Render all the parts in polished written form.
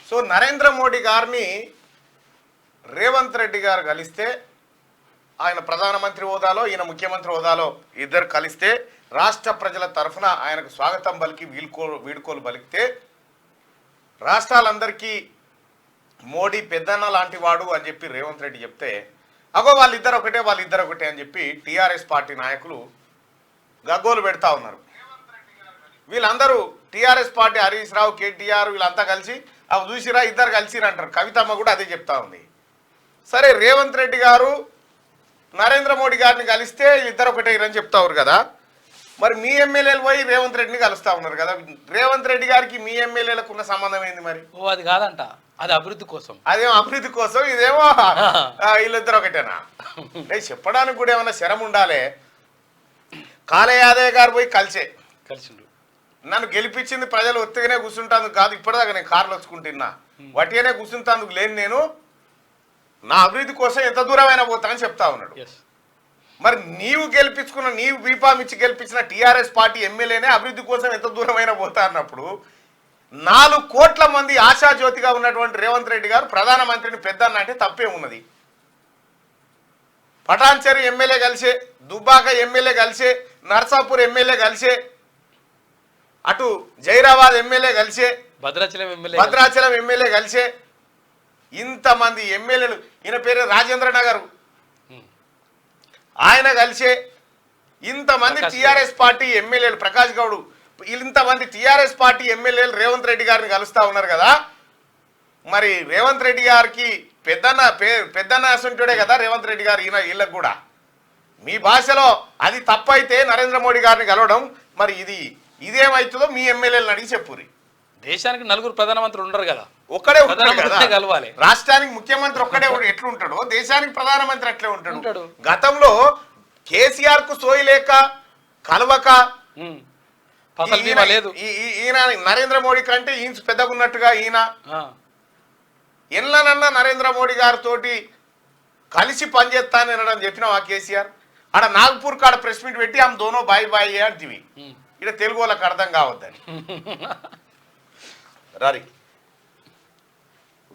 So Narendra Modi గారిని రేవంత్ రెడ్డి గారు కలిస్తే, ఆయన ప్రధానమంత్రి హోదాలో ఈయన ముఖ్యమంత్రి హోదాలో ఇద్దరు కలిస్తే రాష్ట్ర ప్రజల తరఫున ఆయనకు స్వాగతం పలికి వీడుకోలు పలికితే రాష్ట్రాలందరికీ మోడీ పెద్దన్న లాంటి వాడు అని చెప్పి రేవంత్ రెడ్డి చెప్తే, అగో వాళ్ళిద్దరు ఒకటే అని చెప్పి టీఆర్ఎస్ పార్టీ నాయకులు గగ్గోలు పెడతా ఉన్నారు. వీళ్ళందరూ టీఆర్ఎస్ పార్టీ హరీష్ రావు, కేటీఆర్ వీళ్ళంతా కలిసి అవి చూసిరా ఇద్దరు కలిసిరా అంటారు. కవితమ్మ కూడా అదే చెప్తా ఉంది. సరే, రేవంత్ రెడ్డి గారు నరేంద్ర మోడీ గారిని కలిస్తే ఇద్దరు ఒకటే అని చెప్తారు కదా, మరి మీ ఎమ్మెల్యేలు పోయి రేవంత్ రెడ్డిని కలుస్తా ఉన్నారు కదా, రేవంత్ రెడ్డి గారికి మీ ఎమ్మెల్యేలకు ఉన్న సంబంధం ఏంది మరి? అది కాదంట, అది అభివృద్ధి కోసం. అదేమో అభివృద్ధి కోసం, ఇదేమో వీళ్ళిద్దరు ఒకటేనా? నేను చెప్పడానికి కూడా ఏమన్నా శరం ఉండాలి. కాళ యాదయ్య గారు పోయి కలిసిండు. నన్ను గెలిపించింది ప్రజలు ఒత్తిగానే కూర్చుంటాను కాదు, ఇప్పటిదాకా నేను కార్లు వచ్చుకుంటున్నా, వట్టిగానే కూర్చుంటాను లేని నేను నా అభివృద్ధి కోసం ఎంత దూరమైనా పోతానని చెప్తా ఉన్నాడు. మరి నీవు గెలిపించుకున్న, నీవు బీఫామ్ ఇచ్చి గెలిపించిన టీఆర్ఎస్ పార్టీ ఎమ్మెల్యేనే అభివృద్ధి కోసం ఎంత దూరమైనా పోతా అన్నప్పుడు 4 కోట్ల మంది ఆశాజ్యోతిగా ఉన్నటువంటి రేవంత్ రెడ్డి గారు ప్రధానమంత్రిని పెద్దన్న అంటే తప్పే ఉన్నది. పటాన్చెరు ఎమ్మెల్యే కలిసే, దుబ్బాక ఎమ్మెల్యే కలిసే, నర్సాపూర్ ఎమ్మెల్యే కలిసే, అటు జైరాబాద్ ఎమ్మెల్యే కలిసే, భద్రాచలం ఎమ్మెల్యే కలిసే, ఇంతమంది ఎమ్మెల్యేలు, ఈయన పేరు రాజేంద్ర నగర్, ఆయన కలిసే ఇంతమంది టీఆర్ఎస్ పార్టీ ఎమ్మెల్యేలు, ప్రకాష్ గౌడ్, ఇంతమంది టీఆర్ఎస్ పార్టీ ఎమ్మెల్యేలు రేవంత్ రెడ్డి గారిని కలుస్తా ఉన్నారు కదా. మరి రేవంత్ రెడ్డి గారికి పెద్దన్న అసంటుడే కదా రేవంత్ రెడ్డి గారు. వీళ్ళకు కూడా మీ భాషలో అది తప్పైతే నరేంద్ర మోడీ గారిని కలవడం, మరి ఇదేమవుతుందో మీ ఎమ్మెల్యేలను అడిగి చెప్పురి. దేశానికి 4 ప్రధానమంత్రులు ఉండరు కదా, ఒక్కడే ఉంటాడు కలవాలి. రాష్ట్రానికి ముఖ్యమంత్రి ఒక్కడే ఎట్లుంటాడో దేశానికి ప్రధానమంత్రి అట్లే ఉంటాడు. గతంలో కేసీఆర్ కు సోయి లేక కలవక ఈయన నరేంద్ర మోడీ కంటే ఈయన పెద్దగా ఉన్నట్టుగా ఈయన ఎన్లనన్నా నరేంద్ర మోడీ గారితో కలిసి పనిచేస్తానని చెప్పినావు ఆ కేసీఆర్. ఆడ నాగ్పూర్ కాడ ప్రెస్ మీట్ పెట్టి ఆమె దోనో బాయ్ బాయ్ అంటివి. ఇక్కడ తెలుగు వాళ్ళకి అర్థం కావద్దని. రారి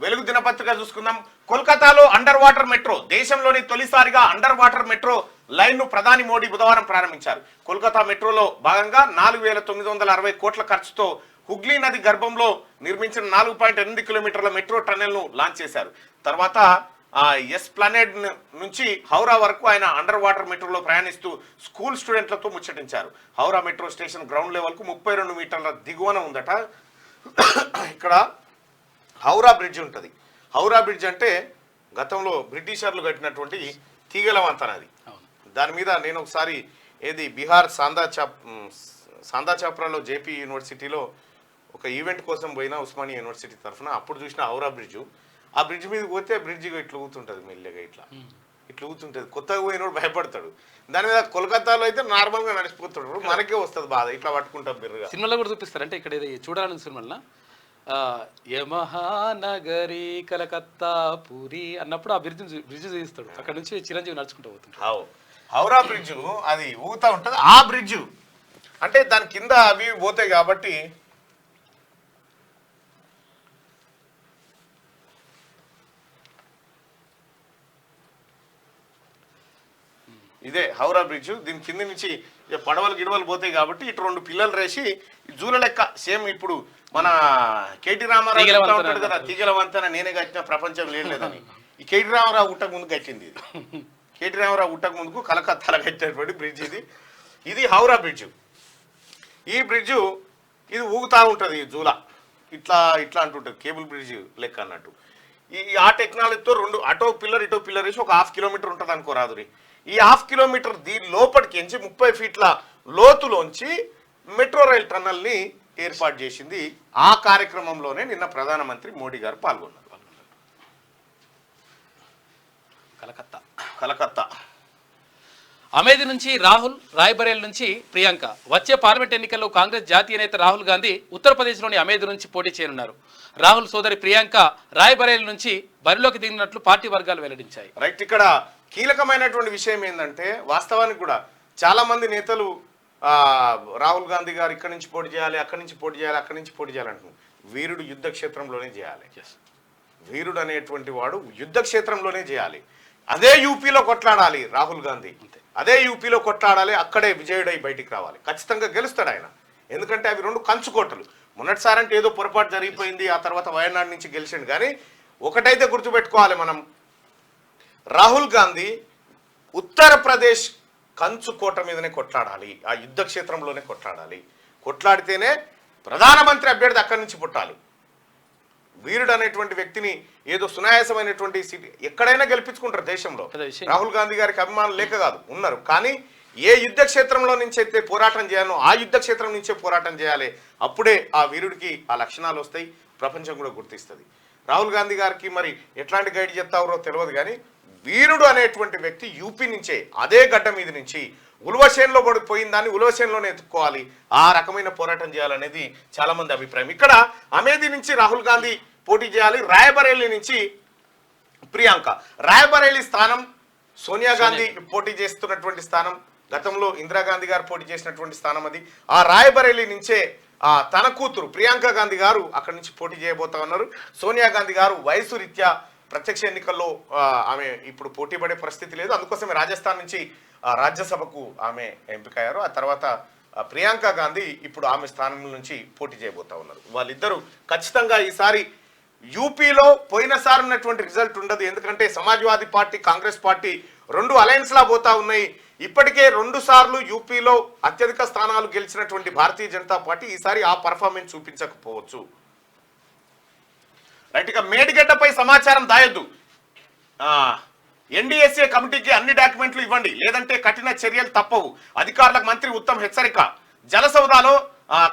వెలుగు దినపత్రిక చూసుకుందాం. కోల్కతాలో అండర్ వాటర్ మెట్రో, దేశంలోని తొలిసారిగా అండర్ వాటర్ మెట్రో లైన్ ను ప్రధాని మోడీ బుధవారం ప్రారంభించారు. కోల్కతా మెట్రోలో భాగంగా 4,960 కోట్ల ఖర్చుతో హుగ్లీ నది గర్భంలో నిర్మించిన 4.8 కిలోమీటర్ల మెట్రో టన్నెల్ ను లాంచ్ చేశారు. తర్వాత ఎస్ప్లానేడ్ నుంచి హౌరా వరకు ఆయన అండర్ వాటర్ మెట్రోలో ప్రయాణిస్తూ స్కూల్ స్టూడెంట్లతో ముచ్చటించారు. Howrah metro station ground level కు 32 మీటర్ల దిగువన ఉందట. ఇక్కడ హౌరా బ్రిడ్జ్ ఉంటుంది. హౌరా బ్రిడ్జ్ అంటే గతంలో బ్రిటిషర్లు కట్టినటువంటి తీగల వంతెన. అది దాని మీద నేను ఒకసారి బీహార్ సాందా చాప్రాలో జేపీ యూనివర్సిటీలో ఒక ఈవెంట్ కోసం పోయినా ఉస్మానియా యూనివర్సిటీ తరఫున, అప్పుడు చూసిన హౌరా బ్రిడ్జ్. ఆ బ్రిడ్జ్ మీద పోతే బ్రిడ్జ్ ఇట్లా ఊతుంటుంది, మెల్లగా ఇట్లా ఊతుంటుంది. కొత్తగా పోయినోడు భయపడతాడు. దాని మీద కోల్కతాలో అయితే నార్మల్గా నడిచిపోతాడు, మనకే వస్తుంది బాధ, ఇట్లా పట్టుకుంటాం. బిర్రుగా సినిమాలో కూడా చూపిస్తారు. అంటే ఇక్కడ చూడాలని సినిమాలో యమహానగరి కలకత్తా పూరి అన్నప్పుడు ఆ బ్రిడ్జ్ చూపిస్తాడు. అక్కడ నుంచి చిరంజీవి నడుచుకుంటూ పోతుంటాడు. హౌరా బ్రిడ్జ్ అది ఊగుతా ఉంటుంది. ఆ బ్రిడ్జ్ అంటే దాని కింద అవి పోతాయి కాబట్టి ఇదే హౌరా బ్రిడ్జ్. దీని కింద నుంచి పడవలు గిడవలు పోతాయి కాబట్టి ఇటు 2 పిల్లలు రేసి జూల లెక్క సేమ్ ఇప్పుడు మన కేటీ రామారావు ఉంటాడు కదా, తీగల వంతెన నేనే కట్టిన ప్రపంచం లేదని. ఈ కేటీ రామారావు ఉట్టక ముందు కట్టింది ఇది. కేటీ రామారావు ఉట్టక ముందుకు కలకత్తాలో కట్టినటువంటి బ్రిడ్జ్ ఇది హౌరా బ్రిడ్జ్. ఈ బ్రిడ్జ్ ఇది ఊగుతూ ఉంటుంది, జూల ఇట్లా అంటుంటుంది, కేబుల్ బ్రిడ్జ్ లెక్క అన్నట్టు. ఆ టెక్నాలజీతో 2 అటో పిల్లర్ ఇటో పిల్లర్ వేసి ఒక 1/2 కిలోమీటర్ ఉంటుంది అనుకోరాదురి. ఈ 1/2 కిలోమీటర్ దీని లోపలికి 30 ఫీట్ల లోతులోంచి మెట్రో రైల్ టన్నల్ ని ఏర్పాటు చేసింది. ఆ కార్యక్రమంలోనే నిన్న ప్రధానమంత్రి మోడీ గారు పాల్గొన్నారు. కలకత్తా అమేధి నుంచి రాహుల్, రాయ్బరేల్ నుంచి ప్రియాంక. వచ్చే పార్లమెంట్ ఎన్నికల్లో కాంగ్రెస్ జాతీయ నేత రాహుల్ గాంధీ ఉత్తరప్రదేశ్లోని అమేధి నుంచి పోటీ చేయనున్నారు. రాహుల్ సోదరి ప్రియాంక రాయ్బరేల్ నుంచి బరిలోకి దిగినట్లు పార్టీ వర్గాలు వెల్లడించాయి. రైట్, ఇక్కడ కీలకమైనటువంటి విషయం ఏంటంటే వాస్తవానికి కూడా చాలా మంది నేతలు రాహుల్ గాంధీ గారు ఇక్కడి నుంచి పోటీ చేయాలి, అక్కడి నుంచి పోటీ చేయాలి, అక్కడి నుంచి పోటీ చేయాలంటున్నారు. వీరుడు యుద్ధ క్షేత్రంలోనే చేయాలి. వీరుడు అనేటువంటి వాడు యుద్ధ క్షేత్రంలోనే చేయాలి. అదే యూపీలో కొట్లాడాలి రాహుల్ గాంధీ, అదే యూపీలో కొట్లాడాలి, అక్కడే విజయుడై బయటికి రావాలి. ఖచ్చితంగా గెలుస్తాడు ఆయన, ఎందుకంటే అవి రెండు కంచుకోటలు. మొన్నటిసారి అంటే ఏదో పొరపాటు జరిగిపోయింది, ఆ తర్వాత వయనాడు నుంచి గెలిచిండు. కానీ ఒకటైతే గుర్తుపెట్టుకోవాలి మనం, రాహుల్ గాంధీ ఉత్తరప్రదేశ్ కంచుకోట మీదనే కొట్లాడాలి, ఆ యుద్ధ క్షేత్రంలోనే కొట్లాడాలి. కొట్లాడితేనే ప్రధానమంత్రి అభ్యర్థి అక్కడి నుంచి పుట్టాలి. వీరుడు అనేటువంటి వ్యక్తిని ఏదో సునాయాసమైనటువంటి సీట్ ఎక్కడైనా గెలిపించుకుంటారు దేశంలో. రాహుల్ గాంధీ గారికి అభిమానులు లేక కాదు, ఉన్నారు. కానీ ఏ యుద్ధ క్షేత్రంలో నుంచి అయితే పోరాటం చేయాలో ఆ యుద్ధ క్షేత్రం నుంచే పోరాటం చేయాలి. అప్పుడే ఆ వీరుడికి ఆ లక్షణాలు వస్తాయి, ప్రపంచం కూడా గుర్తిస్తుంది. రాహుల్ గాంధీ గారికి మరి ఎట్లాంటి గైడ్ చెప్తారో తెలియదు, కానీ వీరుడు అనేటువంటి వ్యక్తి యూపీ నుంచే అదే గడ్డ మీద నుంచి ఉల్వసేన్లో పోయిన దాన్ని ఉల్వసేన్లోనే ఎత్తుక్కోవాలి, ఆ రకమైన పోరాటం చేయాలనేది చాలా మంది అభిప్రాయం. ఇక్కడ అమేథీ నుంచి రాహుల్ గాంధీ పోటీ చేయాలి, రాయబరేలీ నుంచి ప్రియాంక. రాయబరేలీ స్థానం సోనియా గాంధీ పోటీ చేస్తున్నటువంటి స్థానం, గతంలో ఇందిరాగాంధీ గారు పోటీ చేసినటువంటి స్థానం అది. ఆ రాయబరేలీ నుంచే తన కూతురు ప్రియాంక గాంధీ గారు అక్కడి నుంచి పోటీ చేయబోతా ఉన్నారు. సోనియా గాంధీ గారు వయసు రీత్యా ప్రత్యక్ష ఎన్నికల్లో ఆమె ఇప్పుడు పోటీ పడే పరిస్థితి లేదు, అందుకోసమే రాజస్థాన్ నుంచి రాజ్యసభకు ఆమె ఎంపికయ్యారు. ఆ తర్వాత ప్రియాంక గాంధీ ఇప్పుడు ఆమె స్థానం నుంచి పోటీ చేయబోతా ఉన్నారు. వాళ్ళిద్దరూ ఖచ్చితంగా ఈసారి యూపీలో పోయినసారి ఉన్నటువంటి రిజల్ట్ ఉండదు, ఎందుకంటే సమాజ్వాదీ పార్టీ కాంగ్రెస్ పార్టీ రెండు అలయన్స్ లా పోతా ఉన్నాయి. ఇప్పటికే 2 సార్లు యూపీలో అత్యధిక స్థానాలు గెలిచినటువంటి భారతీయ జనతా పార్టీ ఈసారి ఆ పర్ఫార్మెన్స్ చూపించకపోవచ్చు. రైట్, ఇక మేడిగడ్డపై సమాచారం దాయొద్దు, ఎన్డీఎస్ఏ కమిటీకి అన్ని డాక్యుమెంట్లు ఇవ్వండి, లేదంటే కఠిన చర్యలు తప్పవు, అధికారులకు మంత్రి ఉత్తమ్ హెచ్చరిక. జలసౌదాలో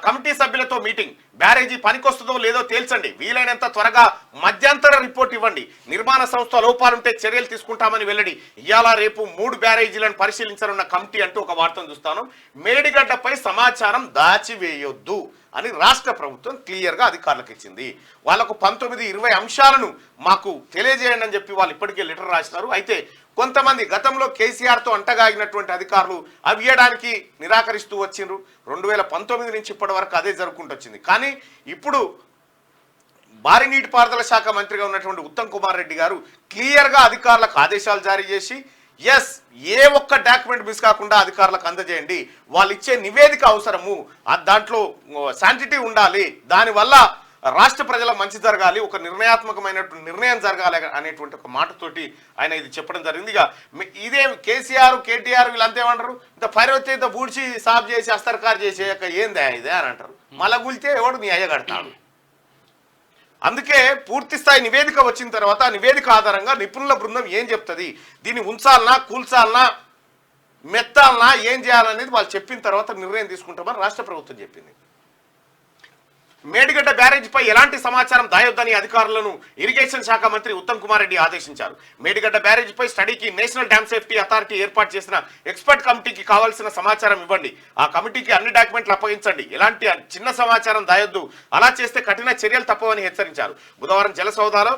కమిటీ సభ్యులతో మీటింగ్, బ్యారేజీ పనికొస్తుందో లేదో తేల్చండి, వీలైనంత త్వరగా మధ్యంతర రిపోర్ట్ ఇవ్వండి, నిర్మాణ సంస్థ లోపాలుంటే చర్యలు తీసుకుంటామని వెల్లడి. ఇవాళ రేపు 3 బ్యారేజీలను పరిశీలించనున్న కమిటీ అంటూ ఒక వార్తను చూస్తాను. మేడిగడ్డపై సమాచారం దాచివేయొద్దు అని రాష్ట్ర ప్రభుత్వం క్లియర్గా అధికారులకు ఇచ్చింది. వాళ్ళకు 19-20 అంశాలను మాకు తెలియజేయండి అని చెప్పి వాళ్ళు ఇప్పటికే లెటర్ రాసినారు. అయితే కొంతమంది గతంలో కేసీఆర్తో అంటగాగినటువంటి అధికారులు అవి ఇవ్వడానికి నిరాకరిస్తూ వచ్చిండ్రు. 2019 నుంచి ఇప్పటి వరకు అదే జరుగుకుంటూ వచ్చింది. కానీ ఇప్పుడు భారీ నీటిపారుదల శాఖ మంత్రిగా ఉన్నటువంటి ఉత్తమ్ కుమార్ రెడ్డి గారు క్లియర్గా అధికారులకు ఆదేశాలు జారీ చేసి ఏ ఒక్క డాక్యుమెంట్ మిస్ కాకుండా అధికారులకు అందజేయండి, వాళ్ళు ఇచ్చే నివేదిక అవసరము, దాంట్లో శాంటిటీ ఉండాలి, దానివల్ల రాష్ట్ర ప్రజల మంచి జరగాలి, ఒక నిర్ణయాత్మకమైనటువంటి నిర్ణయం జరగాలి అనేటువంటి ఒక మాటతోటి ఆయన ఇది చెప్పడం జరిగింది. ఇక ఇదే కేసీఆర్ కేటీఆర్ వీళ్ళంతా ఏమంటారు, ఇంత ఫైరొత్తే ఇంత బూడ్చి సాఫ్ చేసి అస్తర్కారు చేసేయక ఏందే ఇదే అని అంటారు. మళ్ళా గుల్తే ఎవడు నీ అయ్య కడతాడు. అందుకే పూర్తి స్థాయి నివేదిక వచ్చిన తర్వాత ఆ నివేదిక ఆధారంగా నిపుణుల బృందం ఏం చెప్తుంది, దీన్ని ఉంచాలనా కూల్చాలనా మెత్తాలనా ఏం చేయాలనేది వాళ్ళు చెప్పిన తర్వాత నిర్ణయం తీసుకుంటామని రాష్ట్ర ప్రభుత్వం చెప్పింది. మేడిగడ్డ బ్యారేజీపై ఎలాంటి సమాచారం దాయొద్దని అధికారులను ఇరిగేషన్ శాఖ మంత్రి ఉత్తమ్ కుమార్ రెడ్డి ఆదేశించారు. మేడిగడ్డ బ్యారేజీపై స్టడీకి నేషనల్ డ్యామ్ సేఫ్టీ అథారిటీ ఏర్పాటు చేసిన ఎక్స్పర్ట్ కమిటీకి కావాల్సిన సమాచారం ఇవ్వండి, ఆ కమిటీకి అన్ని డాక్యుమెంట్లు అప్పగించండి, ఎలాంటి చిన్న సమాచారం దాయొద్దు, అలా చేస్తే కఠిన చర్యలు తప్పవని హెచ్చరించారు. బుధవారం జలసౌదాలో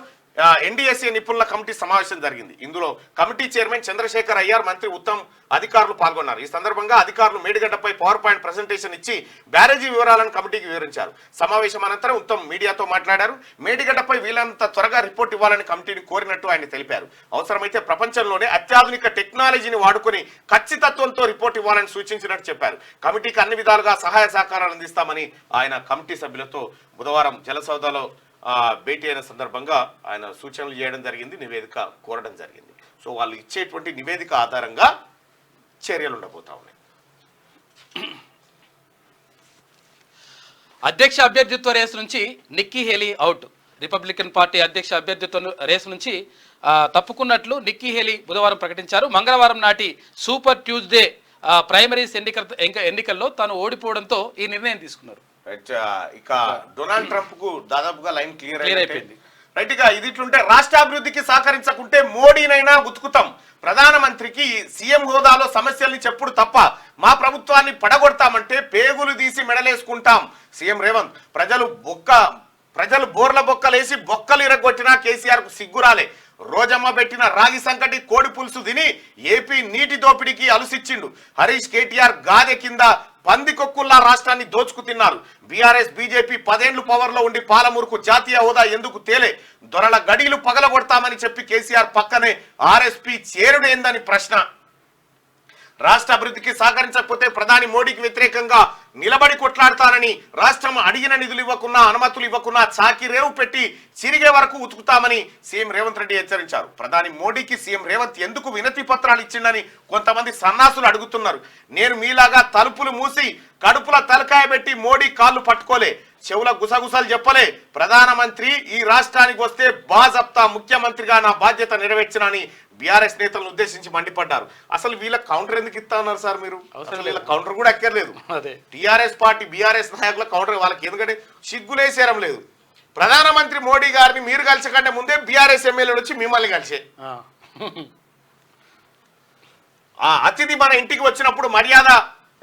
ఎన్డీఎస్ఏ నిపుణుల కమిటీ సమావేశం జరిగింది. ఇందులో కమిటీ చైర్మన్ చంద్రశేఖర్ అయ్యార్, మంత్రి ఉత్తమ్ అధికారులు పాల్గొన్నారు. ఈ సందర్భంగా అధికారులు మేడిగడ్డపై పవర్ పాయింట్ ప్రెజెంటేషన్ ఇచ్చి బ్యారేజీ వివరాలను కమిటీకి వివరించారు. సమావేశం అనంతరం ఉత్తమ్ మీడియాతో మాట్లాడారు. మేడిగడ్డపై వీలంత త్వరగా రిపోర్ట్ ఇవ్వాలని కమిటీని కోరినట్టు ఆయన తెలిపారు. అవసరమైతే ప్రపంచంలోనే అత్యాధునిక టెక్నాలజీని వాడుకొని ఖచ్చితత్వంతో రిపోర్ట్ ఇవ్వాలని సూచించినట్టు చెప్పారు. కమిటీకి అన్ని విధాలుగా సహాయ సహకారాలు అందిస్తామని ఆయన కమిటీ సభ్యులతో బుధవారం జలసౌదాలో భేటీ అయిన సందర్భంగా ఆయన సూచనలు చేయడం జరిగింది, నివేదిక కోరడం జరిగింది. సో వాళ్ళు ఇచ్చేటువంటి నివేదిక ఆధారంగా చర్యలు ఉండబోతా ఉన్నాయి. అధ్యక్ష అభ్యర్థిత్వ రేసు నుంచి Nikki Haley out. Republican party అధ్యక్ష అభ్యర్థిత్వ రేసు నుంచి తప్పుకున్నట్లు నిక్కీ హేలీ బుధవారం ప్రకటించారు. మంగళవారం నాటి సూపర్ ట్యూస్డే ప్రైమరీస్ ఎన్నికల్లో తాను ఓడిపోవడంతో ఈ నిర్ణయం తీసుకున్నారు. ఇక డొనాల్డ్ ట్రంప్ కు దాదాపుగా లైన్ క్లియర్ అయిపోయింది. రైట్, ఇక ఇది ఇట్లుంటే రాష్ట్రాభివృద్ధికి సహకరించకుంటే మోడీనైనా ఉతుకుతాం, ప్రధానమంత్రికి సీఎం హోదాలో సమస్యల్ని చెప్పుడు తప్ప మా ప్రభుత్వాన్ని పడగొడతామంటే పేగులు తీసి మెడలేసుకుంటాం సీఎం రేవంత్. ప్రజలు బోర్ల బొక్కలేసి బొక్కలు ఇరగొట్టినా కేసీఆర్ కు సిగ్గురాలే. రోజమ్మ పెట్టిన రాగి సంకటి కోడి పులుసు తిని ఏపీ నీటి దోపిడీకి అలుసిచ్చిండు. హరీష్ కేటీఆర్ గాదె కింద పందికొక్కుల్లా రాష్ట్రాన్ని దోచుకు తిన్నారు. బీఆర్ఎస్ బీజేపీ 10 ఏళ్లు పవర్ లో ఉండి పాలమూరుకు జాతీయ హోదా ఎందుకు తేలే? దొరల గడిలు పగలగొడతామని చెప్పి కేసీఆర్ పక్కనే ఆర్ఎస్పీ చేరుడేందని ప్రశ్న. రాష్ట్ర అభివృద్ధికి సహకరించకపోతే ప్రధాని మోడీకి వ్యతిరేకంగా నిలబడి కొట్లాడతానని, రాష్ట్రం అడిగిన నిధులు ఇవ్వకున్నా అనుమతులు ఇవ్వకున్నా చాకిరేవు పెట్టి చిరిగే వరకు ఉతుకుతామని సీఎం రేవంత్ రెడ్డి హెచ్చరించారు. ప్రధాని మోడీకి సీఎం రేవంత్ ఎందుకు వినతి పత్రాలు ఇచ్చిండని కొంతమంది సన్నాసులు అడుగుతున్నారు. నేను మీలాగా తలుపులు మూసి కడుపుల తలకాయ పెట్టి మోడీ కాళ్ళు పట్టుకోలే, చెవుల గుసగుసలు చెప్పలే. ప్రధానమంత్రి ఈ రాష్ట్రానికి వస్తే బాజప్తా ముఖ్యమంత్రిగా నా బాధ్యత నెరవేర్చనని బీఆర్ఎస్ నేతలను ఉద్దేశించి మండిపడ్డారు. అసలు వీళ్ళ కౌంటర్ ఎందుకు ఇస్తా ఉన్నారు సార్ మీరు? అసలు వీళ్ళ కౌంటర్ కూడా ఎక్కర్లేదు. టీఆర్ఎస్ పార్టీ బీఆర్ఎస్ నాయకుల కౌంటర్ వాళ్ళకి ఎందుకంటే సిగ్గులేసేరం లేదు. ప్రధానమంత్రి మోడీ గారిని మీరు కలిసకంటే ముందే బీఆర్ఎస్ ఎమ్మెల్యేలు వచ్చి మిమ్మల్ని కలిసే. అతిథి మన ఇంటికి వచ్చినప్పుడు మర్యాద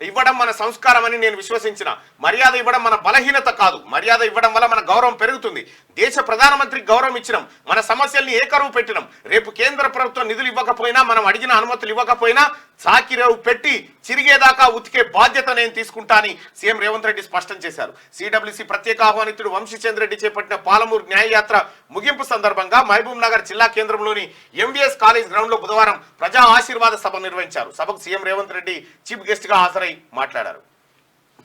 ఇవ్వడం మన సంస్కారం అని నేను విశ్వసించిన. మర్యాద ఇవ్వడం మన బలహీనత కాదు. మర్యాద ఇవ్వడం వల్ల మన గౌరవం పెరుగుతుంది. దేశ ప్రధానమంత్రికి గౌరవం ఇచ్చినాం, మన సమస్యల్ని ఏకరువు పెట్టినాం. రేపు కేంద్ర ప్రభుత్వం నిధులు ఇవ్వకపోయినా, మనం అడిగిన అనుమతులు ఇవ్వకపోయినా చాకిరేవు పెట్టి చిరిగేదాకా ఉతికే బాధ్యత నేను తీసుకుంటా అని సీఎం రేవంత్ రెడ్డి స్పష్టం చేశారు. సిడబ్ల్యూసీ ప్రత్యేక ఆహ్వానితుడు వంశీచంద్ర రెడ్డి చేపట్టిన పాలమూరు న్యాయయాత్ర ముగింపు సందర్భంగా మహబూబ్ నగర్ జిల్లా కేంద్రంలోని ఎంవీఎస్ కాలేజ్ గ్రౌండ్ లో బుధవారం ప్రజా ఆశీర్వాద సభ నిర్వహించారు. సభకు CM Revanth Reddy chief guest గా హాజరై మాట్లాడారు.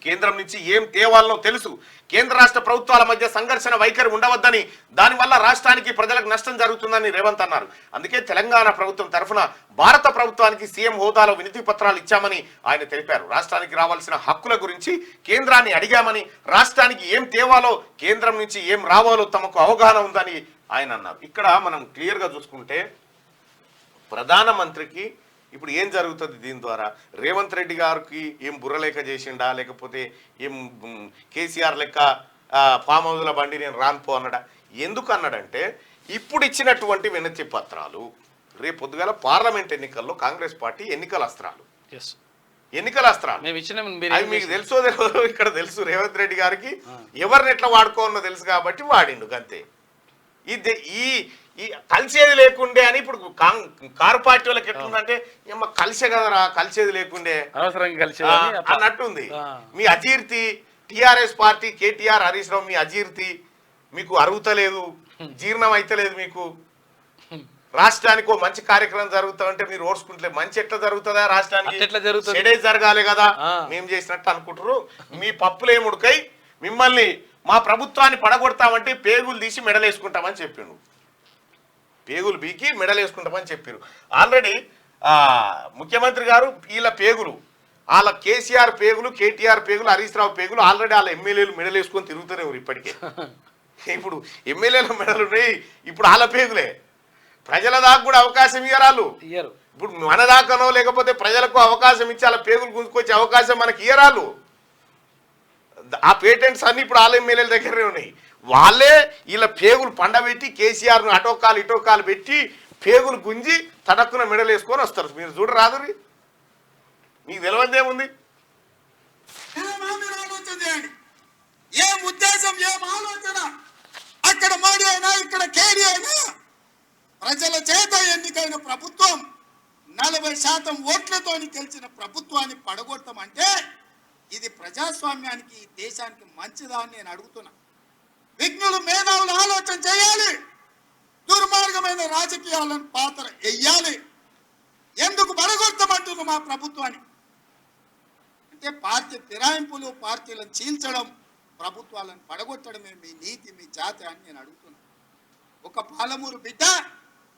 కేంద్రం నుంచి ఏం తేవాలనో తెలుసు. కేంద్ర రాష్ట్ర ప్రభుత్వాల మధ్య సంఘర్షణ వైఖరి ఉండవద్దని, దానివల్ల రాష్ట్రానికి ప్రజలకు నష్టం జరుగుతుందని రేవంత్ అన్నారు. అందుకే తెలంగాణ ప్రభుత్వం తరఫున భారత ప్రభుత్వానికి సీఎం హోదాలో వినతి పత్రాలు ఇచ్చామని ఆయన తెలిపారు. రాష్ట్రానికి రావాల్సిన హక్కుల గురించి కేంద్రాన్ని అడిగామని, రాష్ట్రానికి ఏం తేవాలో కేంద్రం నుంచి ఏం రావాలో తమకు అవగాహన ఉందని ఆయన అన్నారు. ఇక్కడ మనం క్లియర్గా చూసుకుంటే ప్రధానమంత్రికి ఇప్పుడు ఏం జరుగుతుంది దీని ద్వారా? రేవంత్ రెడ్డి గారికి ఏం బుర్రలేక చేసిండా, లేకపోతే ఏం కేసీఆర్ లెక్క ఫామ్ హౌస్ల బండి నేను రానుపో అన్నాడా? ఎందుకు అన్నాడంటే ఇప్పుడు ఇచ్చినటువంటి వినతి పత్రాలు రేపు పొద్దుగాల పార్లమెంట్ ఎన్నికల్లో కాంగ్రెస్ పార్టీ ఎన్నికల అస్త్రాలు అవి మీకు తెలుసో తెలియదు. ఇక్కడ తెలుసు రేవంత్ రెడ్డి గారికి ఎవరిని ఎట్లా వాడుకోవాలో తెలుసు కాబట్టి వాడిండు అంతే. ఈ కలిసేది లేకుండే అని ఇప్పుడు కారు పార్టీ వాళ్ళకి ఎట్లుందంటే కలిసే కదరా, కలిసేది లేకుండే అన్నట్టుంది. మీ అజీర్తి టిఆర్ఎస్ పార్టీ కేటీఆర్ హరీష్ రావు, మీ అజీర్తి మీకు అరుగుతలేదు, జీర్ణం అయితలేదు. మీకు రాష్ట్రానికి మంచి కార్యక్రమం జరుగుతామంటే మీరు ఓర్చుకుంటలేదు. మంచి ఎట్లా జరుగుతుందా? రాష్ట్రానికి చెడే జరగాలి కదా, మేము చేసినట్టు అనుకుంటారు. మీ పప్పులు ఏముడుకై మిమ్మల్ని మా ప్రభుత్వాన్ని పడగొడతామంటే పేగులు తీసి మెడలేసుకుంటామని చెప్పిండు. పేగులు బీకి మెడలేసుకుంటామని చెప్పారు. ఆల్రెడీ ముఖ్యమంత్రి గారు వీళ్ళ పేగులు, వాళ్ళ కేసీఆర్ పేగులు, కేటీఆర్ పేగులు, హరీష్ రావు పేగులు ఆల్రెడీ వాళ్ళ ఎమ్మెల్యేలు మెడలేసుకొని తిరుగుతూనే ఉన్నారు ఇప్పటికే. ఇప్పుడు ఎమ్మెల్యేల మెడలు ఉన్నాయి, ఇప్పుడు వాళ్ళ పేగులే. ప్రజల దాకా కూడా అవకాశం ఇయ్యరాళ్ళు. ఇప్పుడు మన దాకానో లేకపోతే ప్రజలకు అవకాశం ఇచ్చి వాళ్ళ పేగులు గుంజుకొచ్చే అవకాశం మనకి ఇయ్యరాళ్ళు. ఆ పేటెంట్స్ అన్ని ఇప్పుడు వాళ్ళ ఎమ్మెల్యేల దగ్గరనే ఉన్నాయి. వాళ్ళే వీళ్ళ పేగులు పండబెట్టి కేసీఆర్ను అటోకాలు ఇటోకాలు పెట్టి పేగులు గుంజి తడక్కున మెడలు వేసుకొని వస్తారు. మీరు చూడరాదు, మీకు తెలియదేముంది? ఏం ఉద్దేశం, ఏం ఆలోచన? అక్కడ మోడీ అయినా ఇక్కడ కేడీ అయినా ప్రజల చేత ఎన్నికైన ప్రభుత్వం 40% ఓట్లతో గెలిచిన ప్రభుత్వాన్ని పడగొట్టమంటే ఇది ప్రజాస్వామ్యానికి, దేశానికి మంచిదా అని నేను అడుగుతున్నా. విఘ్నులు, మేధావులు ఆలోచన చేయాలి. దుర్మార్గమైన రాజకీయాలను పాత్ర వెయ్యాలి. ఎందుకు పడగొట్టమంటుంది మా ప్రభుత్వాన్ని అంటే పార్టీ ఫిరాయింపులు, పార్టీలను చీల్చడం, ప్రభుత్వాలను పడగొట్టడమే మీ నీతి, మీ జాతి అని నేను అడుగుతున్నా. ఒక పాలమూరు బిడ్డ,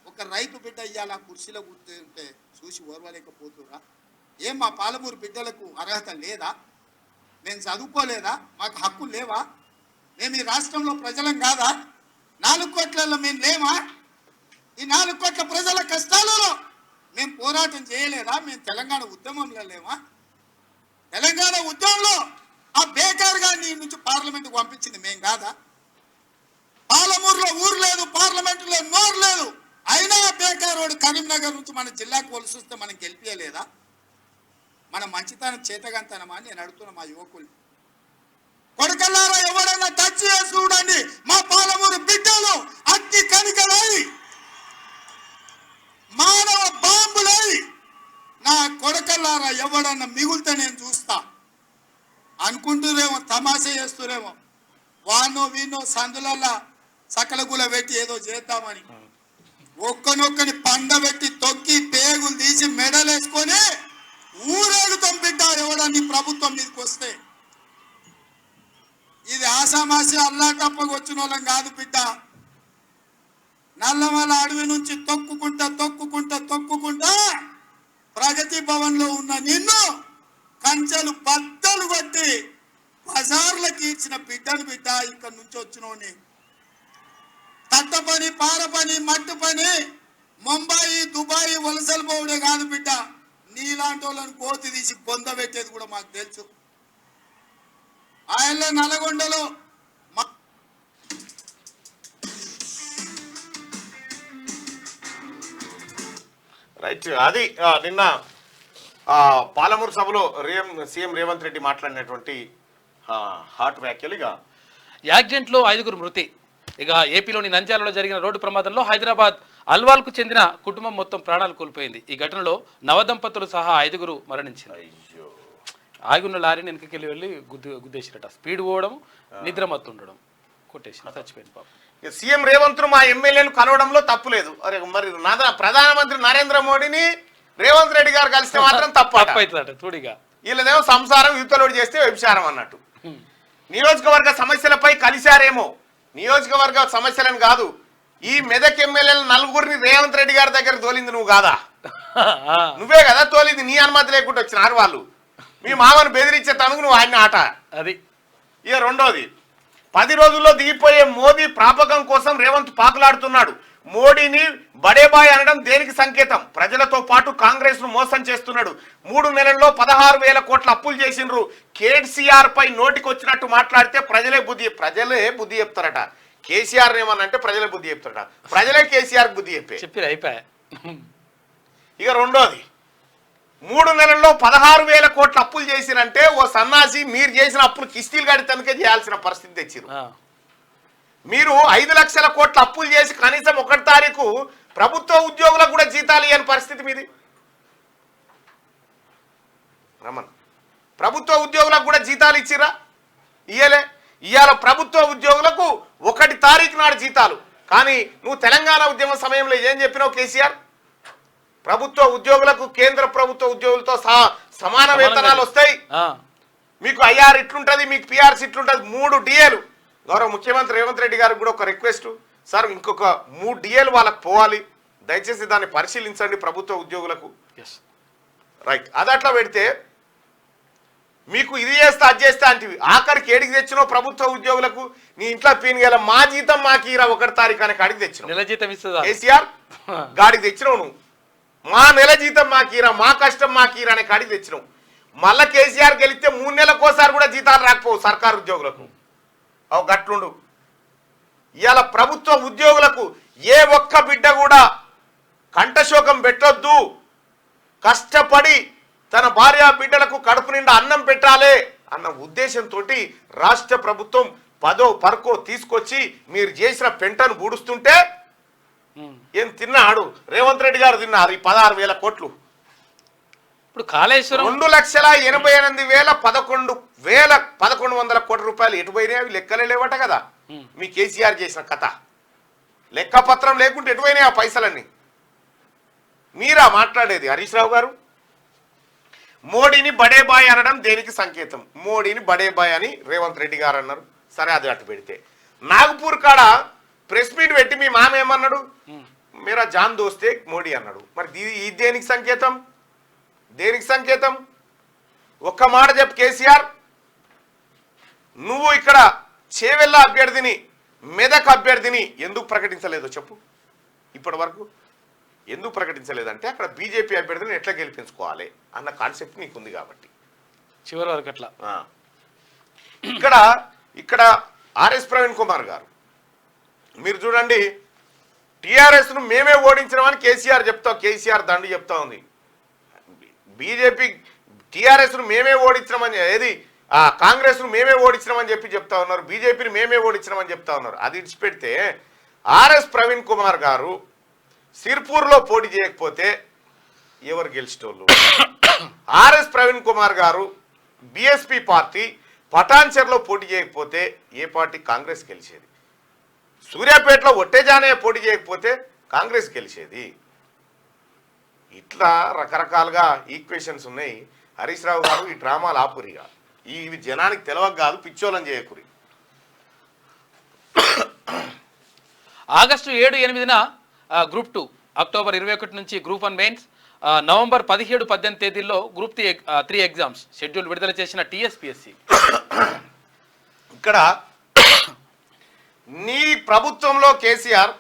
ఒక రైతు బిడ్డ ఇయ్యాల కుర్చీలో కూర్చుంటే చూసి ఓర్వలేకపోతురా? ఏం మా పాలమూరు బిడ్డలకు అర్హత లేదా? మేము చదువుకోలేదా? మాకు హక్కు లేవా? మేము ఈ రాష్ట్రంలో ప్రజలం కాదా? 4 కోట్లలో మేము లేమా? ఈ 4 కోట్ల ప్రజల కష్టాలలో మేము పోరాటం చేయలేదా? మేము తెలంగాణ ఉద్యమంలో లేమా? తెలంగాణ ఉద్యమంలో ఆ బేకార్ గారిని నుంచి పార్లమెంట్కి పంపించింది మేము కాదా? పాలమూరులో ఊరు లేదు, పార్లమెంటులో నోరు లేదు, అయినా బేకార్ వాడు కరీంనగర్ నుంచి మన జిల్లాకు వలసి వస్తే మనం గెలిపియలేదా? మన మంచితనం చేతగంతనమా అని నేను అడుగుతున్నా మా యువకులు. కొడకల్లారా ఎవరైనా టచ్ చేసి చూడండి, మా పాలమూరు బిడ్డలు అగ్ని కనికలై మానవ బాంబులై నా కొడకల్లారా ఎవడన్నా మిగులుతే నేను చూస్తా. తమాషా చేస్తురేమో, వానో వీనో సందులల్లా సకలగుల పెట్టి ఏదో చేద్దామని ఒక్కనొక్కని పండబెట్టి తొక్కి పేగులు తీసి మెడలేసుకొని ఊరేగుతాం బిడ్డ ఎవడని ప్రభుత్వం మీదకి వస్తే. ఇది ఆసామాసి అల్లాటప్పకు వచ్చిన వాళ్ళం కాదు బిడ్డ. నల్లమల అడవి నుంచి తొక్కుకుంటా ప్రగతి భవన్ లో ఉన్న నిన్ను కంచెలు బద్దలు కొట్టి బజార్లకి ఇచ్చిన బిడ్డను బిడ్డ. ఇక్కడ నుంచి వచ్చినోని తట్ట పని, పార పని, మట్టు పని, ముంబాయి దుబాయ్ వలసలు పోవడే కాదు బిడ్డ. నీలాంటి వాళ్ళని కోతి తీసి బొంద పెట్టేది కూడా మాకు తెలుసు. ఆయన నల్గొండలో రైట్. అది నిన్న పాలమూరు సభలో సీఎం రేవంత్ రెడ్డి మాట్లాడినటువంటి హాట్ వ్యాఖ్యలు. ఇక యాక్సిడెంట్లో 5గురు మృతి. ఇక ఏపీలోని నంద్యాలలో జరిగిన రోడ్డు ప్రమాదంలో హైదరాబాద్ అల్వాల్కు చెందిన కుటుంబం మొత్తం ప్రాణాలు కోల్పోయింది. ఈ ఘటనలో నవదంపతులు సహా 5గురు మరణించారు. ఆగున్న లారీని వెనకకెళ్ళి వెళ్ళి గుద్దేసిరట. స్పీడ్ పోవడం, నిద్ర మత్తు ఉండడం, కొట్టేసి చచ్చిపోయింది పాపం. సీఎం రేవంత్ మా ఎమ్మెల్యేలు కలవడంలో తప్పు లేదు. అరే మరి ప్రధానమంత్రి నరేంద్ర మోడీని రేవంత్ రెడ్డి గారు కలిస్తే మాత్రం తప్పవుతుందట. చూడిగా వీళ్ళదేమో సంసారం యువతలోడు చేస్తే వ్యభిచారం అన్నట్టు. నియోజకవర్గ సమస్యలపై కలిశారేమో. నియోజకవర్గ సమస్యలను కాదు, ఈ మెదక్ ఎమ్మెల్యేల 4గురిని రేవంత్ రెడ్డి గారి దగ్గర తోలింది నువ్వు కాదా? నువ్వే కదా తోలింది. నీ అనుమతి లేకుండా వచ్చినారు వాళ్ళు. మీ మామను బెదిరించే తనుగు నువ్వు ఆయన ఆట అది. ఇక రెండోది, 10 రోజుల్లో దిగిపోయే మోదీ ప్రాపకం కోసం రేవంత్ పాకులాడుతున్నాడు. మోడీని బడేబాయ్ అనడం దేనికి సంకేతం? ప్రజలతో పాటు కాంగ్రెస్ ను మోసం చేస్తున్నాడు. 3 నెలల్లో 16,000 కోట్ల అప్పులు చేసిండ్రు. కేసీఆర్ పై నోటికి వచ్చినట్టు మాట్లాడితే ప్రజలే బుద్ధి చెప్తారట. కేసీఆర్ ఏమన్నంటే ప్రజలే బుద్ధి చెప్తారట. ప్రజలే కేసీఆర్ బుద్ధి చెప్పి అయిపోయా. ఇక రెండోది, 3 నెలల్లో 16,000 కోట్ల అప్పులు చేసినంటే ఓ సన్నాసి మీరు చేసిన అప్పులు కిస్తీలు కడితేందుకే చేయాల్సిన పరిస్థితి తెచ్చిరు. మీరు 5 లక్షల కోట్ల అప్పులు చేసి కనీసం 1 తారీఖు ప్రభుత్వ ఉద్యోగులకు కూడా జీతాలు ఇవ్వని పరిస్థితి మీది. రమన్, ప్రభుత్వ ఉద్యోగులకు కూడా జీతాలు ఇచ్చిరా? ఇయ్యలే. ఇవాళ ప్రభుత్వ ఉద్యోగులకు 1 తారీఖు నాడు జీతాలు. కానీ నువ్వు తెలంగాణ ఉద్యమ సమయంలో ఏం చెప్పినావు కేసీఆర్? ప్రభుత్వ ఉద్యోగులకు కేంద్ర ప్రభుత్వ ఉద్యోగులతో సమాన వేతనాలు వస్తాయి, మీకు ఐఆర్ ఇట్లుంటది, మీకు పిఆర్సీ ఇట్లుంటది. 3 డిఏలు. గౌరవ ముఖ్యమంత్రి రేవంత్ రెడ్డి గారికి కూడా ఒక రిక్వెస్ట్, సార్ ఇంకొక 3 డిఏలు వాళ్ళకి పోవాలి, దయచేసి దాన్ని పరిశీలించండి ప్రభుత్వ ఉద్యోగులకు. రైట్. అది అట్లా పెడితే మీకు ఇది చేస్తా అది చేస్తా అంటివి. ఆఖరికి ఏడికి తెచ్చినావు ప్రభుత్వ ఉద్యోగులకు? నీ ఇంట్లో పీనుగల మా జీతం మాకు ఇరా 1 తారీఖు అని కాడికి తెచ్చినావు. నెల జీతం ఇస్తుందా కేసీఆర్? గాడికి తెచ్చినావు నువ్వు. మా నెల జీతం మాకీరా, మా కష్టం మాకీరా అనే కాడికి తెచ్చినావు. మళ్ళా కేసీఆర్ గెలిస్తే 3 నెలలకోసారి కూడా జీతాలు రాకపోవు సర్కారు ఉద్యోగులకు. అవు గట్లుండు. ఇవాళ ప్రభుత్వ ఉద్యోగులకు ఏ ఒక్క బిడ్డ కూడా కంఠశోకం పెట్టొద్దు. కష్టపడి తన భార్య బిడ్డలకు కడుపు నిండా అన్నం పెట్టాలి అన్న ఉద్దేశంతో రాష్ట్ర ప్రభుత్వం 10వ పరకో తీసుకొచ్చి మీరు చేసిన పెంటను బూడుస్తుంటే ఏం తిన్నాడు రేవంత్ రెడ్డి గారు? తిన్నారు ఈ 16,000 కోట్లు. ఇప్పుడు కాళేశ్వరం 2,88,11,100 కోట్ల రూపాయలు ఎటు పోయినాయి? అవి లెక్కలే లేవట కదా మీ కేసీఆర్ చేసిన కథ. లెక్కపత్రం లేకుంటే ఎటు పోయినాయి ఆ పైసలన్నీ? మీరా మాట్లాడేది? హరీష్ రావు గారు, మోడీని బడేబాయ్ అనడం దేనికి సంకేతం? మోడీని బడేబాయ్ అని రేవంత్ రెడ్డి గారు అన్నారు. సరే, అది అటు పెడితే నాగపూర్ కాడ ప్రెస్ మీట్ పెట్టి మీ మామ ఏమన్నాడు? మేరా జాన్ దోస్తే మోడీ అన్నాడు. మరి ఇది దేనికి సంకేతం? దేనికి సంకేతం? ఒక్క మాట చెప్పు కేసీఆర్, నువ్వు ఇక్కడ చేవెళ్ళ అభ్యర్థిని, మెదక్ అభ్యర్థిని ఎందుకు ప్రకటించలేదో చెప్పు. ఇప్పటి వరకు ఎందుకు ప్రకటించలేదంటే అక్కడ బీజేపీ అభ్యర్థిని ఎట్లా గెలిపించుకోవాలి అన్న కాన్సెప్ట్ నీకుంది కాబట్టి చివరి వరకు అట్లా. ఇక్కడ ఆర్ఎస్ ప్రవీణ్ కుమార్ గారు, మీరు చూడండి, టీఆర్ఎస్ను మేమే ఓడించినామని కేసీఆర్ కేసీఆర్ దండు చెప్తా ఉంది. బీజేపీ టీఆర్ఎస్ను మేమే ఓడించినామని, ఏది కాంగ్రెస్ను మేమే ఓడించినామని చెప్తా ఉన్నారు, బీజేపీని మేమే ఓడించినామని చెప్తా ఉన్నారు. అది ఇడిచిపెడితే ఆర్ఎస్ ప్రవీణ్ కుమార్ గారు సిర్పూర్లో పోటీ చేయకపోతే ఎవరు గెలిచేటోళ్ళు? ఆర్ఎస్ ప్రవీణ్ కుమార్ గారు బీఎస్పీ పార్టీ పటాన్చెర్లో పోటీ చేయకపోతే ఏ పార్టీ? కాంగ్రెస్ గెలిచేది. సూర్యాపేటలో ఒట్టేజానయ్య పోటీ చేయకపోతే కాంగ్రెస్ గెలిచేది. ఇట్లా రకరకాలుగా ఈక్వేషన్స్ ఉన్నాయి. హరీష్ రావు గారు ఈ డ్రామాలు ఆపురిగా, ఇవి జనానికి తెలవక కాదు, పిచ్చోళ్ళని చేయకురి. ఆగస్టు 7-8 గ్రూప్ 2, అక్టోబర్ 21 నుంచి గ్రూప్ 1 మెయిన్స్, నవంబర్ 17-18 తేదీల్లో గ్రూప్ 3 ఎగ్జామ్స్ షెడ్యూల్ విడుదల చేసిన టీఎస్పీఎస్సీ. ఇక్కడ నీ ప్రభుత్వంలో కేసీఆర్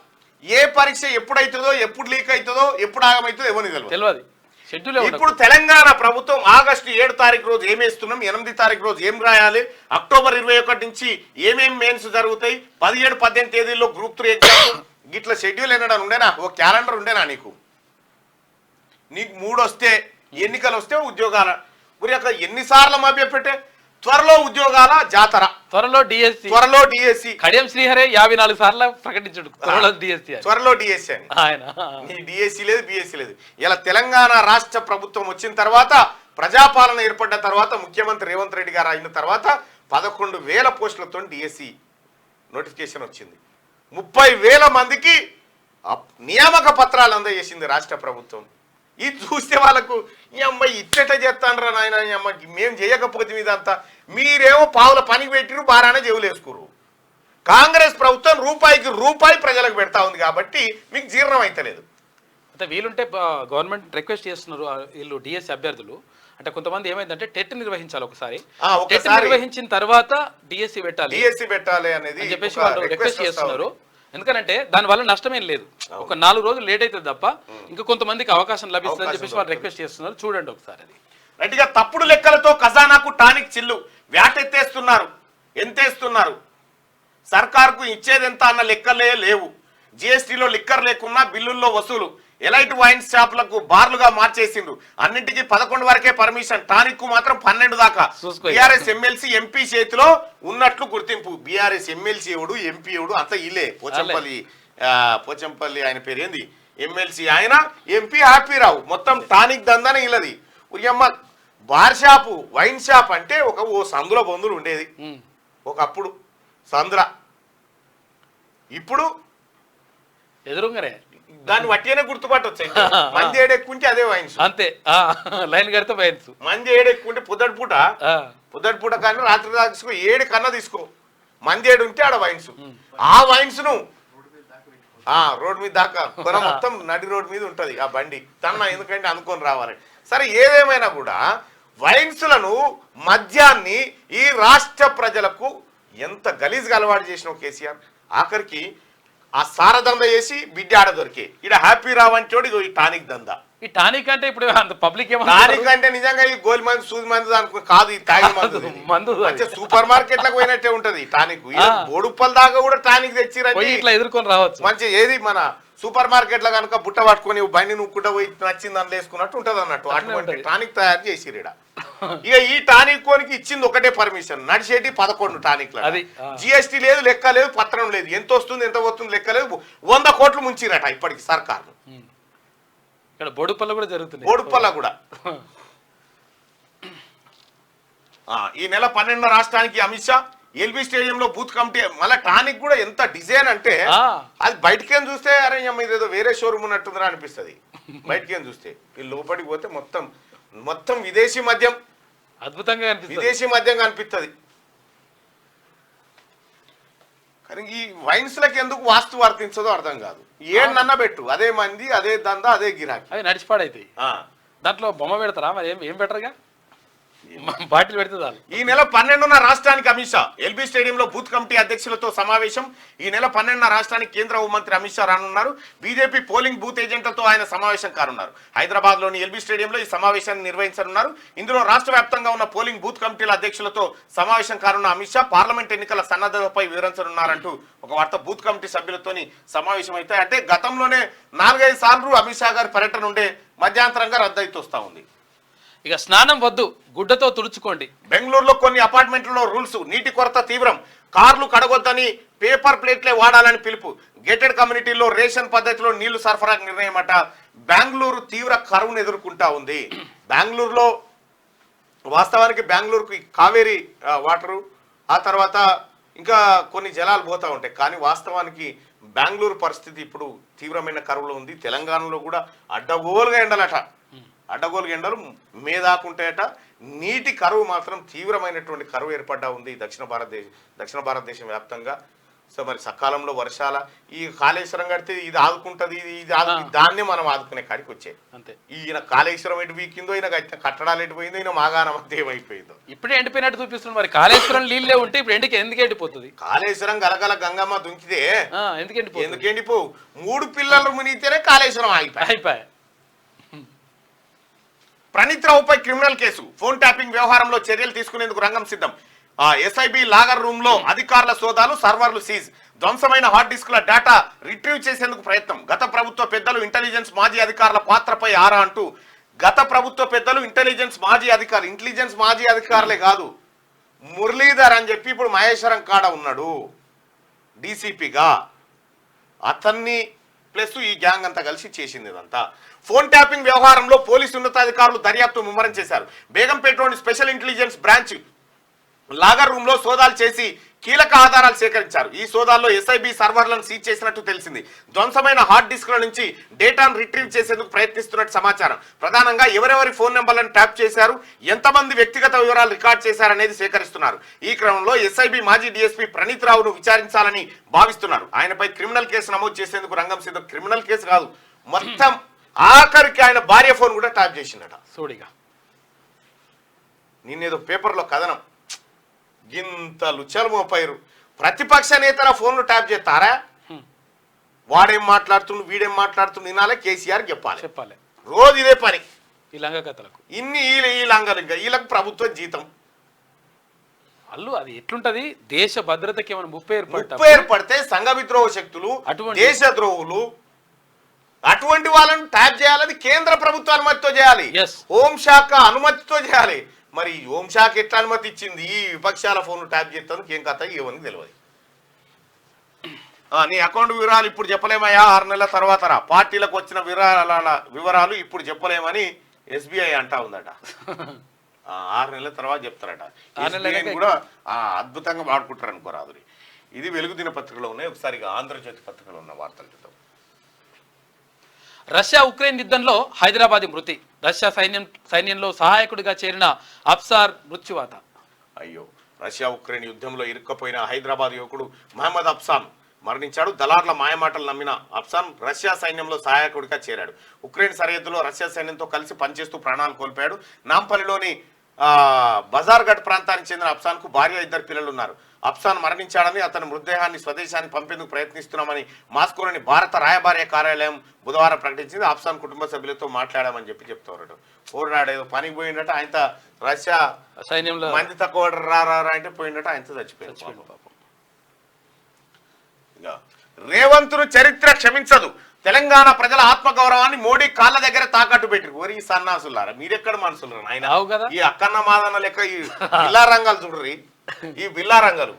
ఏ పరీక్ష ఎప్పుడైతుందో, ఎప్పుడు లీక్ అవుతుందో, ఎప్పుడు ఆగమవుతుందో ఎవరిని తెలియదు. షెడ్యూల్ ఇప్పుడు తెలంగాణ ప్రభుత్వం ఆగస్టు 7 తారీఖు రోజు ఏమేస్తున్నాం, 8 తారీఖు రోజు ఏం రాయాలి, అక్టోబర్ 21 నుంచి ఏమేమి మెయిన్స్ జరుగుతాయి, 17-18 తేదీల్లో గ్రూప్ 3 ఎగ్జామ్, గిట్ల షెడ్యూల్ ఎన్నడా ఉండేనా? ఓ క్యాలెండర్ ఉండేనా నీకు? 3 వస్తే ఎన్నికలు వస్తే ఉద్యోగాల మరి అక్కడ ఎన్నిసార్లు మభ్యపెట్టే? త్వరలో ఉద్యోగాల జాతర, త్వరలో డిఎస్సి కడియం శ్రీహరే 54 సార్లు ప్రకటించాడు త్వరలో డిఎస్సి అని. ఆయన డిఎస్సి లేదు, బిఎస్సి లేదు. ఇలా తెలంగాణ రాష్ట్ర ప్రభుత్వం వచ్చిన తర్వాత, ప్రజాపాలన ఏర్పడ్డ తర్వాత, ముఖ్యమంత్రి రేవంత్ రెడ్డి గారు అయిన తర్వాత 11,000 పోస్టులతో డిఎస్సి నోటిఫికేషన్ వచ్చింది. 30,000 మందికి నియామక పత్రాలు అందజేసింది రాష్ట్ర ప్రభుత్వం. ఇది చూస్తే వాళ్ళకు ఈ అమ్మాయి ఇచ్చట చేస్తానరా నాయన, ఈ అమ్మాయికి మేము చేయకపోతే ఇదంతా మీరేమో పావుల పనికి పెట్టిరు, బారానే జేవులు వేసుకురు. కాంగ్రెస్ ప్రభుత్వం రూపాయికి రూపాయి ప్రజలకు పెడతా ఉంది కాబట్టి మీకు జీర్ణం అయితలేదు. అంటే వీలుంటే గవర్నమెంట్ రిక్వెస్ట్ చేస్తున్నారు వీళ్ళు డిఎస్సి అభ్యర్థులు. అంటే కొంతమంది ఏమైందంటే టెట్ నిర్వహించాలి, ఒకసారి టెట్ నిర్వహించిన తర్వాత డిఎస్సి పెట్టాలి అనేది చెప్పేసి వాళ్ళు రిక్వెస్ట్ చేస్తున్నారు. ఎందుకంటే దానివల్ల నష్టమేం లేదు, ఒక 4 రోజులు లేట్ అవుతుంది తప్ప ఇంకా కొంతమందికి అవకాశం లభిస్తుందని చెప్పేసి వాళ్ళు రిక్వెస్ట్ చేస్తున్నారు. చూడండి ఒకసారి అది. రైట్గా తప్పుడు లెక్కలతో ఖజానాకు టానిక్ చిల్లు, వ్యాట్ ఎంతేస్తున్నారు, సర్కార్కు ఇచ్చేది ఎంత అన్న లెక్కలే లేవు. జిఎస్టీలో లిక్కర్ లేకున్నా బిల్లుల్లో వసూలు, ఎలైట్ వైన్ షాపులకు బార్లుగా మార్చేసిండ్రు. అన్నింటికి 11 వరకే పర్మిషన్, టానిక్ కు మాత్రం 12 దాకా. బీఆర్ఎస్ ఎమ్మెల్సీ ఎంపీ చేతిలో ఉన్నట్లు గుర్తింపు. బీఆర్ఎస్ ఎమ్మెల్సీ ఎవడు, ఎంపీ ఎవడు అంతా ఇల్లే. పోచంపల్లి ఆయన పేరు ఏంది, ఎమ్మెల్సీ ఆయన, ఎంపీ హ్యాపీరావు. మొత్తం టానిక్ దందానే ఇల్లది. ఉరియమ్మ బార్ షాపు, వైన్ షాప్ అంటే ఓ సందుల బొందులు ఉండేది ఒకప్పుడు సందుల. ఇప్పుడు ఎదురుగానే దాన్ని వట్టిగానే గుర్తుపట్టొచ్చు. మంది ఏడెక్కుంటే అదే వైన్స్, అంతే లైన్ కడితే వైన్స్. మంది ఏడెక్కుంటే పొద్దుటి పూట కానీ రాత్రి తీసుకో, 7 కన్నా తీసుకో, మంది ఏడు ఉంటే ఆడ వైన్స్. ఆ వైన్స్ ను రోడ్ మీద దాకా కొన మొత్తం నడి రోడ్ మీద ఉంటది ఆ బండి తన, ఎందుకంటే అనుకొని రావాలి. సరే ఏదేమైనా కూడా వైన్స్లను, మద్యాన్ని ఈ రాష్ట్ర ప్రజలకు ఎంత గలీజ్గా అలవాటు చేసినావు కేసీఆర్. ఆఖరికి ఆ సార దందా చేసి బిడ్డ ఆడ దొరికే ఇక్కడ హ్యాపీ రావు అంటే ఈ టానిక్ దందా. ఈ టానిక్ అంటే ఇప్పుడు అంత పబ్లిక్ టానిక్ అంటే నిజంగా ఈ గోలి మందు, సూది మందు అనుకో కాదు, ఈ తాగి మందు. సూపర్ మార్కెట్ లకు పోయినట్టే ఉంటది టానిక్. బోడుప్పల దాకా కూడా టానిక్ తెచ్చిరంటే ఇట్లా ఎదుర్కొని రావచ్చు. మంచి ఏది మన సూపర్ మార్కెట్ లో కనుక బుట్ట పట్టుకొని బండి నువ్వుకుంటా పోయి నచ్చింది అందులో వేసుకున్నట్టు ఉంటది అన్నట్టు. అటువంటి టానిక్ తయారు చేసిరిడ. ఇక ఈ టానిక్ కోనికి ఇచ్చింది ఒకటే పర్మిషన్, నడిచేటి 11 టానిక్. జిఎస్టీ లేదు, లెక్క లేదు, పత్రం లేదు, ఎంత వస్తుంది ఎంత పోతుంది లెక్క లేదు. 100 కోట్లు ముంచిరట ఇప్పటికి సర్కారు. ఇక్కడ బోడుపల్ల కూడా జరుగుతుంది, బోడుపల్ల కూడా. ఈ నెల 12 రాష్ట్రానికి అమిత్ షా, ఎల్బీ స్టేడియంలో బూత్ కమిటీ. మళ్ళీ టానిక్ కూడా ఎంత డిజైన్ అంటే అది బయటకేం చూస్తే అరే ఇదేదో వేరే షోరూమ్ ఉన్నట్టుందిరా అనిపిస్తుంది. బయటకేం చూస్తే వీళ్ళు లోపలికి పోతే మొత్తం విదేశీ మద్యం, అద్భుతంగా విదేశీ మద్యం కనిపిస్తుంది. కానీ ఈ వైన్స్ లకు ఎందుకు వాస్తు వర్తించదో అర్థం కాదు. ఏడన్నా పెట్టు, అదే మంది, అదే దందా, అదే గిరాకీ. అవి నడిచిపాడైతాయి. దాంట్లో బొమ్మ పెడతారా మరి? ఏం పెట్టరుగా, బాటిల్ పెడితే చాలు. ఈ నెల 12న రాష్ట్రానికి అమిత్ షా, ఎల్బీ స్టేడియంలో బూత్ కమిటీ అధ్యక్షులతో సమావేశం. ఈ నెల 12న రాష్ట్రానికి కేంద్ర హోంమంత్రి అమిత్ షా రానున్నారు. బీజేపీ పోలింగ్ బూత్ ఏజెంట్లతో ఆయన సమావేశం కానున్నారు. హైదరాబాద్ లోని ఎల్బీ స్టేడియంలో ఈ సమావేశాన్ని నిర్వహించనున్నారు. ఇందులో రాష్ట్ర వ్యాప్తంగా ఉన్న పోలింగ్ బూత్ కమిటీల అధ్యక్షులతో సమావేశం కానున్న అమిత్ షా పార్లమెంట్ ఎన్నికల సన్నద్ధతపై వివరించనున్నారంటూ ఒక వార్త. బూత్ కమిటీ సభ్యులతోని సమావేశం అయితే అంటే గతంలోనే 4-5 సార్లు అమిత్ షా గారి పర్యటన ఉండే మధ్యాంతరంగా రద్దయితూ వస్తా ఉంది. ఇక స్నానం వద్దు, గుడ్డతో తుడుచుకోండి. బెంగళూరులో కొన్ని అపార్ట్మెంట్లలో రూల్స్, నీటి కొరత తీవ్రం, కార్లు కడగొద్దని, పేపర్ ప్లేట్లే వాడాలని పిలుపు. గేటెడ్ కమ్యూనిటీల్లో రేషన్ పద్ధతిలో నీళ్లు సరఫరా నిర్ణయం అట. బెంగళూరు తీవ్ర కరువును ఎదుర్కొంటా ఉంది. బెంగళూరులో వాస్తవానికి బెంగళూరుకి కావేరీ వాటరు, ఆ తర్వాత ఇంకా కొన్ని జలాలు పోతూ ఉంటాయి. కానీ వాస్తవానికి బెంగళూరు పరిస్థితి ఇప్పుడు తీవ్రమైన కరువులో ఉంది. తెలంగాణలో కూడా అడ్డగోలుగా ఎండలట, అడ్డగోలుగా ఎండలు మేదాకుంటాయట. నీటి కరువు మాత్రం తీవ్రమైనటువంటి కరువు ఏర్పడ్డా ఉంది దక్షిణ భారతదేశం వ్యాప్తంగా. సో మరి సకాలంలో వర్షాల ఈ కాళేశ్వరం కడితే ఇది ఆదుకుంటుంది, దాన్నే మనం ఆదుకునే కాడికి వచ్చాయి. అంతే. ఈయన కాళేశ్వరం ఎటు వీకిందో, ఈయన కట్టడాలు ఎటు పోయిందో, ఈయన మాగానం అంతా ఏమైపోయిందో. ఇప్పుడే ఎండిపోయినట్టు చూపిస్తుంది. మరి కాళేశ్వరం నీళ్ళే ఉంటే ఇప్పుడు ఎందుకు ఎండిపోతుంది? కాళేశ్వరం గలగల గంగమ్మ దుంకితే ఎందుకు ఎండిపోవు? 3 పిల్లలు మునిగితేనే కాళేశ్వరం అయిపోయి. ప్రణీత్ రావుపై క్రిమినల్ కేసు, ఫోన్ ట్యాపింగ్ వ్యవహారంలో చర్యలు తీసుకునేందుకు రంగం సిద్ధం. ఎస్ఐబి లాగర్ రూమ్ లో అధికారుల సోదాలు, సర్వర్లు సీజ్, ధ్వంసమైన హార్డ్ డిస్కుల డేటా రిట్రీవ్ చేసేందుకు ప్రయత్నం. గత ప్రభుత్వ పెద్దలు, ఇంటెలిజెన్స్ మాజీ అధికారుల పాత్రపై ఆరా అంటూ గత ప్రభుత్వ పెద్దలు, ఇంటెలిజెన్స్ మాజీ అధికారులే కాదు, మురళీధర్ అని చెప్పి ఇప్పుడు మహేశ్వరం కాడ ఉన్నాడు డీసీపీగా, అతన్ని ప్లస్ ఈ గ్యాంగ్ అంతా కలిసి చేసింది ఇదంతా. ఫోన్ ట్యాపింగ్ వ్యవహారంలో పోలీసు ఉన్నతాధికారులు దర్యాప్తు ముమ్మరం చేశారు. బేగంపేటలోని special intelligence branch logger room లో సోదాలు చేసి కీలక ఆధారాలు సేకరించారు. ఈ సోదాల్లో ఎస్ఐబి సర్వర్లను సీజ్ చేసినట్టు తెలిసింది. ధ్వంసమైన హార్డ్ డిస్క్ల నుంచి డేటాను రిట్రీవ్ చేసేందుకు ప్రయత్నిస్తున్నట్టు సమాచారం. ప్రధానంగా ఎవరెవరి ఫోన్ నెంబర్లను ట్యాప్ చేశారు, ఎంతమంది వ్యక్తిగత వివరాలు రికార్డ్ చేశారనేది సేకరిస్తున్నారు. ఈ క్రమంలో ఎస్ఐబి మాజీ డీఎస్పీ ప్రణీత్ రావును విచారించాలని భావిస్తున్నారు. ఆయనపై క్రిమినల్ కేసు నమోదు చేసేందుకు రంగం సిద్ధం. క్రిమినల్ కేసు కాదు, మొత్తం ఆఖరికి ఆయన భార్య ఫోన్ కూడా ట్యాప్ చేసిందట. సోడిగా నిన్నేదో పేపర్లో కథనం, గింత లుచ్చలు మోపారు. ప్రతిపక్ష నేతల ఫోన్లు ట్యాప్ చేస్తారా? వాడేం మాట్లాడుతుండు, వీడేం మాట్లాడుతుండు వినాలే, కేసీఆర్ చెప్పాలి. రోజు ఇదే పని. ఈ లంగ కథలకు ఇన్ని ఈ లంగలు, ఇంకా వీళ్ళకి ప్రభుత్వం జీతం. అది ఎట్లుంటది? దేశ భద్రతకి ఏమైనా ముప్పై ఏర్పడితే సంఘ విద్రోహ శక్తులు, దేశ ద్రోహులు, అటువంటి వాళ్ళని ట్యాప్ చేయాలని కేంద్ర ప్రభుత్వ అనుమతితో చేయాలి, హోంశాఖ అనుమతితో చేయాలి. మరి హోంశాఖ ఎట్లా అనుమతి ఇచ్చింది? ఈ విపక్షాల ఫోన్లు ట్యాప్ చేస్తాను ఏం కథ ఏమని తెలియదు. నీ అకౌంట్ వివరాలు ఇప్పుడు చెప్పలేమయ్యా, 6 నెలల తర్వాత రా, పార్టీలకు వచ్చిన వివరాలు ఇప్పుడు చెప్పలేమని ఎస్బీఐ అంటా ఉందట. 6 నెలల తర్వాత చెప్తారట. కూడా అద్భుతంగా వాడుకుంటారు అనుకోరాదు. ఇది వెలుగు దినపత్రికలో ఉన్నాయి. ఒకసారిగా ఆంధ్రజ్యోతి పత్రికలో ఉన్న వార్తలు చూద్దాం. రష్యా ఉక్రెయిన్ యుద్ధంలో హైదరాబాదీ మృతి, రష్యా సైన్యంలో సహాయకుడిగా చేరిన అఫ్సార్ మృత్యువాత. అయ్యో, రష్యా ఉక్రెయిన్ యుద్ధంలో ఇరుక్కపోయిన హైదరాబాద్ యువకుడు మహమ్మద్ అఫ్సాన్ మరణించాడు. దళార్ల మాయమాటలు నమ్మిన అఫ్సాన్ రష్యా సైన్యంలో సహాయకుడిగా చేరాడు. ఉక్రెయిన్ సరిహద్దులో రష్యా సైన్యంతో కలిసి పనిచేస్తూ ప్రాణాలు కోల్పోయాడు. నాంపల్లిలోని బజార్ఘట్ ప్రాంతానికి చెందిన అఫ్సాన్కు భార్య, 2 పిల్లలు ఉన్నారు. అఫ్సాన్ మరణించాడని, అతని మృతదేహాన్ని స్వదేశానికి పంపేందుకు ప్రయత్నిస్తున్నామని మాస్కోలోని భారత రాయబార్య కార్యాలయం బుధవారం ప్రకటించింది. అఫ్సాన్ కుటుంబ సభ్యులతో మాట్లాడామని చెప్తారు. ఓడినాడేదో పనికి పోయిందట, ఆయన రష్యా సైన్యంలో మంది తక్కువ రారా అంటే పోయిందట, ఆయనతో చచ్చిపోయాడు. రేవంత్ను చరిత్ర క్షమించదు, తెలంగాణ ప్రజల ఆత్మగౌరవాన్ని మోడీ కాళ్ళ దగ్గర తాకట్టు పెట్టారు. ఓరి సన్నాసులారా, మీరెక్కడ మనుషులు? ఆయన ఈ అక్కన్న మాదన్న లెక్క ఈ బిల్లా రంగాలు చూడరి, ఈ బిల్లా రంగాలు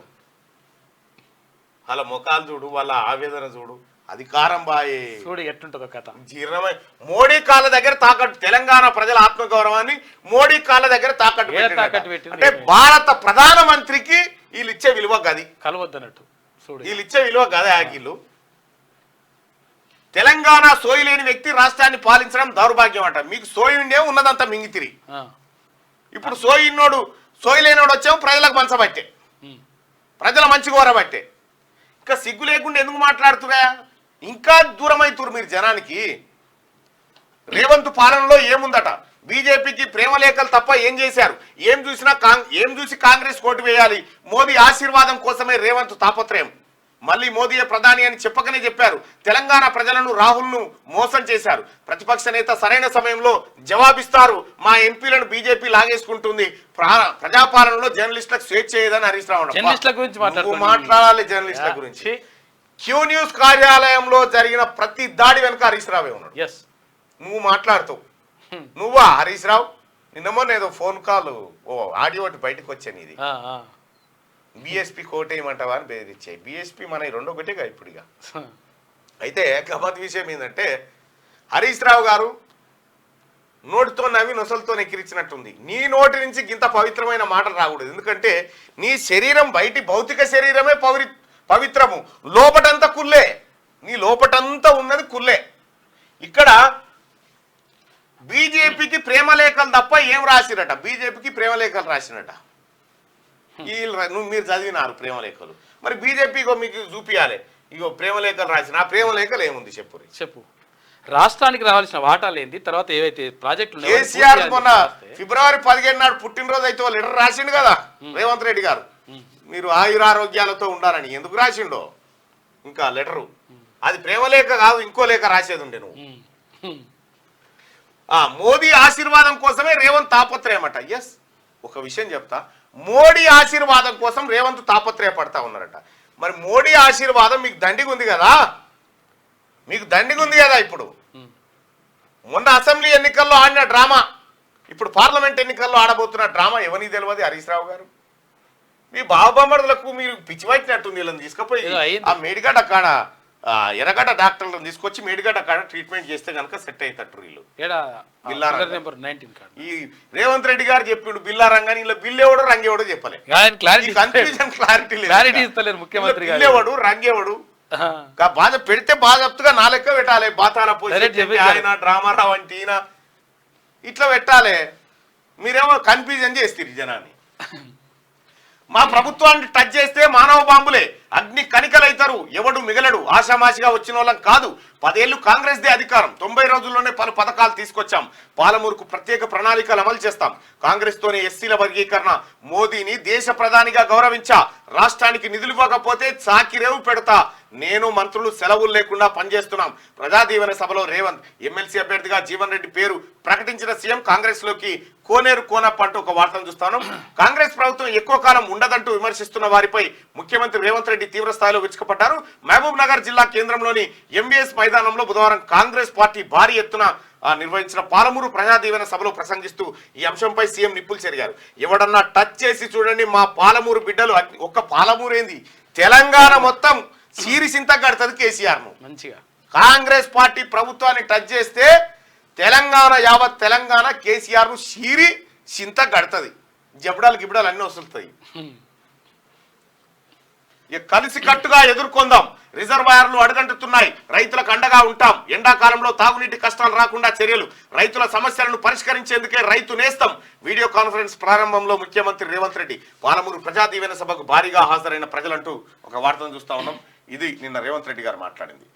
వాళ్ళ ముఖాలు చూడు, వాళ్ళ ఆవేదన చూడు, అధికారం బాయే చూడు ఎట్టుంటుందో కథ. జీర్ణమై మోడీ కాళ్ళ దగ్గర తాకట్టు, తెలంగాణ ప్రజల ఆత్మగౌరవాన్ని మోడీ కాళ్ళ దగ్గర తాకట్టు పెట్టారు. అంటే భారత ప్రధానమంత్రికి వీళ్ళు ఇచ్చే విలువ గది కలవద్దన్నట్టు. వీళ్ళు ఇచ్చే విలువ గది ఆగిళ్ళు. తెలంగాణ సోయి లేని వ్యక్తి రాష్ట్రాన్ని పాలించడం దౌర్భాగ్యం అంట. మీకు సోయి ఉండే ఉన్నదంతా మింగితిరి. ఇప్పుడు సోయి లేనివాడు వచ్చాము ప్రజలకు పంచబట్టే, ప్రజల మంచి కోరబట్టే. ఇంకా సిగ్గు లేకుండా ఎందుకు మాట్లాడుతున్నా? ఇంకా దూరం అవుతురు మీరు జనానికి. రేవంత్ పాలనలో ఏముందట? బీజేపీకి ప్రేమలేఖలు తప్ప ఏం చేశారు? ఏం చూసి కాంగ్రెస్ కోటు వేయాలి. మోదీ ఆశీర్వాదం కోసమే రేవంత్ తాపత్రయం. మళ్ళీ మోదీయే ప్రధాని అని చెప్పకనే చెప్పారు. తెలంగాణ ప్రజలను, రాహుల్ను మోసం చేశారు. ప్రతిపక్ష నేత సరైన సమయంలో జవాబిస్తారు. మా ఎంపీలను బీజేపీ లాగేసుకుంటుంది. ప్రజాపాలనలో జర్నలిస్టులకు స్వేచ్ఛ ఏదని హరీష్ రావు మాట్లాడాలి. జర్నలిస్టుల గురించి క్యూ న్యూస్ కార్యాలయంలో జరిగిన ప్రతి దాడి వెనుక హరీష్ రావే ఉన్నాడు. నువ్వు మాట్లాడుతావు. నువ్వా హరీష్ రావు? నిన్నమో ఏదో ఫోన్ కాల్ ఆడియో ఒకటి బయటకు వచ్చాను. ఇది బీఎస్పీ కోటేయమంటావా అని బెదిరించాయి. బీఎస్పీ మన 2 ఒకటేగా ఇప్పుడుగా. అయితే గమ్మత్ విషయం ఏంటంటే, హరీష్ రావు గారు నోటితో నవ్వి నొసలతో ఎక్కిరించినట్టుంది. నీ నోటి నుంచి ఇంత పవిత్రమైన మాటలు రాకూడదు. ఎందుకంటే నీ శరీరం బయటి భౌతిక శరీరమే పవిత్రము, లోపటంతా కుల్లే. నీ లోపటంతా ఉన్నది కుల్లే. ఇక్కడ బీజేపీకి ప్రేమలేఖలు తప్ప ఏం రాసిరట? బీజేపీకి ప్రేమలేఖలు రాసినట. మీరు చదివినారు ప్రేమలేఖలు, మరి బీజేపీకో మీకు చూపియాలి. ఇగో ప్రేమలేఖలు రాసిన ఆ ప్రేమలేఖలు ఏముంది చెప్పు. రాష్ట్రానికి రావాల్సిన వాటాలు ఏంది, తర్వాత ఏవైతే ప్రాజెక్టులు కేసీఆర్ మొన్న ఫిబ్రవరి 15 నాడు పుట్టినరోజు అయితే లెటర్ రాసిండు కదా రేవంత్ రెడ్డి గారు, మీరు ఆయురారోగ్యాలతో ఉండాలని. ఎందుకు రాసిండో ఇంకా లెటరు? అది ప్రేమలేఖ కాదు, ఇంకో లేఖ రాసేది ఉండే. నువ్వు మోదీ ఆశీర్వాదం కోసమే రేవంత్ తాపత్రయమట. ఎస్, ఒక విషయం చెప్తా, మోడీ ఆశీర్వాదం కోసం రేవంత్ తాపత్రయపడతా ఉన్నారట. మరి మోడీ ఆశీర్వాదం మీకు దండిగా ఉంది కదా, ఇప్పుడు మొన్న అసెంబ్లీ ఎన్నికల్లో ఆడిన డ్రామా, ఇప్పుడు పార్లమెంట్ ఎన్నికల్లో ఆడబోతున్న డ్రామా ఎవరికి తెలియదు? హరీష్ రావు గారు మీ బావబామరులకు మీరు పిచ్చిపట్టినట్టుంది. వీళ్ళని తీసుకుపోయి ఆ మేడిగడ్డ కాడ ఎర్రగడ్డ డాక్టర్లను తీసుకొచ్చి మేడిగడ్డ కాడ ట్రీట్మెంట్ చేస్తే కనుక సెట్ అవుతారు వీళ్ళు. ఈ రేవంత్ రెడ్డి గారు చెప్పిండు బిల్లా రంగాని, ఇలా బిల్ ఎవడు రంగేవాడు చెప్పలే. క్లారిటీ ఇస్తలేరు ముఖ్యమంత్రి. బిల్ ఎవడు రంగేవాడు బాధ పెడితే బాధగా నా లెక్క పెట్టాలి. బాతాల పోయి ఆయన డ్రామారావు అంటే ఈయన ఇట్లా పెట్టాలి. మీరేమో కన్ఫ్యూజన్ చేస్తారు జనాన్ని. మా ప్రభుత్వాన్ని టచ్ చేస్తే మానవ బాంబులే, అగ్ని కణికలైతారు, ఎవడు మిగలడు. ఆషామాషిగా వచ్చిన వాళ్ళం కాదు. 10 ఏళ్లు కాంగ్రెస్ దే అధికారం, 90 రోజుల్లోనే పలు పథకాలు తీసుకొచ్చాం. పాలమూరుకు ప్రత్యేక ప్రణాళికలు అమలు చేస్తాం. కాంగ్రెస్ తోనే ఎస్సీల వర్గీకరణ, మోదీని దేశ ప్రధానిగా గౌరవించా. రాష్ట్రానికి నిధులు ఇవ్వకపోతే చాకిరేవు పెడతా. నేను మంత్రులు సెలవులు లేకుండా పనిచేస్తున్నాం. ప్రజాదీవెన సభలో రేవంత్ ఎమ్మెల్సీ అభ్యర్థిగా జీవన్ రెడ్డి పేరు ప్రకటించిన సీఎం కాంగ్రెస్ లోకి కోనేరు కోనప్ప అంటూ ఒక వార్తను చూస్తాను. కాంగ్రెస్ ప్రభుత్వం ఎక్కువ కాలం ఉండదంటూ విమర్శిస్తున్న వారిపై ముఖ్యమంత్రి రేవంత్ రెడ్డి తీవ్ర స్థాయిలో విరుచుకుపడ్డారు. మహబూబ్ నగర్ జిల్లా కేంద్రంలోని ఎంబీఎస్ మైదానంలో బుధవారం కాంగ్రెస్ పార్టీ భారీ ఎత్తున నిర్వహించిన పాలమూరు ప్రజాదీవెన సభలో ప్రసంగిస్తూ ఈ అంశంపై సీఎం నిప్పులు చెరిగారు. ఎవడన్నా టచ్ చేసి చూడండి, మా పాలమూరు బిడ్డలు, ఒక్క పాలమూరు ఏంది, తెలంగాణ మొత్తం సీరి సింత కడుతుంది కేసీఆర్ ను. మంచిగా కాంగ్రెస్ పార్టీ ప్రభుత్వాన్ని టచ్ చేస్తే తెలంగాణ, యావత్ తెలంగాణ కేసీఆర్ ను సీరి సింత కడుతుంది. జబడాలు గిబడాలు అన్నీ వస్తుంటాయి. కలిసి కట్టుగా ఎదుర్కొందాం. రిజర్వాయర్లు అడుగంటుతున్నాయి, రైతులకు అండగా ఉంటాం. ఎండాకాలంలో తాగునీటి కష్టాలు రాకుండా చర్యలు, రైతుల సమస్యలను పరిష్కరించేందుకే రైతు నేస్తం. వీడియో కాన్ఫరెన్స్ ప్రారంభంలో ముఖ్యమంత్రి రేవంత్ రెడ్డి పాలమూరు ప్రజాదీవెన సభకు భారీగా హాజరైన ప్రజలంటూ ఒక వార్తను చూస్తా ఉన్నాం. ఇది నిన్న రేవంత్ రెడ్డి గారు మాట్లాడింది.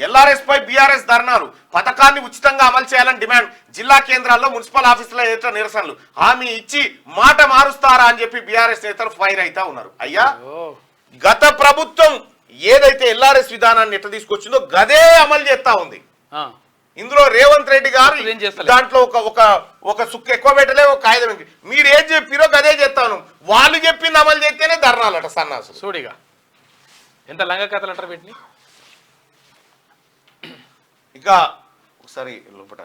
ఎల్ఆర్ఎస్ పై బీఆర్ఎస్ ధర్నాలు, పథకాన్ని ఉచితంగా అమలు చేయాలని డిమాండ్. జిల్లా కేంద్రాల్లో మున్సిపల్ ఆఫీసుల ఎదుట నిరసనలు. హామీ ఇచ్చి మాట మారుస్తారా అని చెప్పి బీఆర్ఎస్ నేతలు ఫైర్ అవుతా ఉన్నారు. అయ్యా, గత ప్రభుత్వం ఏదైతే ఎల్ఆర్ఎస్ విధానాన్ని ఎట్లా తీసుకొచ్చిందో గదే అమలు చేస్తా ఉంది. ఇందులో రేవంత్ రెడ్డి గారు దాంట్లో ఒక సుక్క ఎక్కువ పెట్టలే, ఒక కాగితం. మీరు ఏం చెప్పిరో గదే చేస్తాను, వాళ్ళు చెప్పింది అమలు చేస్తేనే ధర్నాలట సన్నాసు. చూడిగా ఎంత లంగ కథలు అంటారు వీటిని. ఇక ఒకసారి లోపల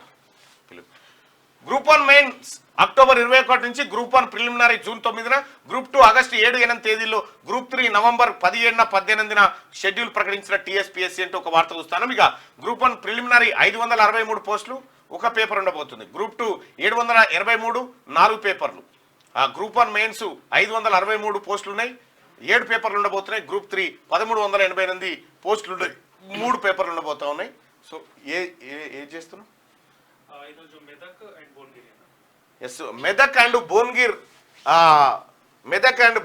గ్రూప్ 1 మెయిన్స్ అక్టోబర్ 21 నుంచి గ్రూప్ 1 ప్రిలిమినరీ జూన్ 9న, గ్రూప్ 2 ఆగస్టు 7-8 తేదీల్లో, గ్రూప్ 3 నవంబర్ 17-18న షెడ్యూల్ ప్రకటించిన టీఎస్పీఎస్సీ అంటూ ఒక వార్త చూస్తాను. ఇక గ్రూప్ 1 ప్రిలిమినరీ 563 పోస్టులు, ఒక పేపర్ ఉండబోతుంది. గ్రూప్ 2 723, 4 పేపర్లు. గ్రూప్ 1 మెయిన్స్ 563 పోస్టులు ఉన్నాయి, 7 పేపర్లు ఉండబోతున్నాయి. గ్రూప్ 3 1388 పోస్టులు ఉన్నాయి, 3 పేపర్లు ఉండబోతా ఉన్నాయి. సో ఏ చేస్తున్నాం? ఎస్, మెదక్ అండ్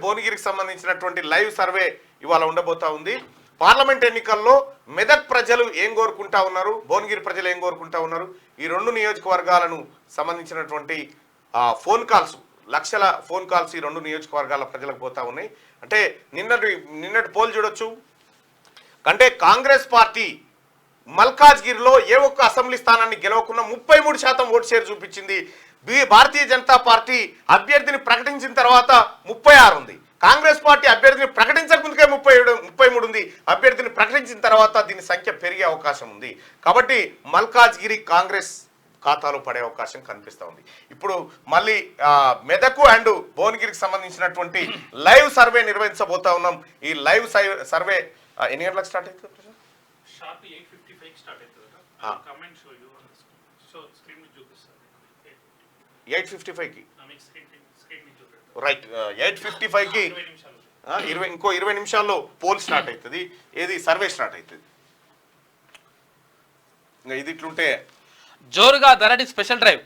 భువనగిరికి సంబంధించినటువంటి లైవ్ సర్వే ఇవాళ ఉండబోతా ఉంది. పార్లమెంట్ ఎన్నికల్లో మెదక్ ప్రజలు ఏం కోరుకుంటా ఉన్నారు, భువనగిరి ప్రజలు ఏం కోరుకుంటా ఉన్నారు, ఈ 2 నియోజకవర్గాలను సంబంధించినటువంటి ఫోన్ కాల్స్, లక్షల ఫోన్ కాల్స్ ఈ 2 నియోజకవర్గాల ప్రజలకు పోతా ఉన్నాయి. అంటే నిన్నటి పోల్ చూడొచ్చు. అంటే కాంగ్రెస్ పార్టీ మల్కాజ్గిరిలో ఏ ఒక్క అసెంబ్లీ స్థానాన్ని గెలవకుండా 33% ఓటు షేర్ చూపించింది. భారతీయ జనతా పార్టీ అభ్యర్థిని ప్రకటించిన తర్వాత 36 ఉంది. కాంగ్రెస్ పార్టీ అభ్యర్థిని ప్రకటించక ముందుకే 33 ఉంది. అభ్యర్థిని ప్రకటించిన తర్వాత దీని సంఖ్య పెరిగే అవకాశం ఉంది. కాబట్టి మల్కాజ్గిరి కాంగ్రెస్ ఖాతాలో పడే అవకాశం కనిపిస్తూ ఉంది. ఇప్పుడు మళ్ళీ మెదకు అండ్ భువనగిరికి సంబంధించినటువంటి లైవ్ సర్వే నిర్వహించబోతా ఉన్నాం. ఈ లైవ్ సర్వే ఎన్ని గంటలకు స్టార్ట్ అవుతుంది? 8:55కి రైట్ 8:55కి ఇంకో 20 నిమిషాల్లో పోల్ స్టార్ట్ అవుతుంది, ఏది సర్వే స్టార్ట్ అవుతుంది. ఇంకా ఇది ఇట్లుంటే జోరుగా ధరణి స్పెషల్ డ్రైవ్,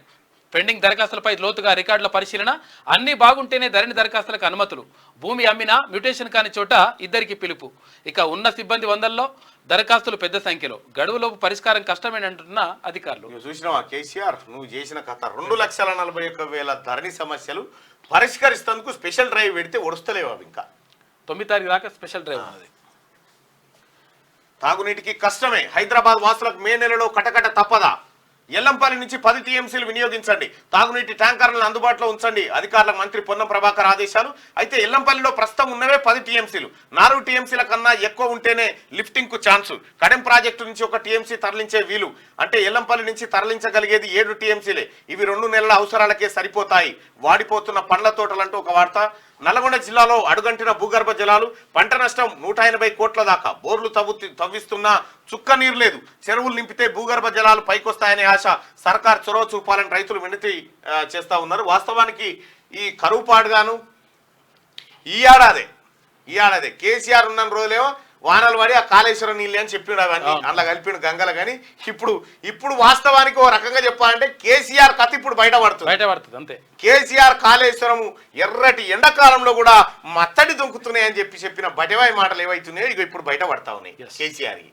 పెండింగ్ దరఖాస్తులపై లోతుగా రికార్డుల పరిశీలన, అన్ని బాగుంటేనే ధరణి దరఖాస్తులకు అనుమతులు, భూమి అమ్మినా మ్యూటేషన్ కాని చోట ఇద్దరికి పిలుపు, ఇక ఉన్న సిబ్బంది 100లో దరఖాస్తులు పెద్ద సంఖ్యలో, గడువులోపు పరిష్కారం కష్టమేనంటున్న అధికారులు. చూసినావా కేసీఆర్, నువ్వు చేసిన కథ 2,41,000 ధరణి సమస్యలు పరిష్కరిస్తేందుకు స్పెషల్ డ్రైవ్ పెడితే ఒడుస్తలేవు అవి. ఇంకా 9 తారీఖు దాకా స్పెషల్ డ్రైవ్ ఉన్నది. తాగునీటికి కష్టమే, హైదరాబాద్ వాసులకు మే నెలలో కటకట తప్పదా? ఎల్లంపల్లి నుంచి 10 టీఎంసీలు వినియోగించండి, తాగునీటి ట్యాంకర్లను అందుబాటులో ఉంచండి, అధికారులకు మంత్రి పొన్నం ప్రభాకర్ ఆదేశాలు. అయితే ఎల్లంపల్లిలో ప్రస్తుతం ఉన్నవే 10 టీఎంసీలు, 4 టీఎంసీల కన్నా ఎక్కువ ఉంటేనే లిఫ్టింగ్ కు ఛాన్సు. కడెం ప్రాజెక్టు నుంచి 1 టీఎంసీ తరలించే వీలు, అంటే ఎల్లంపల్లి నుంచి తరలించగలిగేది 7 టీఎంసీలే. ఇవి 2 నెలల అవసరాలకే సరిపోతాయి. వాడిపోతున్న పండ్ల తోటలంటూ ఒక వార్త. నల్గొండ జిల్లాలో అడుగంటిన భూగర్భ జలాలు, పంట నష్టం 180 కోట్ల దాకా. బోర్లు తవ్విస్తున్నా చుక్క నీరు లేదు. చెరువులు నింపితే భూగర్భ జలాలు పైకొస్తాయనే ఆశ. సర్కార్ చొరవ చూపాలని రైతులు వినతి చేస్తా ఉన్నారు. వాస్తవానికి ఈ కరువు పాడుగాను ఈ ఏడాదే కేసీఆర్ ఉన్న రోజులేమో వానలు పడి ఆ కాళేశ్వరం నీళ్ళే అని చెప్పిండు, అవన్నీ అట్లా కలిపిండు గంగల. కానీ ఇప్పుడు వాస్తవానికి ఓ రకంగా చెప్పాలంటే కేసీఆర్ కథ ఇప్పుడు బయటపడుతుంది అంతే. కేసీఆర్ కాళేశ్వరం ఎర్రటి ఎండాకాలంలో కూడా మత్తడి దుంకుతున్నాయని చెప్పిన బటివాయి మాటలు ఏవైతున్నాయో ఇక ఇప్పుడు బయటపడతా ఉన్నాయి కేసీఆర్.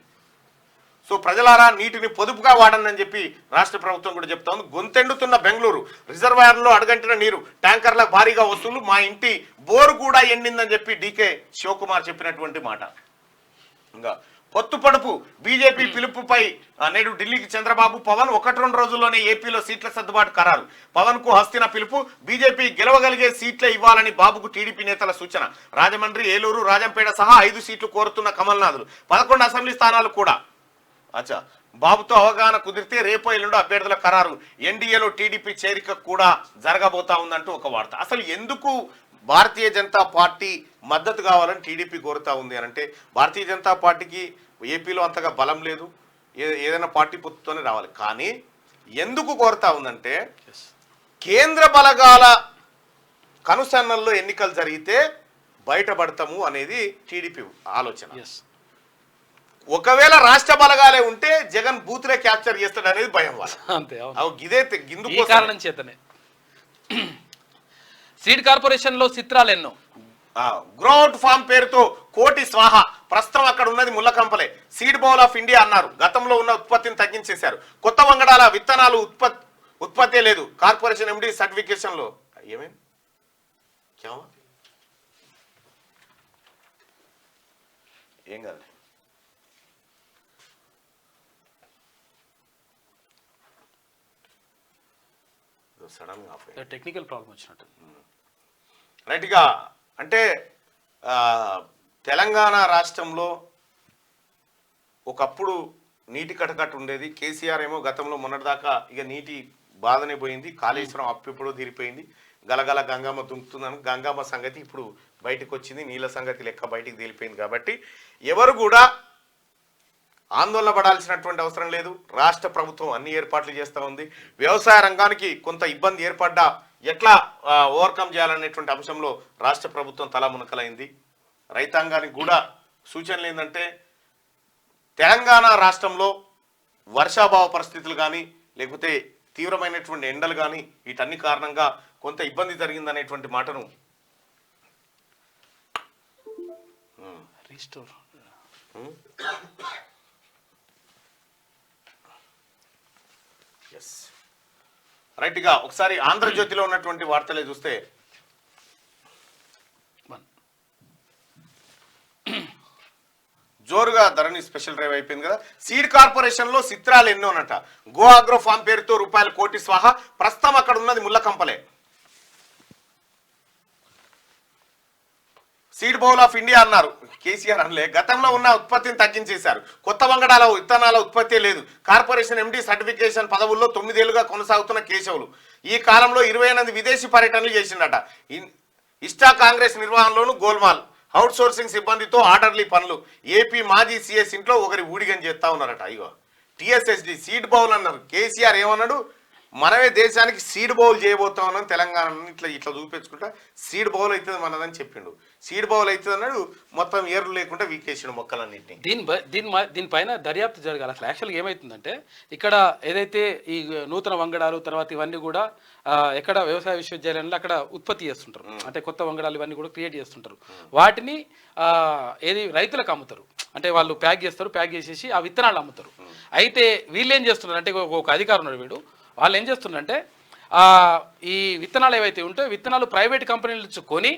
సో ప్రజలారా, నీటిని పొదుపుగా వాడండి చెప్పి రాష్ట్ర ప్రభుత్వం కూడా చెప్తా ఉంది. గొంతెండుతున్న బెంగళూరు, రిజర్వాయర్లో అడుగంటిన నీరు, ట్యాంకర్లకు భారీగా వసూలు, మా ఇంటి బోరు కూడా ఎండిందని చెప్పి డీకే శివకుమార్ చెప్పినటువంటి మాట. ఇంకా పొత్తు పడుపు, బీజేపీ పిలుపుపై నేడు ఢిల్లీకి చంద్రబాబు, పవన్ 1-2 రోజుల్లోనే ఏపీలో సీట్ల సర్దుబాటు ఖరారు. పవన్ కు హస్తిన పిలుపు, బీజేపీ గెలవగలిగే సీట్లే ఇవ్వాలని బాబుకు టీడీపీ నేతల సూచన. రాజమండ్రి, ఏలూరు, రాజంపేట సహా 5 సీట్లు కోరుతున్న కమల్నాథులు. 11 అసెంబ్లీ స్థానాలు కూడా. అచ్చా, బాబుతో అవగాహన కుదిరితే రేపో ఎల్లుండో అభ్యర్థుల ఖరారు. ఎన్డీఏలో టీడీపీ చేరిక కూడా జరగబోతా ఉందంటూ ఒక వార్త. అసలు ఎందుకు భారతీయ జనతా పార్టీ మద్దతు కావాలని టీడీపీ కోరుతా ఉంది అని అంటే, భారతీయ జనతా పార్టీకి ఏపీలో అంతగా బలం లేదు, ఏదైనా పార్టీ పొత్తుతోనే రావాలి. కానీ ఎందుకు కోరుతా ఉందంటే, కేంద్ర బలగాల కనుసన్నల్లో ఎన్నికలు జరిగితే బయటపడతాము అనేది టీడీపీ ఆలోచన. ఒకవేళ రాష్ట్ర బలగాలే ఉంటే జగన్ బూత్లే క్యాప్చర్ చేస్తాడు అనేది భయం వాళ్ళు. అంతే, ఇదే గిందు కారణం చేతనే సీడ్ కార్పొరేషన్ లో చిత్రాలు ఎన్నో. గ్రోత్ ఫామ్ పేరుతో కోటి స్వాహ, ప్రస్తుతం అక్కడ ఉన్నది ముల్లకంపలే. సీడ్ బౌల్ ఆఫ్ ఇండియా అన్నారు, గతంలో ఉన్న ఉత్పత్తిని తగ్గించేశారు. కొత్త వంగడాల విత్తనాలు ఉత్పత్తి లేదు. కార్పొరేషన్ ఎండి సర్టిఫికేషన్ లో ఏమేమి ఏం కాదు. సడన్ గా టెక్నికల్ ప్రాబ్లం వచ్చినట్టు. రైట్గా అంటే తెలంగాణ రాష్ట్రంలో ఒకప్పుడు నీటి కటకట్టు ఉండేది. కేసీఆర్ ఏమో గతంలో మొన్నటిదాకా ఇక నీటి బాధనే పోయింది. కాళేశ్వరం అప్పెప్పుడో తీరిపోయింది. గలగల గంగమ్మ దుంకుతుందని గంగమ్మ సంగతి ఇప్పుడు బయటకు వచ్చింది. నీళ్ళ సంగతి లెక్క బయటికి తేలిపోయింది. కాబట్టి ఎవరు కూడా ఆందోళన పడాల్సినటువంటి అవసరం లేదు. రాష్ట్ర ప్రభుత్వం అన్ని ఏర్పాట్లు చేస్తూ ఉంది. వ్యవసాయ రంగానికి కొంత ఇబ్బంది ఏర్పడ్డా ఎట్లా ఓవర్కమ్ చేయాలనేటువంటి అంశంలో రాష్ట్ర ప్రభుత్వం తల మునకలైంది. రైతాంగానికి కూడా సూచనలు ఏంటంటే, తెలంగాణ రాష్ట్రంలో వర్షాభావ పరిస్థితులు కానీ లేకపోతే తీవ్రమైనటువంటి ఎండలు కానీ వీటన్ని కారణంగా కొంత ఇబ్బంది జరిగిందనేటువంటి మాటను రైట్గా ఒకసారి ఆంధ్రజ్యోతిలో ఉన్నటువంటి వార్తలే చూస్తే, జోరుగా ధరణి స్పెషల్ డ్రైవ్ అయిపోయింది కదా. సీడ్ కార్పొరేషన్ లో చిత్రాలు ఎన్నోనట. గో అగ్రో ఫామ్ పేరుతో రూపాయలు 1 కోటి స్వాహా, ప్రస్తుతం అక్కడ ఉన్నది ముల్లకంపలే. సీడ్ బౌల్ ఆఫ్ ఇండియా అన్నారు, కేసీఆర్ అనలే. గతంలో ఉన్న ఉత్పత్తిని తగ్గించేశారు. కొత్త వంగడాల విత్తనాల ఉత్పత్తి లేదు. కార్పొరేషన్ ఎండి సర్టిఫికేషన్ పదవుల్లో 9 ఏళ్లుగా కొనసాగుతున్న కేశవులు ఈ కాలంలో 28 విదేశీ పర్యటనలు చేసిండట. ఇష్టా కాంగ్రెస్ నిర్వహణలోను గోల్మాల్. అవుట్ సోర్సింగ్ సిబ్బందితో ఆర్డర్లీ పనులు. ఏపీ మాజీ సీఎస్ ఇంట్లో ఒకరి ఊడిగని చేస్తా ఉన్నారట. ఇగో టిఎస్ఎస్డి సీడ్ బౌల్ అన్నారు. కేసీఆర్ ఏమన్నాడు, మనమే దేశానికి సీడ్ బౌల్ చేయబోతామని తెలంగాణ ఇట్లా చూపించుకుంటా సీడ్ బౌల్ అవుతుంది మనదని చెప్పిండు. సీడ్ బౌల్ అవుతుంది అన్నాడు, మొత్తం ఏర్లు లేకుండా వీకేసిండు మొక్కలన్నింటినీ. దీనిపైన దర్యాప్తు జరగాలి. అసలు యాక్చువల్గా ఏమవుతుందంటే ఇక్కడ ఏదైతే ఈ నూతన వంగడాలు తర్వాత ఇవన్నీ కూడా ఎక్కడ వ్యవసాయ విశ్వవిద్యాలయంలో అక్కడ ఉత్పత్తి చేస్తుంటారు, అంటే కొత్త వంగడాలు ఇవన్నీ కూడా క్రియేట్ చేస్తుంటారు. వాటిని ఏది రైతులకు అమ్ముతారు, అంటే వాళ్ళు ప్యాక్ చేస్తారు, ప్యాక్ చేసేసి ఆ విత్తనాలు అమ్ముతారు. అయితే వీళ్ళు ఏం చేస్తున్నారు అంటే ఒక అధికారి ఉన్నాడు వీడు, వాళ్ళు ఏం చేస్తున్నారంటే ఈ విత్తనాలు ఏవైతే ఉంటాయో విత్తనాలు ప్రైవేట్ కంపెనీల నుంచి కొని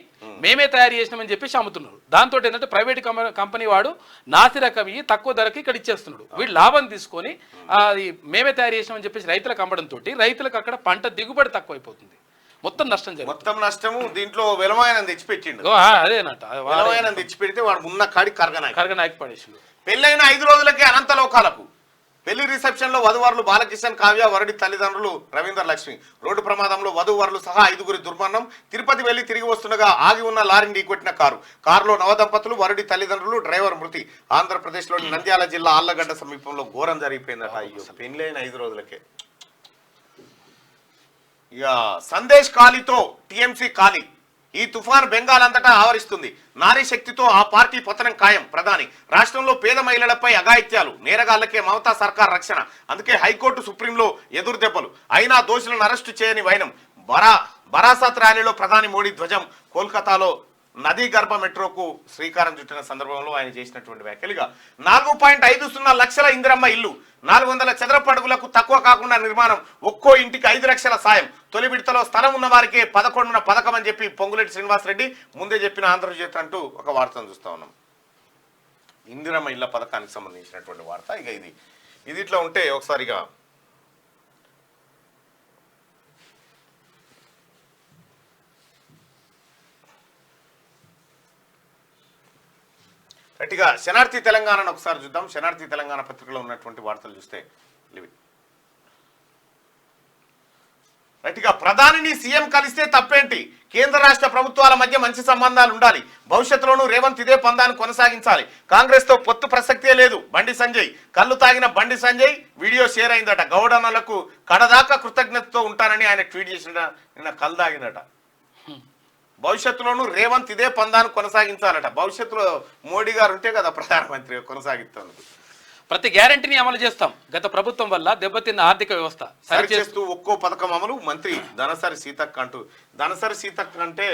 మేమే తయారు చేసినామని చెప్పేసి అమ్ముతున్నారు. దాంతో ఏంటంటే ప్రైవేట్ కంపెనీ వాడు నాసి రకం తక్కువ ధరకి ఇక్కడ ఇచ్చేస్తున్నాడు. వీళ్ళు లాభం తీసుకొని అది మేమే తయారు చేసినామని చెప్పేసి రైతులకు అమ్మడంతో రైతులకు అక్కడ పంట దిగుబడి తక్కువైపోతుంది, మొత్తం నష్టం జరిగింది. మొత్తం నష్టము. దీంట్లో వెలమాయనం తెచ్చిపెట్టిండు. అదేనట వెలమాయనం తెచ్చిపెడితే వాడు ఉన్న కాడి కరగనాయకు పడేసిండు. పెళ్ళైన 5 రోజులకే అనంత లోకాలకు. పెళ్లి రిసెప్షన్ లో వధువరులు బాలకిషన్, కావ్య, వరుడి తల్లిదండ్రులు రవీందర్ లక్ష్మి. రోడ్డు ప్రమాదంలో వధువరులు సహా 5గురి దుర్మరణం. తిరుపతి వెళ్లి తిరిగి వస్తుండగా ఆగి ఉన్న లారీని ఢీకొట్టిన కారులో నవదంపతులు, వరుడి తల్లిదండ్రులు, డ్రైవర్ మృతి. ఆంధ్రప్రదేశ్లోని నంద్యాల జిల్లా ఆళ్లగడ్డ సమీపంలో ఘోరం జరిగిపోయిందట. అయ్యో, పెళ్లైన 5 రోజులకే. ఇక సందేశ్ ఖాళీతో టీఎంసీ ఖాళీ. ఈ తుఫాను బెంగాల్ అంతటా ఆవరిస్తుంది. నారీ శక్తితో ఆ పార్టీ పతనం ఖాయం. ప్రధాని రాష్ట్రంలో పేద మహిళలపై అఘాయిత్యాలు, నేరగాళ్లకే మమతా సర్కార్ రక్షణ. అందుకే హైకోర్టు సుప్రీంలో ఎదురు దెబ్బలు. అయినా దోషులను అరెస్టు చేయని వైనం. బరాసత్ ర్యాలీలో ప్రధాని మోడీ ధ్వజం. కోల్కతాలో నదీ గర్భ మెట్రోకు శ్రీకారం చుట్టిన సందర్భంలో ఆయన చేసినటువంటి వ్యాఖ్యలుగా 4.50 లక్షల ఇందిరమ్మ ఇల్లు, 400 చదరపు అడుగులకు తక్కువ కాకుండా నిర్మాణం, ఒక్కో ఇంటికి 5 లక్షల సాయం. తొలి విడతలో స్థలం ఉన్న వారికే 11న పథకం అని చెప్పి పొంగులేటి శ్రీనివాసరెడ్డి ముందే చెప్పిన ఆంధ్రజ్యోతి అంటూ ఒక వార్తను చూస్తా ఉన్నాం. ఇందిరమ్మ ఇళ్ల పథకానికి సంబంధించినటువంటి వార్త. ఇక ఇది ఇట్లా ఉంటే ఒకసారిగా గట్టిగా శనార్థి తెలంగాణను ఒకసారి చూద్దాం. శనార్థి తెలంగాణ పత్రికలో ఉన్నటువంటి వార్తలు చూస్తే గట్టిగా ప్రధానిని సీఎం కలిస్తే తప్పేంటి, కేంద్ర రాష్ట్ర ప్రభుత్వాల మధ్య మంచి సంబంధాలు ఉండాలి, భవిష్యత్తులోనూ రేవంత్ ఇదే పందాన్ని కొనసాగించాలి, కాంగ్రెస్ తో పొత్తు ప్రసక్తే లేదు. బండి సంజయ్. కళ్ళు తాగిన బండి సంజయ్ వీడియో షేర్ అయిందట. గౌడన్నలకు కడదాకా కృతజ్ఞతతో ఉంటానని ఆయన ట్వీట్ చేసిన నిన్న కళ్ళు తాగినట. భవిష్యత్తులోనూ రేవంత్ ఇదే పందాన్ని కొనసాగించాలట. భవిష్యత్తులో మోడీ గారు ఉంటే కదా ప్రధానమంత్రి కొనసాగిస్తున్నారు. ప్రతి గ్యారంటీని అమలు చేస్తాం. గత ప్రభుత్వం వల్ల దెబ్బతిన్న ఆర్థిక వ్యవస్థ సరిచేస్తూ ఒక్కో పథకం అమలు. మంత్రి దనసరి సీతక్క అంటూ. దనసరి సీతక్క అంటే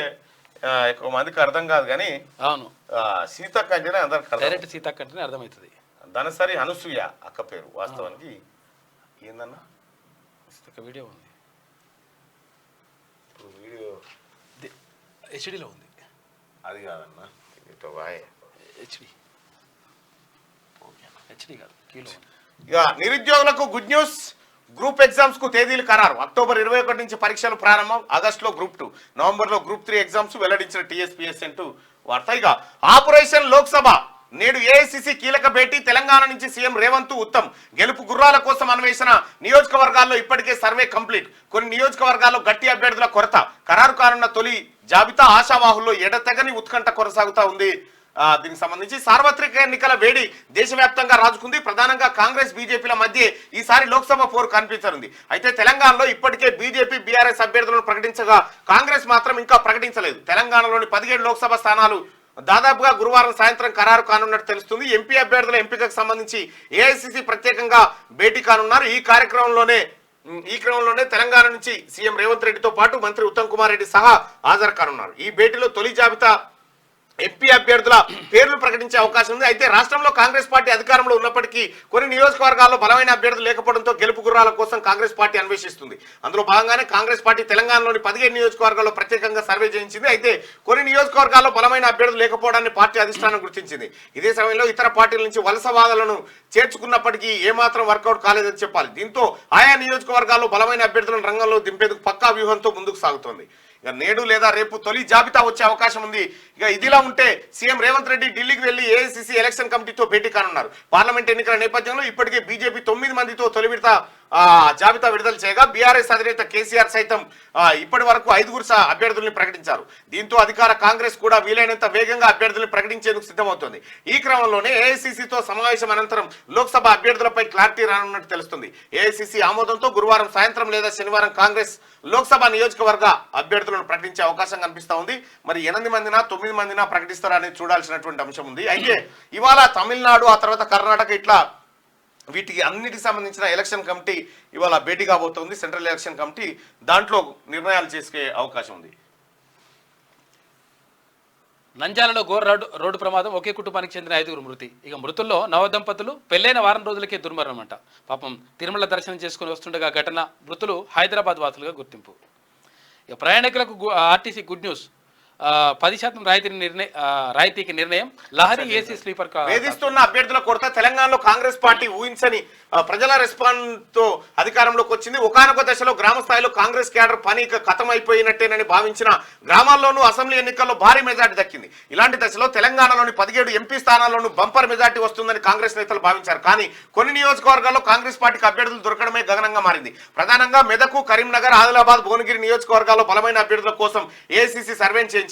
ఎక్కువ మందికి అర్థం కాదు కానీ అవును, సీతక్క అంటేనే అందరికి డైరెక్ట్ సీతక్క అంటేనే అర్థమవుతుంది. దనసరి అనసూయ అక్క పేరు. వాస్తవానికి ఏందన్నా వీడియో ఉంది, ఇప్పుడు వీడియో హెచ్డీలో ఉంది. అది కాదన్నా, హెచ్డీ కాదు, కిలో. ఇక నిరుద్యోగులకు గుడ్ న్యూస్. గ్రూప్ ఎగ్జామ్స్ కు తేదీలు ఖరారు. అక్టోబర్ 21 నుంచి పరీక్షలు ప్రారంభం. ఆగస్టులో గ్రూప్ 2, నవంబర్లో గ్రూప్ 3 ఎగ్జామ్స్ వెల్లడించిన టీఎస్పీఎస్ అంటూ వార్త. ఇక ఆపరేషన్ లోక్సభ. నేడు ఏఐసిసి కీలక భేటీ. తెలంగాణ నుంచి సీఎం రేవంత్ ఉత్తమ్. గెలుపు గుర్రాల కోసం అన్వేషణ. నియోజకవర్గాల్లో ఇప్పటికే సర్వే కంప్లీట్. కొన్ని నియోజకవర్గాల్లో గట్టి అభ్యర్థుల కొరత. ఖరారు కానున్న తొలి జాబితా. ఆశావాహుల్లో ఎడతెగని ఉత్కంఠ కొనసాగుతా ఉంది. దీనికి సంబంధించి సార్వత్రిక ఎన్నికల వేడి దేశవ్యాప్తంగా రాజుకుంది. ప్రధానంగా కాంగ్రెస్ బీజేపీల మధ్య ఈసారి లోక్సభ పోరు కనిపించనుంది. అయితే తెలంగాణలో ఇప్పటికే బీజేపీ బీఆర్ఎస్ అభ్యర్థులను ప్రకటించగా కాంగ్రెస్ మాత్రం ఇంకా ప్రకటించలేదు. తెలంగాణలోని 17 లోక్సభ స్థానాలు దాదాపుగా గురువారం సాయంత్రం ఖరారు కానున్నట్టు తెలుస్తుంది. ఎంపీ అభ్యర్థుల ఎంపికకు సంబంధించి ఏఐసిసి ప్రత్యేకంగా భేటీ కానున్నారు. ఈ క్రమంలోనే తెలంగాణ నుంచి సీఎం రేవంత్ రెడ్డితో పాటు మంత్రి ఉత్తమ్ కుమార్ రెడ్డి సహా హాజరు కానున్నారు. ఈ భేటీలో తొలి జాబితా ఎంపీ అభ్యర్థుల పేర్లు ప్రకటించే అవకాశం ఉంది. అయితే రాష్ట్రంలో కాంగ్రెస్ పార్టీ అధికారంలో ఉన్నప్పటికీ కొన్ని నియోజకవర్గాల్లో బలమైన అభ్యర్థులు లేకపోవడంతో గెలుపు గుర్రాల కోసం కాంగ్రెస్ పార్టీ అన్వేషిస్తుంది. అందులో భాగంగానే కాంగ్రెస్ పార్టీ తెలంగాణలోని 17 నియోజకవర్గాల్లో ప్రత్యేకంగా సర్వే చేయించింది. అయితే కొన్ని నియోజకవర్గాల్లో బలమైన అభ్యర్థులు లేకపోవడాన్ని పార్టీ అధిష్టానం గుర్తించింది. ఇదే సమయంలో ఇతర పార్టీల నుంచి వలసవాదులను చేర్చుకున్నప్పటికీ ఏమాత్రం వర్కౌట్ కాలేదని చెప్పాలి. దీంతో ఆయా నియోజకవర్గాల్లో బలమైన అభ్యర్థులను రంగంలో దింపేందుకు పక్కా వ్యూహంతో ముందుకు సాగుతోంది. ఇక నేడు లేదా రేపు తొలి జాబితా వచ్చే అవకాశం ఉంది. ఇక ఇదిలా ఉంటే సీఎం రేవంత్ రెడ్డి ఢిల్లీకి వెళ్లి ఏఐసిసి ఎలక్షన్ కమిటీతో భేటీ కానున్నారు. పార్లమెంట్ ఎన్నికల నేపథ్యంలో ఇప్పటికే బీజేపీ 9 మందితో తొలి విడత జాబితా విడుదల చేయగా బీఆర్ఎస్ అధినేత కేసీఆర్ సైతం ఇప్పటి వరకు 5 అభ్యర్థుల్ని ప్రకటించారు. దీంతో అధికార కాంగ్రెస్ కూడా వీలైనంత వేగంగా అభ్యర్థుల్ని ప్రకటించేందుకు సిద్ధమవుతోంది. ఈ క్రమంలోనే ఏఐసీసీతో సమావేశం అనంతరం లోక్సభ అభ్యర్థులపై క్లారిటీ రానున్నట్టు తెలుస్తుంది. ఏఐసీసీ ఆమోదంతో గురువారం సాయంత్రం లేదా శనివారం కాంగ్రెస్ లోక్సభ నియోజకవర్గ అభ్యర్థులను ప్రకటించే అవకాశం కనిపిస్తా ఉంది. మరి 8 మందినా 9 మందినా ప్రకటిస్తారా అనేది చూడాల్సినటువంటి అంశం ఉంది. అయితే ఇవాళ తమిళనాడు, ఆ తర్వాత కర్ణాటక, ఇట్లా వీటికి అన్నిటికి సంబంధించిన ఎలక్షన్ కమిటీ ఇవాళ భేటీ కాబోతోంది. సెంట్రల్ ఎలక్షన్ కమిటీ దాంట్లో నిర్ణయాలు చేసే అవకాశం ఉంది. నంద్యాలలో ఘోర రోడ్డు ప్రమాదం, ఒకే కుటుంబానికి చెందిన 5 మృతి. ఇక మృతుల్లో నవదంపతులు, పెళ్లైన వారం రోజులకే దుర్మరణం అంట. పాపం తిరుమల దర్శనం చేసుకుని వస్తుండగా ఘటన. మృతులు హైదరాబాద్ వాసులుగా గుర్తింపు. ఇక ప్రయాణికులకు ఆర్టీసీ గుడ్ న్యూస్, 10% రాయితీకి నిర్ణయం. లహరి ఏసీ స్లీపర్ వేధిస్తున్న అభ్యర్థుల కొరత తెలంగాణలో కాంగ్రెస్ పార్టీ ఊహించని ప్రజల రెస్పాన్స్ తో అధికారంలోకి వచ్చింది. ఒకానొక దశలో గ్రామ స్థాయిలో కాంగ్రెస్ క్యాడర్ పని ఖతం అయిపోయినట్టేనని భావించిన గ్రామాల్లోనూ అసెంబ్లీ ఎన్నికల్లో భారీ మెజార్టీ దక్కింది. ఇలాంటి దశలో తెలంగాణలోని 17 ఎంపీ స్థానాల్లోనూ బంపర్ మెజార్టీ వస్తుందని కాంగ్రెస్ నేతలు భావించారు. కానీ కొన్ని నియోజకవర్గాల్లో కాంగ్రెస్ పార్టీకి అభ్యర్థులు దొరకడమే గగనంగా మారింది. ప్రధానంగా మెదకు, కరీంనగర్, ఆదిలాబాద్, భువనగిరి నియోజకవర్గాల్లో బలమైన అభ్యర్థుల కోసం ఏఐసీసీ సర్వే చేయించింది.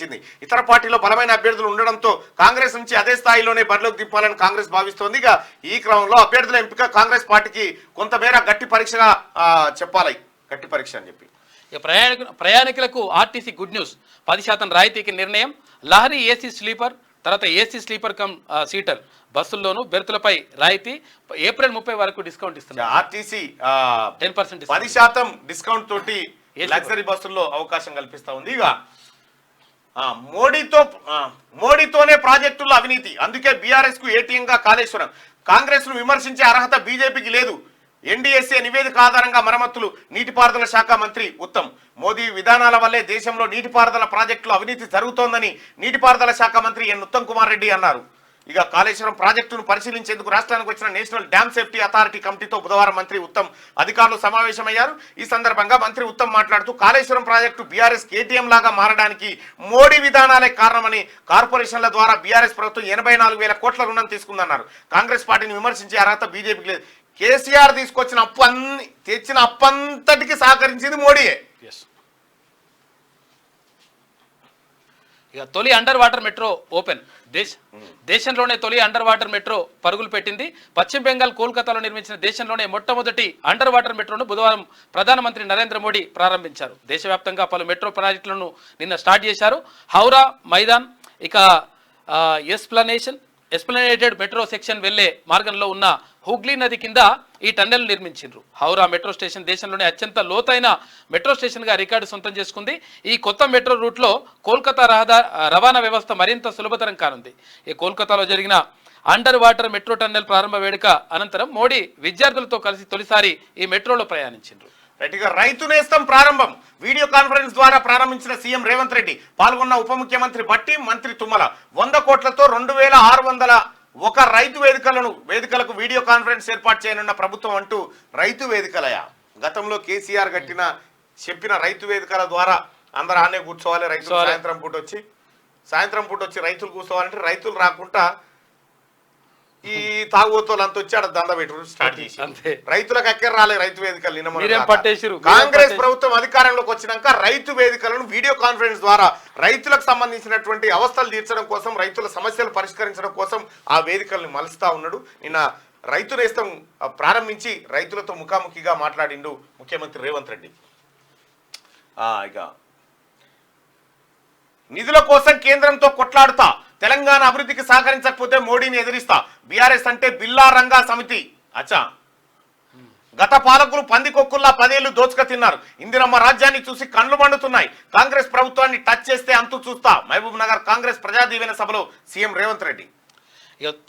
ఇతర పార్టీలో బలమైన అభ్యర్థులు ఉండడంతో కాంగ్రెస్ నుంచి అదే స్థాయిలోనే బరిలోకి దింపాలని కాంగ్రెస్ భావిస్తోంది. ఇక ఈ క్రమంలో అభ్యర్థుల ఎంపిక కాంగ్రెస్ పార్టీకి కొంతమేర గట్టి పరీక్షగా చెప్పాలి. గట్టి పరీక్ష అని చెప్పి ప్రయాణికులకు ఆర్టీసీ గుడ్ న్యూస్, 10% రాయితీకి నిర్ణయం. లహరి ఏసీ స్లీపర్, తర్వాత ఏసీ స్లీపర్ కమ్ సీటర్ బస్సుల్లోనూ బెర్తులపై రాయితీ. ఏప్రిల్ 30 వరకు డిస్కౌంట్ ఇస్తున్నారు. ఆర్టీసీ 10% 10% డిస్కౌంట్ తోటి లగ్జరీ బస్సుల్లో అవకాశం కల్పిస్తా ఉంది. ఇక మోడీతోనే ప్రాజెక్టుల్లో అవినీతి, అందుకే బీఆర్ఎస్ కు ఏటీఎంగా కాళేశ్వరం. కాంగ్రెస్ ను విమర్శించే అర్హత బీజేపీకి లేదు. ఎన్డీఎస్ఏ నివేదిక ఆధారంగా మరమ్మతులు. నీటిపారుదల శాఖ మంత్రి ఉత్తమ్. మోదీ విధానాల వల్లే దేశంలో నీటిపారుదల ప్రాజెక్టులో అవినీతి జరుగుతోందని నీటిపారుదల శాఖ మంత్రి ఎన్ ఉత్తమ్ కుమార్ రెడ్డి అన్నారు. ఇక కాళేశ్వరం ప్రాజెక్టును పరిశీలించేందుకు రాష్ట్రానికి వచ్చిన నేషనల్ డ్యామ్ సేఫ్టీ అథారిటీ కమిటీతో బుధవారం మంత్రి ఉత్తమ్ అధికారులు సమావేశమయ్యారు. ఈ సందర్భంగా మంత్రి ఉత్తమ్ మాట్లాడుతూ కాళేశ్వరం ప్రాజెక్టు బీఆర్ఎస్ కేటీఎం లాగా మారడానికి మోడీ విధానాలే కారణమని, కార్పొరేషన్ల ద్వారా బీఆర్ఎస్ ప్రభుత్వం 84,000 కోట్ల రుణం తీసుకుందన్నారు. కాంగ్రెస్ పార్టీని విమర్శించే అర్హత బీజేపీకి లేదు. కేసీఆర్ తీసుకొచ్చిన తెచ్చిన అప్పంతటికి సహకరించింది మోడీయే. ఇక తొలి అండర్ వాటర్ మెట్రో ఓపెన్. దేశంలోనే తొలి అండర్ వాటర్ మెట్రో పరుగులు పెట్టింది. పశ్చిమ బెంగాల్ కోల్కతాలో నిర్మించిన దేశంలోనే మొట్టమొదటి అండర్ వాటర్ మెట్రోను బుధవారం ప్రధానమంత్రి నరేంద్ర మోడీ ప్రారంభించారు. దేశవ్యాప్తంగా పలు మెట్రో ప్రాజెక్టులను నిన్న స్టార్ట్ చేశారు. హౌరా మైదాన్, ఇక ఎస్ప్లనేటెడ్ మెట్రో సెక్షన్ వెళ్లే మార్గంలో ఉన్న హుగ్లీ నది కింద ఈ టన్నెల్ నిర్మించారు. హౌరా మెట్రో స్టేషన్ దేశంలోనే అత్యంత లోతైన మెట్రో స్టేషన్గా రికార్డు సొంతం చేసుకుంది. ఈ కొత్త మెట్రో రూట్లో కోల్కతా రవాణా వ్యవస్థ మరింత సులభతరం కానుంది. ఈ కోల్కతాలో జరిగిన అండర్ వాటర్ మెట్రో టన్నెల్ ప్రారంభ వేడుక అనంతరం మోడీ విద్యార్థులతో కలిసి తొలిసారి ఈ మెట్రోలో ప్రయాణించారు. రైతు నేస్తం ప్రారంభం. వీడియో కాన్ఫరెన్స్ ద్వారా ప్రారంభించిన సీఎం రేవంత్ రెడ్డి. పాల్గొన్న ఉప ముఖ్యమంత్రి బట్టి, మంత్రి తుమ్మల. 100 కోట్లతో 2,601 రైతు వేదికలకు వీడియో కాన్ఫరెన్స్ ఏర్పాటు చేయనున్న ప్రభుత్వం అంటూ రైతు వేదికలయా. గతంలో కేసీఆర్ చెప్పిన రైతు వేదికల ద్వారా అందరు ఆనే కూర్చోవాలి. రైతులు సాయంత్రం పూట వచ్చి రైతులు కూర్చోవాలంటే రైతులు రాకుండా ఈ తాగుబోతులు అంత వచ్చి ఆడ దంద పెట్టు స్టార్ట్ చేసి రైతులకు ఎక్కడ రాలే రైతు వేదికలు. నిన్న కాంగ్రెస్ ప్రభుత్వం అధికారంలోకి వచ్చినాక రైతు వేదికలను వీడియో కాన్ఫరెన్స్ ద్వారా రైతులకు సంబంధించినటువంటి అవస్థలు తీర్చడం కోసం, రైతుల సమస్యలు పరిష్కరించడం కోసం ఆ వేదికలను మలుస్తా ఉన్నాడు. నిన్న రైతు నేస్తం ప్రారంభించి రైతులతో ముఖాముఖిగా మాట్లాడిండు ముఖ్యమంత్రి రేవంత్ రెడ్డి. ఇక నిధుల కోసం కేంద్రంతో కొట్లాడుతా, తెలంగాణ అభివృద్ధికి సహకరించకపోతే మోడీని ఎదిరిస్తా. బీఆర్ఎస్ అంటే బిల్లా రంగా సమితి. గత పాలకులు పందికొక్కుల్లా 10 ఏళ్లు దోచుక తిన్నారు. ఇందిరమ్మ రాజ్యాన్ని చూసి కండ్లు మండుతున్నాయి. కాంగ్రెస్ ప్రభుత్వాన్ని టచ్ చేస్తే అంతు చూస్తా. మహబూబ్ నగర్ కాంగ్రెస్ ప్రజాదీవెన సభలో సీఎం రేవంత్ రెడ్డి.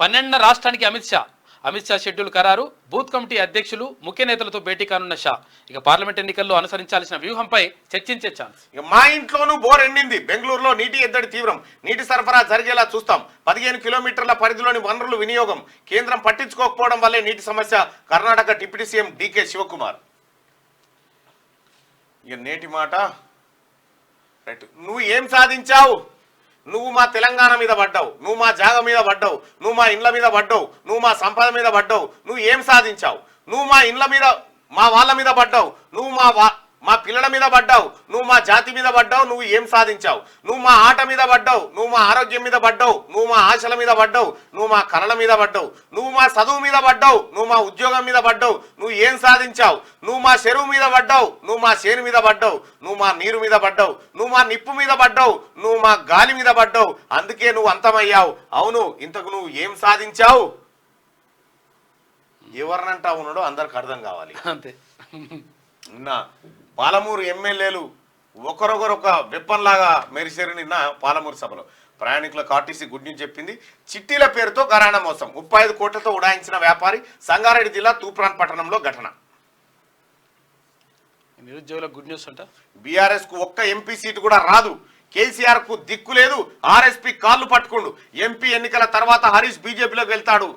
12 రాష్ట్రానికి అమిత్ షా షెడ్యూల్ ఖరారు. బూత్ కమిటీ అధ్యక్షులు, ముఖ్య నేతలతో భేటీ కానున్న షా. ఇక పార్లమెంట్ ఎన్నికల్లో అనుసరించాల్సిన వ్యూహంపై చర్చించే ఛాన్స్. మా ఇంట్లోనూ బోర్ ఎండింది. బెంగళూరులో నీటి ఎద్దడి తీవ్రం. నీటి సరఫరా జరిగేలా చూస్తాం. 15 కిలోమీటర్ల పరిధిలోని వనరులు వినియోగం. కేంద్రం పట్టించుకోకపోవడం వల్లే నీటి సమస్య. Karnataka deputy CM DK Shivakumar. ఇక నేటి మాట. రైట్, నువ్వు ఏం సాధించావు? నువ్వు మా తెలంగాణ మీద పడ్డావు, నువ్వు మా జాగ మీద పడ్డావు, నువ్వు మా ఇండ్ల మీద పడ్డావు, నువ్వు మా సంపద మీద పడ్డావు. నువ్వు ఏం సాధించావు? నువ్వు మా ఇండ్ల మీద మా వాళ్ళ మీద పడ్డావు, నువ్వు మా పిల్లల మీద పడ్డావు, నువ్వు మా జాతి మీద పడ్డావు, నువ్వు ఏం సాధించావు? నువ్వు మా ఆట మీద పడ్డావు, నువ్వు మా ఆరోగ్యం మీద పడ్డావు, నువ్వు మా ఆశల మీద పడ్డావు, నువ్వు మా కళల మీద పడ్డావు, నువ్వు మా చదువు మీద పడ్డావు, నువ్వు మా ఉద్యోగం మీద పడ్డావు, నువ్వు ఏం సాధించావు? నువ్వు మా చెరువు మీద పడ్డావు, నువ్వు మా చేను మీద పడ్డావు, నువ్వు మా నీరు మీద పడ్డావు, నువ్వు మా నిప్పు మీద పడ్డావు, నువ్వు మా గాలి మీద పడ్డావు, అందుకే నువ్వు అంతమయ్యావు. అవును, ఇంతకు నువ్వు ఏం సాధించావు? ఎవరినంటా ఉన్నాడో అందరికి అర్థం కావాలి. అంతే. నిన్న పాలమూరు ఎమ్మెల్యేలు ఒకరొకరొక వెప్పన్లాగా మెరిసేరు. నిన్న పాలమూరు సభలో ప్రయాణికులకు ఆర్టీసీ గుడ్ న్యూస్ చెప్పింది. చిట్టీల పేరుతో ఘరానా మోసం, 35 కోట్లతో ఉడాయించిన వ్యాపారి. సంగారెడ్డి జిల్లా తూప్రాన్ పట్టణంలో ఘటన. నిరుద్యోగుల గుడ్ న్యూస్ అంట. బీఆర్ఎస్ కు ఒక్క ఎంపీ సీటు కూడా రాదు. కేసీఆర్ కు దిక్కు లేదు. ఆర్ఎస్పీ కాళ్ళు పట్టుకుండు. ఎంపీ ఎన్నికల తర్వాత హరీష్ బీజేపీలోకి వెళ్తాడు.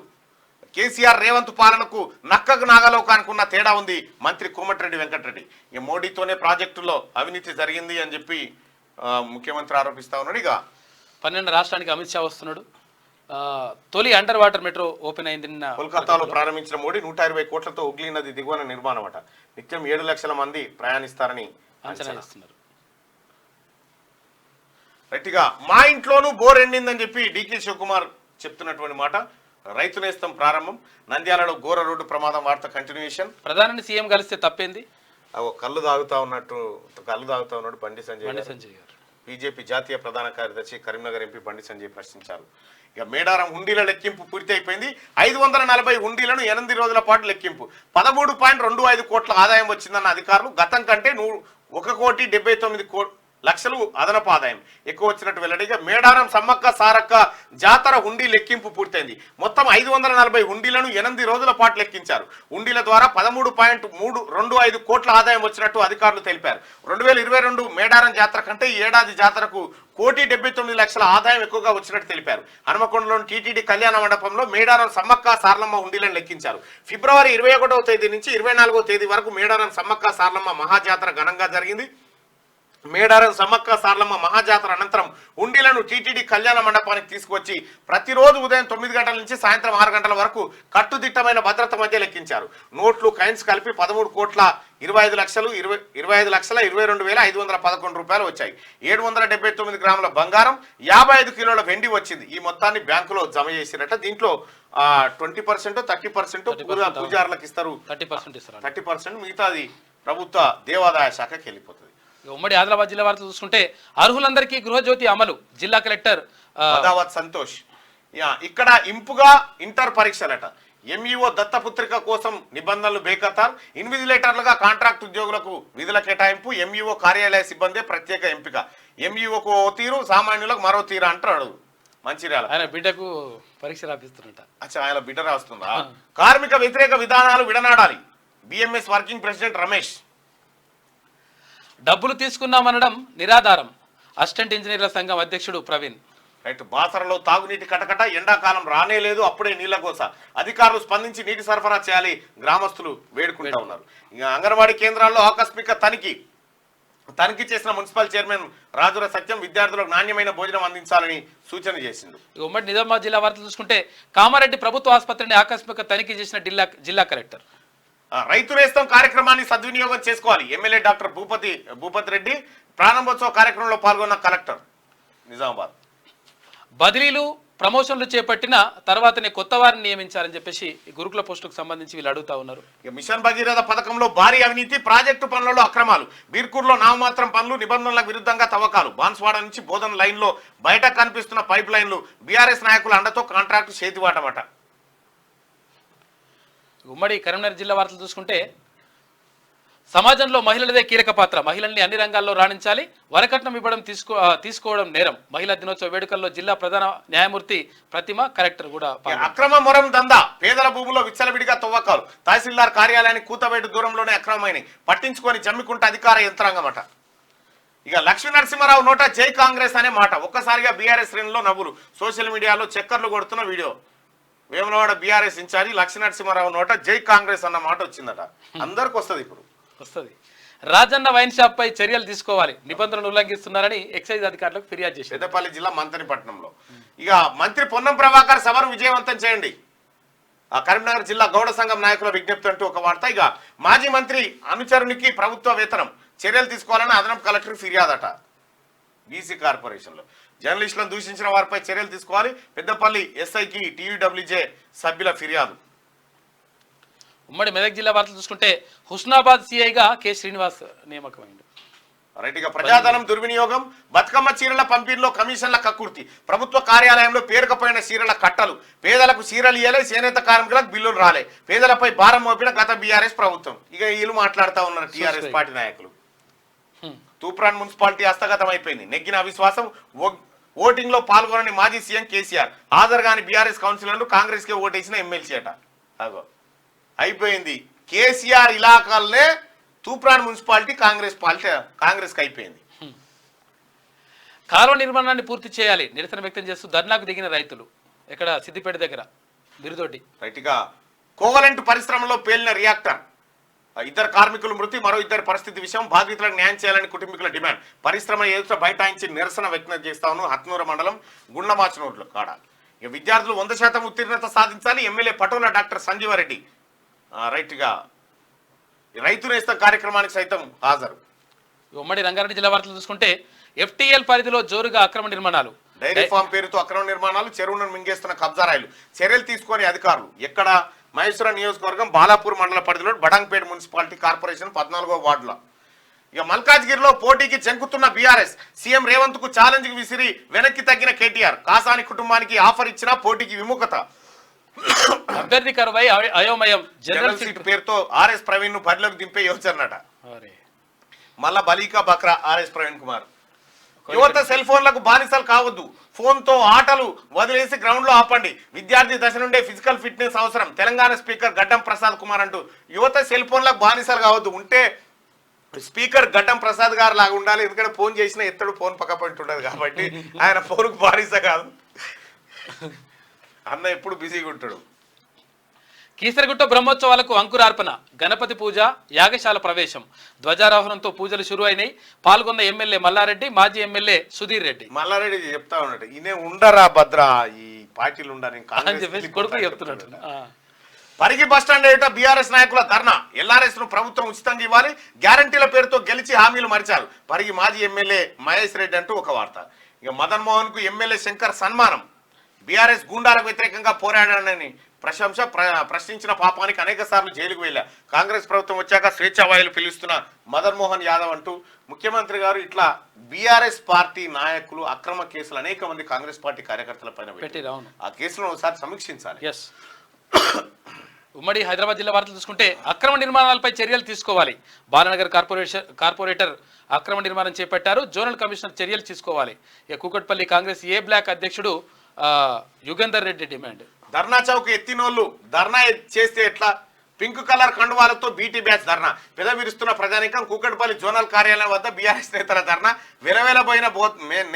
కేసీఆర్ రేవంత్ పాలనకు నక్కకు నాగలోకానికి ఉన్న తేడా ఉంది. మంత్రి కోమటిరెడ్డి వెంకటరెడ్డి ఇక మోడీతోనే ప్రాజెక్టులో అవినీతి జరిగింది అని చెప్పి ముఖ్యమంత్రి ఆరోపిస్తా ఉన్నాడు. ఇక 12 రాష్ట్రానికి అమిత్ షా వస్తున్నాడు. తొలి అండర్ వాటర్ మెట్రో ఓపెన్ అయింది నిన్న కోల్కతాలో ప్రారంభించిన మోడీ 120 కోట్లతో హుగ్లీ నది దిగువన నిర్మాణం అట. నిత్యం 7 లక్షల మంది ప్రయాణిస్తారని అంచనా వేస్తున్నారు. రైట్గా మా ఇంట్లోనూ బోర్ ఎండిందని చెప్పి డీకే శివకుమార్ చెప్తున్నటువంటి మాట. రైతు నేస్తం ప్రారంభం. నంద్యాలలో ఘోర రోడ్డు ప్రమాదం వార్త కంటిన్యూషన్. ప్రధాని సీఎం కలిస్తే తప్పేంది? కళ్ళు తాగుతా ఉన్నాడు బండి సంజయ్ గారు. బీజేపీ జాతీయ ప్రధాన కార్యదర్శి కరీంనగర్ ఎంపీ బండి సంజయ్ ప్రశ్నించారు. ఇక మేడారం హుండీల లెక్కింపు పూర్తి అయిపోయింది. 540 హుండీలను 8 రోజుల పాటు లెక్కింపు. 13.25 కోట్ల ఆదాయం వచ్చిందన్న అధికారులు. గతం కంటే 1,79 లక్షలు అదనపు ఆదాయం ఎక్కువ వచ్చినట్టు వెల్లడిగా. మేడారం సమ్మక్క సారక్క జాతర హుండీ లెక్కింపు పూర్తయింది. మొత్తం 540 హుండీలను 8 రోజుల పాటు లెక్కించారు. హుండీల ద్వారా 13.325 కోట్ల ఆదాయం వచ్చినట్టు అధికారులు తెలిపారు. 2022 మేడారం జాతర కంటే ఈ ఏడాది జాతరకు 1,79,00,000 ఆదాయం ఎక్కువగా వచ్చినట్టు తెలిపారు. హనుమకొండలోని టీటీడీ కళ్యాణ మండపంలో మేడారం సమ్మక్క సారలమ్మ హుండీలను లెక్కించారు. ఫిబ్రవరి 21వ తేదీ నుంచి 24వ తేదీ వరకు మేడారం సమ్మక్క సారలమ్మ మహాజాతర ఘనంగా జరిగింది. మేడారం సమ్మక్క సారలమ్మ మహాజాతర అనంతరం హుండీలను టీటీడీ కళ్యాణ మండపానికి తీసుకువచ్చి ప్రతిరోజు ఉదయం 9 గంటల నుంచి సాయంత్రం 6 గంటల వరకు కట్టుదిట్టమైన భద్రత మధ్య లెక్కించారు. నోట్లు కాయిన్స్ కలిపి 13,25,22,511 రూపాయలు వచ్చాయి. 779 గ్రాముల బంగారం, 55 కిలోల వెండి వచ్చింది. ఈ మొత్తాన్ని బ్యాంకులో జమ చేసినట్ట. దీంట్లో 20% 30% పూజారులకు ఇస్తారు. 30% మిగతాది ప్రభుత్వ దేవాదాయ శాఖకి వెళ్ళిపోతుంది. ఉమ్మడి ఆదిలాబాద్ జిల్లా వార్తలు చూసుకుంటే అర్హులందరికీ గృహజ్యోతి అమలు. జిల్లా కలెక్టర్ సంతోష్. ఇక్కడ ఇంపుగా ఇంటర్ పరీక్షలట. ఎంఈఓ దత్తపుత్రిక కోసం నిబంధనలు బేఖతార్. ఇన్విజిలేటర్లుగా కాంట్రాక్ట్ ఉద్యోగులకు విధుల కేటాయింపు. ఎంఈఓ కార్యాలయ సిబ్బంది ప్రత్యేక ఎంపిక. ఎంఈఓకు ఓ తీరు, సామాన్యులకు మరో తీరు అంటాడు మంచిర్యాల. ఆయన బిడ్డకు పరీక్ష రాపిస్తున్నట. అచ్చా, ఆయన బిడ్డ రాస్తుందా? కార్మిక వ్యతిరేక విధానాలు విడనాడాలి. BMS working president Ramesh. డబ్బులు తీసుకున్నామనడం నిరాధారం. అసిస్టెంట్ ఇంజనీర్ల సంఘం అధ్యక్షుడు ప్రవీణ్. రైట్. బాసరలో తాగునీటి కటకట. ఎండాకాలం రానే లేదు, అప్పుడే నీళ్ల కోస. అధికారులు స్పందించి నీటి సరఫరా చేయాలి. గ్రామస్తులు వేడుకుంటా ఉన్నారు. ఇక అంగన్వాడీ కేంద్రాల్లో ఆకస్మిక తనిఖీ చేసిన మున్సిపల్ చైర్మన్ రాజుల సత్యం విద్యార్థులకు నాణ్యమైన భోజనం అందించాలని సూచన చేసింది. ఉమ్మడి నిజామాబాద్ జిల్లా వార్తలు చూసుకుంటే కామారెడ్డి ప్రభుత్వ ఆసుపత్రిని ఆకస్మిక తనిఖీ చేసిన జిల్లా కలెక్టర్. రైతు నేస్తం కార్యక్రమాన్ని సద్వినియోగం చేసుకోవాలి. ఎమ్మెల్యే డాక్టర్ భూపతి రెడ్డి ప్రారంభోత్సవ కార్యక్రమంలో పాల్గొన్న కలెక్టర్ నిజామాబాద్. బదిలీలు ప్రమోషన్లు చేపట్టిన తర్వాతనే కొత్త వారిని నియమించాలని చెప్పేసి గురుకుల పోస్టులకు సంబంధించి వీళ్ళు అడుగుతా ఉన్నారు. మిషన్ భగీరథ పథకంలో భారీ అవినీతి, ప్రాజెక్టు పనులలో అక్రమాలు, బీర్కూర్లో నామమాత్రం పనులు, నిబంధనలకు విరుద్ధంగా తవ్వకాలు, బాన్స్వాడ నుంచి బోధన లైన్లో బయట కనిపిస్తున్న పైప్ లైన్లు, బీఆర్ఎస్ నాయకుల అండతో కాంట్రాక్టు చేతివాటమట. ఉమ్మడి కరీంనగర్ జిల్లా వార్తలు చూసుకుంటే సమాజంలో మహిళలదే కీలక పాత్ర. మహిళల్ని అన్ని రంగాల్లో రాణించాలి. వరకట్నం ఇవ్వడం తీసుకోవడం నేరం. మహిళా దినోత్సవ వేడుకల్లో జిల్లా ప్రధాన న్యాయమూర్తి ప్రతిమ కలెక్టర్ కూడా. అక్రమ మొరం దందా, పేదల భూముల్లో విచ్చలవిడిగా తవ్వకాలు, తహసీల్దార్ కార్యాలయానికి కూతవేటు దూరంలోనే అక్రమమైనవి, పట్టించుకొని జమ్మికుంట అధికార యంత్రాంగం అట. ఇక లక్ష్మీ నరసింహారావు నోట జై కాంగ్రెస్ అనే మాట. ఒక్కసారిగా బీఆర్ఎస్ శ్రేణిలో నవ్వులు. సోషల్ మీడియాలో చక్కర్లు కొడుతున్న వీడియో. వేములవాడ బీఆర్ఎస్ ఇన్ఛార్జి లక్ష్మీ నరసింహారావు నోట జై కాంగ్రెస్ అన్న మాట వచ్చిందట. అందరికి వస్తుంది, ఇప్పుడు వస్తుంది. రాజన్న వైన్ షాప్ పై చర్యలు తీసుకోవాలి. నిబంధనలు ఉల్లంఘిస్తున్నారని ఎక్సైజ్ అధికారులకు ఫిర్యాదు చేశారు. పెద్దపల్లి జిల్లా మంత్రిపట్నంలో. ఇక మంత్రి పొన్నం ప్రభాకర్ సభను విజయవంతం చేయండి. కరీంనగర్ జిల్లా గౌడ సంఘం నాయకుల విజ్ఞప్తి అంటూ ఒక వార్త. ఇక మాజీ మంత్రి అనుచరునికి ప్రభుత్వ వేతనం చర్యలు తీసుకోవాలని అదనపు కలెక్టర్ ఫిర్యాదట. బీసీ కార్పొరేషన్లో జర్నలిస్టులను దూషించిన వారిపై చర్యలు తీసుకోవాలి. పెద్దపల్లి ఎస్ఐకి టీయూడబ్ల్యూజే సభ్యుల ఫిర్యాదు. ఉమ్మడి మెదక్ జిల్లా వార్తలు చూసుకుంటే హుస్నాబాద్ సిఐగా కె శ్రీనివాస్ నియామకమైంది. రైట్. ఇక ప్రజాధనం దుర్వినియోగం, బతుకమ్మ చీరల పంపిణీలో కమిషన్ల కక్కుర్తి, ప్రభుత్వ కార్యాలయంలో పేరుకపోయిన చీరల కట్టలు, పేదలకు చీరలు ఇయ్యలే, చేనేత కార్మికులకు బిల్లులు రాలే, పేదలపై భారం మోపిన గత బీఆర్ఎస్ ప్రభుత్వం. ఇక వీళ్ళు మాట్లాడుతూ ఉన్నారు టీఆర్ఎస్ పార్టీ నాయకులు. తూప్రాన్ మున్సిపాలిటీ హస్తగతం అయిపోయింది. నెగ్గిన అవిశ్వాసం, ఓటింగ్ లో పాల్గొనని మాజీ సీఎం కేసీఆర్, హాజరు కాని బీఆర్ఎస్ కౌన్సిలర్లు కాంగ్రెస్ కే ఓటేసిన ఎమ్మెల్సీ అట. అగో అయిపోయింది. కేసీఆర్ ఇలాకాలనే తూప్రాన్ మున్సిపాలిటీ కాంగ్రెస్ కి అయిపోయింది. కాలువ నిర్మాణాన్ని పూర్తి చేయాలి నిరసన వ్యక్తం చేస్తూ ధర్నాకు దిగిన రైతులు ఇక్కడ సిద్దిపేట దగ్గర బిరుదొడ్డి. రైట్. గా కోవలెంట్ పరిశ్రమలో పేలిన రియాక్టర్, ఇద్దరు కార్మికులు మృతి, మరో ఇద్దరు పరిస్థితి విషయం, బాధితులకు న్యాయం చేయాలని కుటుంబీకుల డిమాండ్. పరిశ్రమ ఎదుట బైఠాయించి నిరసన వ్యక్తం చేస్తాను. హత్నూరు మండలం గుండ్లమాచనూరులో కాడ. ఇక విద్యార్థులు 100% ఉత్తీర్ణత సాధించాలి. MLA patola doctor Sanjeeva Reddy right గా రైతు నేస్తం కార్యక్రమానికి సైతం హాజరు. ఉమ్మడి రంగారెడ్డి జిల్లా వార్తలు చూసుకుంటే FTL పరిధిలో జోరుగా అక్రమ నిర్మాణాలు, డైరీ ఫామ్ పేరుతో అక్రమ నిర్మాణాలు, చెరువులను మింగేస్తున్న కబ్జారాయిలు, చర్యలు తీసుకొని అధికారులు. ఎక్కడ? మహేశ్వరం నియోజకవర్గం బాలాపూర్ మండల పరిధిలో బడంగ్పేట మున్సిపాలిటీ కార్పొరేషన్ 14వ వార్డులో. ఇక మల్కాజ్గిరిలో పోటీకి జంకుతున్న బీఆర్ఎస్, సీఎం రేవంత్ కు ఛాలెంజ్ విసిరి వెనక్కి తగ్గిన కేటీఆర్, కాసాని కుటుంబానికి ఆఫర్ ఇచ్చినా పోటీకి విముఖత. అభ్యర్థి కరువై అయోమయం, జనరల్ సీట్ పేరుతో ఆర్ఎస్ ప్రవీణ్ ను బరిలోకి దింపే యోచనట. మళ్ళా బలీకా బక్రా ఆర్ఎస్ ప్రవీణ్ కుమార్. యువత సెల్ ఫోన్లకు బానిసలు కావద్దు, ఫోన్ తో ఆటలు వదిలేసి గ్రౌండ్ లో ఆపండి, విద్యార్థి దశ నుండే ఫిజికల్ ఫిట్నెస్ అవసరం, తెలంగాణ స్పీకర్ గడ్డం ప్రసాద్ కుమార్ అంటూ. యువత సెల్ ఫోన్లకు బానిసలు కావద్దు, ఉంటే స్పీకర్ గడ్డం ప్రసాద్ గారు లాగా ఉండాలి. ఎందుకంటే ఫోన్ చేసినా ఎత్తడు, ఫోన్ పక్క పట్టి ఉండదు కాబట్టి ఆయన ఫోన్కు బానిస కాదు, అన్న ఎప్పుడు బిజీగా ఉంటాడు. కీసరగుట్ట బ్రహ్మోత్సవాలకు అంకురార్పణ, గణపతి పూజ, యాగశాల ప్రవేశం, ధ్వజారోహణంతో పూజలు షురు అయినాయి. పాల్గొన్న ఎమ్మెల్యే మల్లారెడ్డి, మాజీ ఎమ్మెల్యే సుధీర్ రెడ్డి. మల్లారెడ్డి చెప్తా ఉన్నాడు, ఈయన ఉండరా భద్రా ఈ పార్టీలు ఉండని కొడుకు చెప్తున్నాడు. పరిగి బస్టాండ్ ఏట బీఆర్ఎస్ నాయకుల ధర్నా, ఎల్ఆర్ఎస్ ను ప్రభుత్వం ఉచితంగా ఇవ్వాలి, గ్యారంటీల పేరుతో గెలిచి హామీలు మరిచారు. పరిగి మాజీ ఎమ్మెల్యే మహేష్ రెడ్డి అంటూ ఒక వార్త. ఇక మదన్ మోహన్ కు ఎమ్మెల్యే శంకర్ సన్మానం, బీఆర్ఎస్ గూండాలకు వ్యతిరేకంగా పోరాడానని ప్రశ్నించిన పాపానికి అనేక సార్లు జైలుకు వెళ్ళా, కాంగ్రెస్ ప్రభుత్వం వచ్చాక స్వేచ్ఛావాయులు పిలుస్తున్న మదన్ మోహన్ యాదవ్ అంటూ ముఖ్యమంత్రి గారు ఇట్లా బీఆర్ఎస్ పార్టీ నాయకులు అక్రమ కేసులు అనేక మంది కాంగ్రెస్ పార్టీ కార్యకర్తల పైన పెట్టి ఆ కేసులను ఒకసారి సమీక్షించాలి. ఉమ్మడి హైదరాబాద్ జిల్లా వార్తలు చూసుకుంటే అక్రమ నిర్మాణాలపై చర్యలు తీసుకోవాలి, బాలనగర్ కార్పొరేటర్ అక్రమ నిర్మాణం చేపట్టారు, జోనల్ కమిషనర్ చర్యలు తీసుకోవాలి. ఇక కూకట్పల్లి కాంగ్రెస్ ఏ బ్లాక్ అధ్యక్షుడు యుగంధర్ రెడ్డి డిమాండ్. ధర్నా చౌక్ ఎత్తినోళ్ళు ధర్నా చేస్తే ఎట్లా? పింక్ కలర్ కండువాలతో బీటీ బ్యాచ్ ధర్నా, పెదవిరుస్తున్న ప్రజానికం. కూకట్పల్లి జోనల్ కార్యాలయం వద్ద బీఆర్ఎస్ నేతల ధర్నా, వెలవెలబోయిన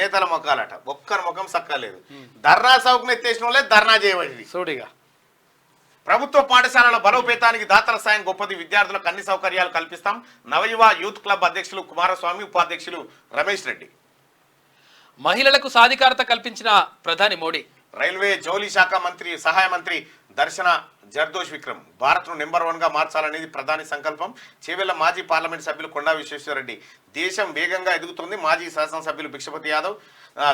నేతల మొఖాలట, ఒక్కరి ముఖం సక్కలేదు. ధర్నా చౌక్ ఎత్తేసిన వాళ్ళే ధర్నా చేయబడింది. సోడిగా ప్రభుత్వ పాఠశాలల బలోపేతానికి దాతల సాయం గొప్పది, విద్యార్థులకు అన్ని సౌకర్యాలు కల్పిస్తాం. నవయువ యూత్ క్లబ్ అధ్యక్షులు కుమారస్వామి, ఉపాధ్యక్షులు రమేష్ రెడ్డి. మహిళలకు సాధికారత కల్పించిన ప్రధాని మోడీ. రైల్వే జౌలి శాఖ మంత్రి సహాయ మంత్రి దర్శన జర్దోష్ విక్రమ్, భారత్ను నెంబర్ 1గా మార్చాలనేది ప్రధాని సంకల్పం. చేవెళ్ల మాజీ పార్లమెంట్ సభ్యులు కొండా విశ్వేశ్వరరెడ్డి. దేశం వేగంగా ఎదుగుతుంది, మాజీ శాసనసభ్యులు భిక్షపతి యాదవ్.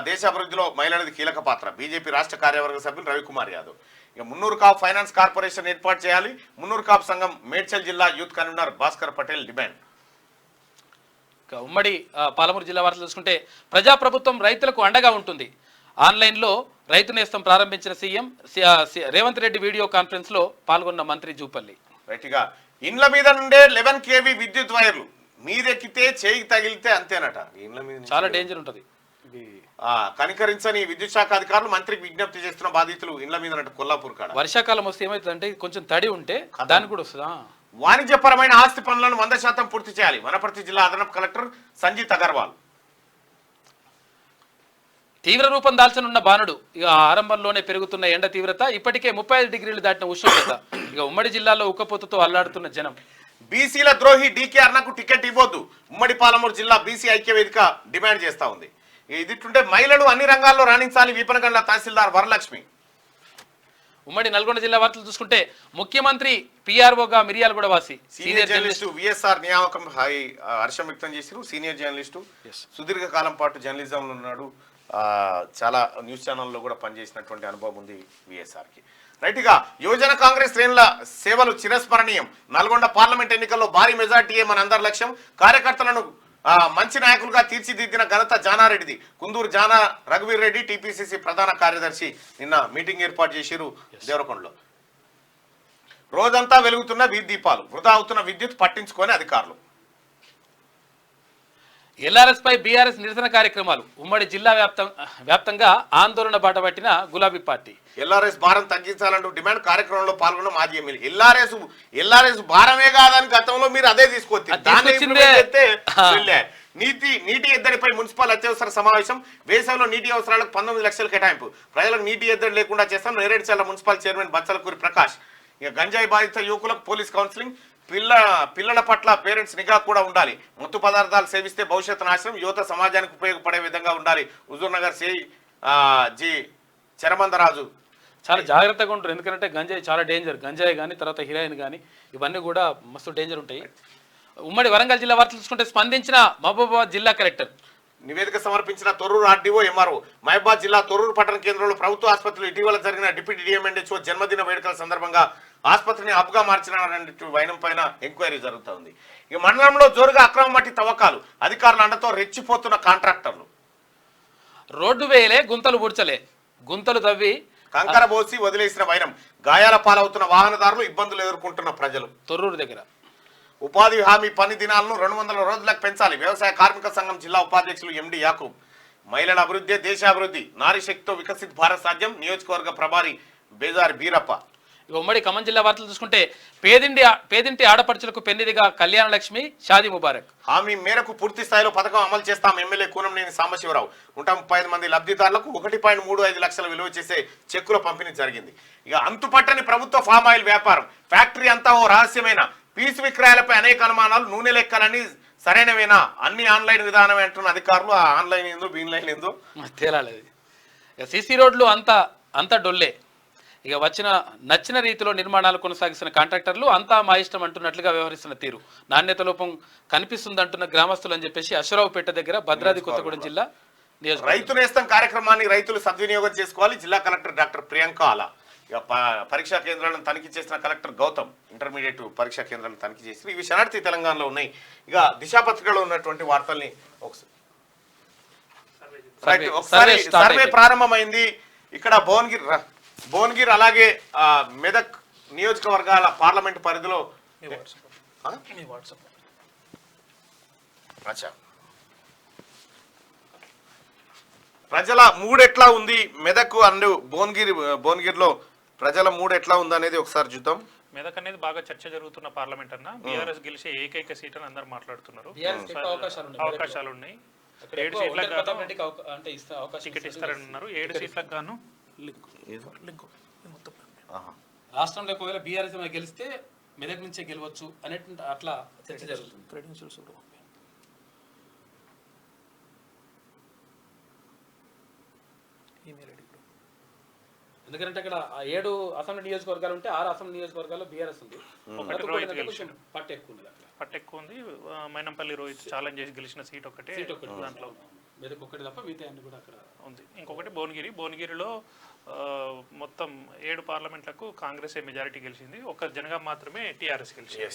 దేశ అభివృద్ధిలో మహిళలది కీలక పాత్ర, బీజేపీ రాష్ట్ర కార్యవర్గ సభ్యులు రవికుమార్ యాదవ్. ఇక మున్నూరు కాప్ ఫైనాన్స్ కార్పొరేషన్ ఏర్పాటు చేయాలి, మున్నూరు కాప్ సంఘం మేడ్చల్ జిల్లా youth convener Bhaskar Patel demand. ఉమ్మడి పాలమూరు జిల్లా వార్తలు చూసుకుంటే ప్రజాప్రభుత్వం రైతులకు అండగా ఉంటుంది, ఆన్లైన్లో రైతు నేస్తం ప్రారంభించిన CM Revanth Reddy. Video conference లో పాల్గొన్న మంత్రి జూపల్లి. రైట్గా ఇండ్ల మీద నుండే 11 kV విద్యుత్ వైర్లు మీదెక్కితే చేయికి తగిలితే అంతేనట. ఇండ్ల మీద చాలా డేంజర్ ఉంటుంది. కనికరించని విద్యుత్ శాఖ అధికారులు మంత్రికి విజ్ఞప్తి చేస్తున్న బాధితులు ఇండ్ల మీద కొల్లాపూర్ కాడ. వర్షాకాలం వస్తే ఏమవుతుందంటే కొంచెం తడి ఉంటే దానికి కూడా వస్తుందా. వాణిజ్యపరమైన ఆస్తి పనులను 100% పూర్తి చేయాలి, వనపర్తి జిల్లా అదనపు కలెక్టర్ సంజీత్ అగర్వాల్. తీవ్ర రూపం దాల్చనున్న బాణుడు, ఇక ఆరంభంలోనే పెరుగుతున్న ఎండ తీవ్రత, ఇప్పటికే 35 డిగ్రీలు దాటిన ఉష్ణోగ్రత. ఇక ఉమ్మడి జిల్లాలో ఉక్కపోతతో అల్లాడుతున్న జనం. బీసీల ద్రోహి డీకే అర్ణకు టికెట్ ఇవ్వద్దు, ఉమ్మడి పాలమూరు జిల్లా బీసీ ఐక్య వేదిక డిమాండ్ చేస్తా ఉంది. ఇదిట్టుంటే మహిళలు అన్ని రంగాల్లో రాణించాలి, వీపనగండ్ల తహసీల్దార్ వరలక్ష్మి. ఉమ్మడి నల్గొండ జిల్లా వార్తలు చూసుకుంటే ముఖ్యమంత్రి పిఆర్ఓగా మిర్యాలగూడ వాసి సీనియర్ జర్నలిస్టు విఎస్ఆర్ నియామకం హర్షం వ్యక్తం చేశారు. సీనియర్ జర్నలిస్టు సుదీర్ఘ కాలం పాటు జర్నలిజంలో ఉన్నాడు. చాలా న్యూస్ ఛానల్లో కూడా పనిచేసినటువంటి అనుభవం ఉంది విఎస్ఆర్కి. రైట్గా యువజన కాంగ్రెస్ శ్రేణుల సేవలు చిరస్మరణీయం. నల్గొండ పార్లమెంట్ ఎన్నికల్లో భారీ మెజార్టీయే మనందరి లక్ష్యం. కార్యకర్తలను మంచి నాయకులుగా తీర్చిదిద్దిన ఘనత జానారెడ్డిది. కుందూరు జానా రఘువీర్ రెడ్డి టీపీసీసీ ప్రధాన కార్యదర్శి నిన్న మీటింగ్ ఏర్పాటు చేశారు దేవరకొండలో. రోజంతా వెలుగుతున్న వీధి దీపాలు, వృధా అవుతున్న విద్యుత్ పట్టించుకొని అధికారులు. ఎల్ఆర్ఎస్ పై బీఆర్ఎస్ నిరసన కార్యక్రమాలు. ఉమ్మడి జిల్లా వ్యాప్తంగా ఆందోళన బాటపట్టిన గులాబీ పార్టీ. ఎల్ఆర్ఎస్ భారం తగ్గించాలంటూ డిమాండ్ కార్యక్రమంలో పాల్గొన్న మాజీ ఎమ్మెల్యే. ఎల్ఆర్ఎస్ భారమే కాదని గతంలో మీరు అదే నీటి ఎద్దడిపై మున్సిపల్ అత్యవసర సమావేశం. వేసవిలో నీటి అవసరాలకు 19 లక్షల కేటాయింపు. ప్రజలకు నీటి ఎద్దడి లేకుండా చేస్తాం. Neredcherla municipal chairman Bachalakuri Prakash. ఇక గంజాయి బాధిత యువకులకు పోలీస్ కౌన్సిలింగ్. పిల్లల పట్ల పేరెంట్స్ నిఘా కూడా ఉండాలి. మత్తు పదార్థాలు సేవిస్తే భవిష్యత్తు నాశనం. యువత సమాజానికి ఉపయోగపడే విధంగా ఉండాలి. Huzur Nagar CI G Charamandaraju. చాలా జాగ్రత్తగా ఉంటారు, ఎందుకంటే గంజాయి చాలా డేంజర్. గంజాయి కానీ తర్వాత హీరోయిన్ కానీ ఇవన్నీ కూడా మస్తు డేంజర్ ఉంటాయి. ఉమ్మడి వరంగల్ జిల్లా వార్తలు చూసుకుంటే స్పందించిన మహబూబాబాద్ జిల్లా కలెక్టర్. నివేదిక సమర్పించిన తొర్రూరు ఆర్డీఓ ఎంఆర్ఓ. మహబూబాబాద్ జిల్లా తొర్రూరు పట్టణ కేంద్రంలో ప్రభుత్వ ఆసుపత్రిలో ఇటీవల జరిగిన డిప్యూటీ డిఎంఎన్హెచ్ఓ జన్మదిన వేడుకల సందర్భంగా ఆసుపత్రిని హబ్గా మార్చిన వైనం పైన ఎంక్వైరీ జరుగుతోంది. ఇక మండలంలో జోరుగా అక్రమ మట్టి తవ్వకాలు. అధికారుల అండతో రెచ్చిపోతున్న కాంట్రాక్టర్లు. రోడ్డు వేయలే, గుంతలు పూడ్చలే, గుంతలు తవ్వి కంకర పోసి వదిలేసిన వైనం. గాయాల పాలవుతున్న వాహనదారులు, ఇబ్బందులు ఎదుర్కొంటున్న ప్రజలు. తొర్రూరు దగ్గర ఉపాధి హామీ పని దినాలను 200 రోజులకు పెంచాలి. వ్యవసాయ కార్మిక సంఘం జిల్లా ఉపాధ్యక్షులు ఎండి యాకూబ్. మహిళల అభివృద్ధి దేశాభివృద్ధి. నారీ శక్తితో వికసిత్ భారత్ సాధ్యం. నియోజకవర్గ ప్రభారి బేజారి బీరప్ప. ఉమ్మడి ఖమ్మం జిల్లా వార్తలు చూసుకుంటే పేదింటి ఆడపడుచులకు పెన్నిదిగా కళ్యాణ లక్ష్మి, షాదీ ముబారక్. హామీ మేరకు పూర్తి స్థాయిలో పథకం అమలు చేస్తాం. ఎమ్మెల్యే కూనంనేని సాంబశివరావు. 135 మంది లబ్ధిదారులకు 1.35 లక్షల విలువ చేసే చెక్కుల పంపిణీ జరిగింది. ఇక అంతుపట్టని ప్రభుత్వ ఫామ్ ఆయిల్ వ్యాపారం. ఫ్యాక్టరీ అంతా ఓ రహస్యమైన. పీసు విక్రయాలపై అనేక అనుమానాలు. నూనె లెక్కలన్నీ సరైనవేనా? అన్ని ఆన్లైన్ విధానమే అంటున్న అధికారులు. ఆ ఆన్లైన్ ఏందో బీన్లైన్ ఏందో తేలాలేదు. ఇక సీసీ రోడ్లు అంతా డొల్లే. ఇక నచ్చిన రీతిలో నిర్మాణాలు కొనసాగిస్తున్న కాంట్రాక్టర్లు అంతా మా ఇష్టం అంటున్నట్లుగా వ్యవహరిస్తున్న తీరు నాణ్యత లోపం కనిపిస్తుందంటున్న గ్రామస్తులు అని చెప్పేసి అశ్వరావుపేట దగ్గర భద్రాద్రి కొత్తగూడెం జిల్లా రైతు నేస్తం కార్యక్రమాన్ని రైతులు సద్వినియోగం చేసుకోవాలి. జిల్లా కలెక్టర్ డాక్టర్ ప్రియాంక ఆలా. ఇక పరీక్షా కేంద్రాలను తనిఖీ చేసిన కలెక్టర్ గౌతమ్ ఇంటర్మీడియట్ పరీక్షా కేంద్రాలను తనిఖీ చేసి ఇవి శనార్థి తెలంగాణలో ఉన్నాయి. ఇక దిశాపత్రికలో ఉన్నటువంటి వార్తల్ని ఒకసారి సర్వే ప్రారంభమైంది. ఇక్కడ భువనగిరి అలాగే మెదక్ నియోజకవర్గాల పార్లమెంట్ పరిధిలో ప్రజల మూడ్ ఎట్లా ఉంది మెదక్ అండ్ భువనగిరిలో ప్రజల మూడ్ ఎట్లా ఉంది అనేది ఒకసారి చూద్దాం. మెదక్ అనేది బాగా చర్చ జరుగుతున్న పార్లమెంట్ అన్న. బీఆర్ఎస్ గెలిచే ఏకైక సీట్ అని అందరు మాట్లాడుతున్నారు. అవకాశాలు ఉన్నాయి. 7 సీట్లకు టికెట్ ఇస్తారన్నారు. 7 సీట్లకు గాను రాష్ట్రంలో ఒకవేళ బీఆర్ఎస్ గెలిస్తే మెదక్ నుంచే గెలవచ్చు అనేటువంటి అట్లా చర్చ జరుగుతుంది. క్రెడెన్షియల్స్ ఎందుకంటే అక్కడ 7 అసెంబ్లీ నియోజకవర్గాలు ఉంటే 6 అసెంబ్లీ నియోజకవర్గాల్లో బీఆర్ఎస్ ఉంది. పట్టు ఎక్కువ ఉంది. మైనంపల్లి రోహిత్ ఛాలెంజ్ చేసి గెలిచిన సీట్ ఒకటే దాంట్లో మెదక్ ఒకటి తప్ప మిగతా అన్ని కూడా అక్కడ ఉంది. ఇంకొకటి భువనగిరిలో మొత్తం 7 పార్లమెంట్లకు కాంగ్రెస్ మెజారిటీ గెలిచింది. ఒక జనగాం మాత్రమే టీఆర్ఎస్ గెలిచింది.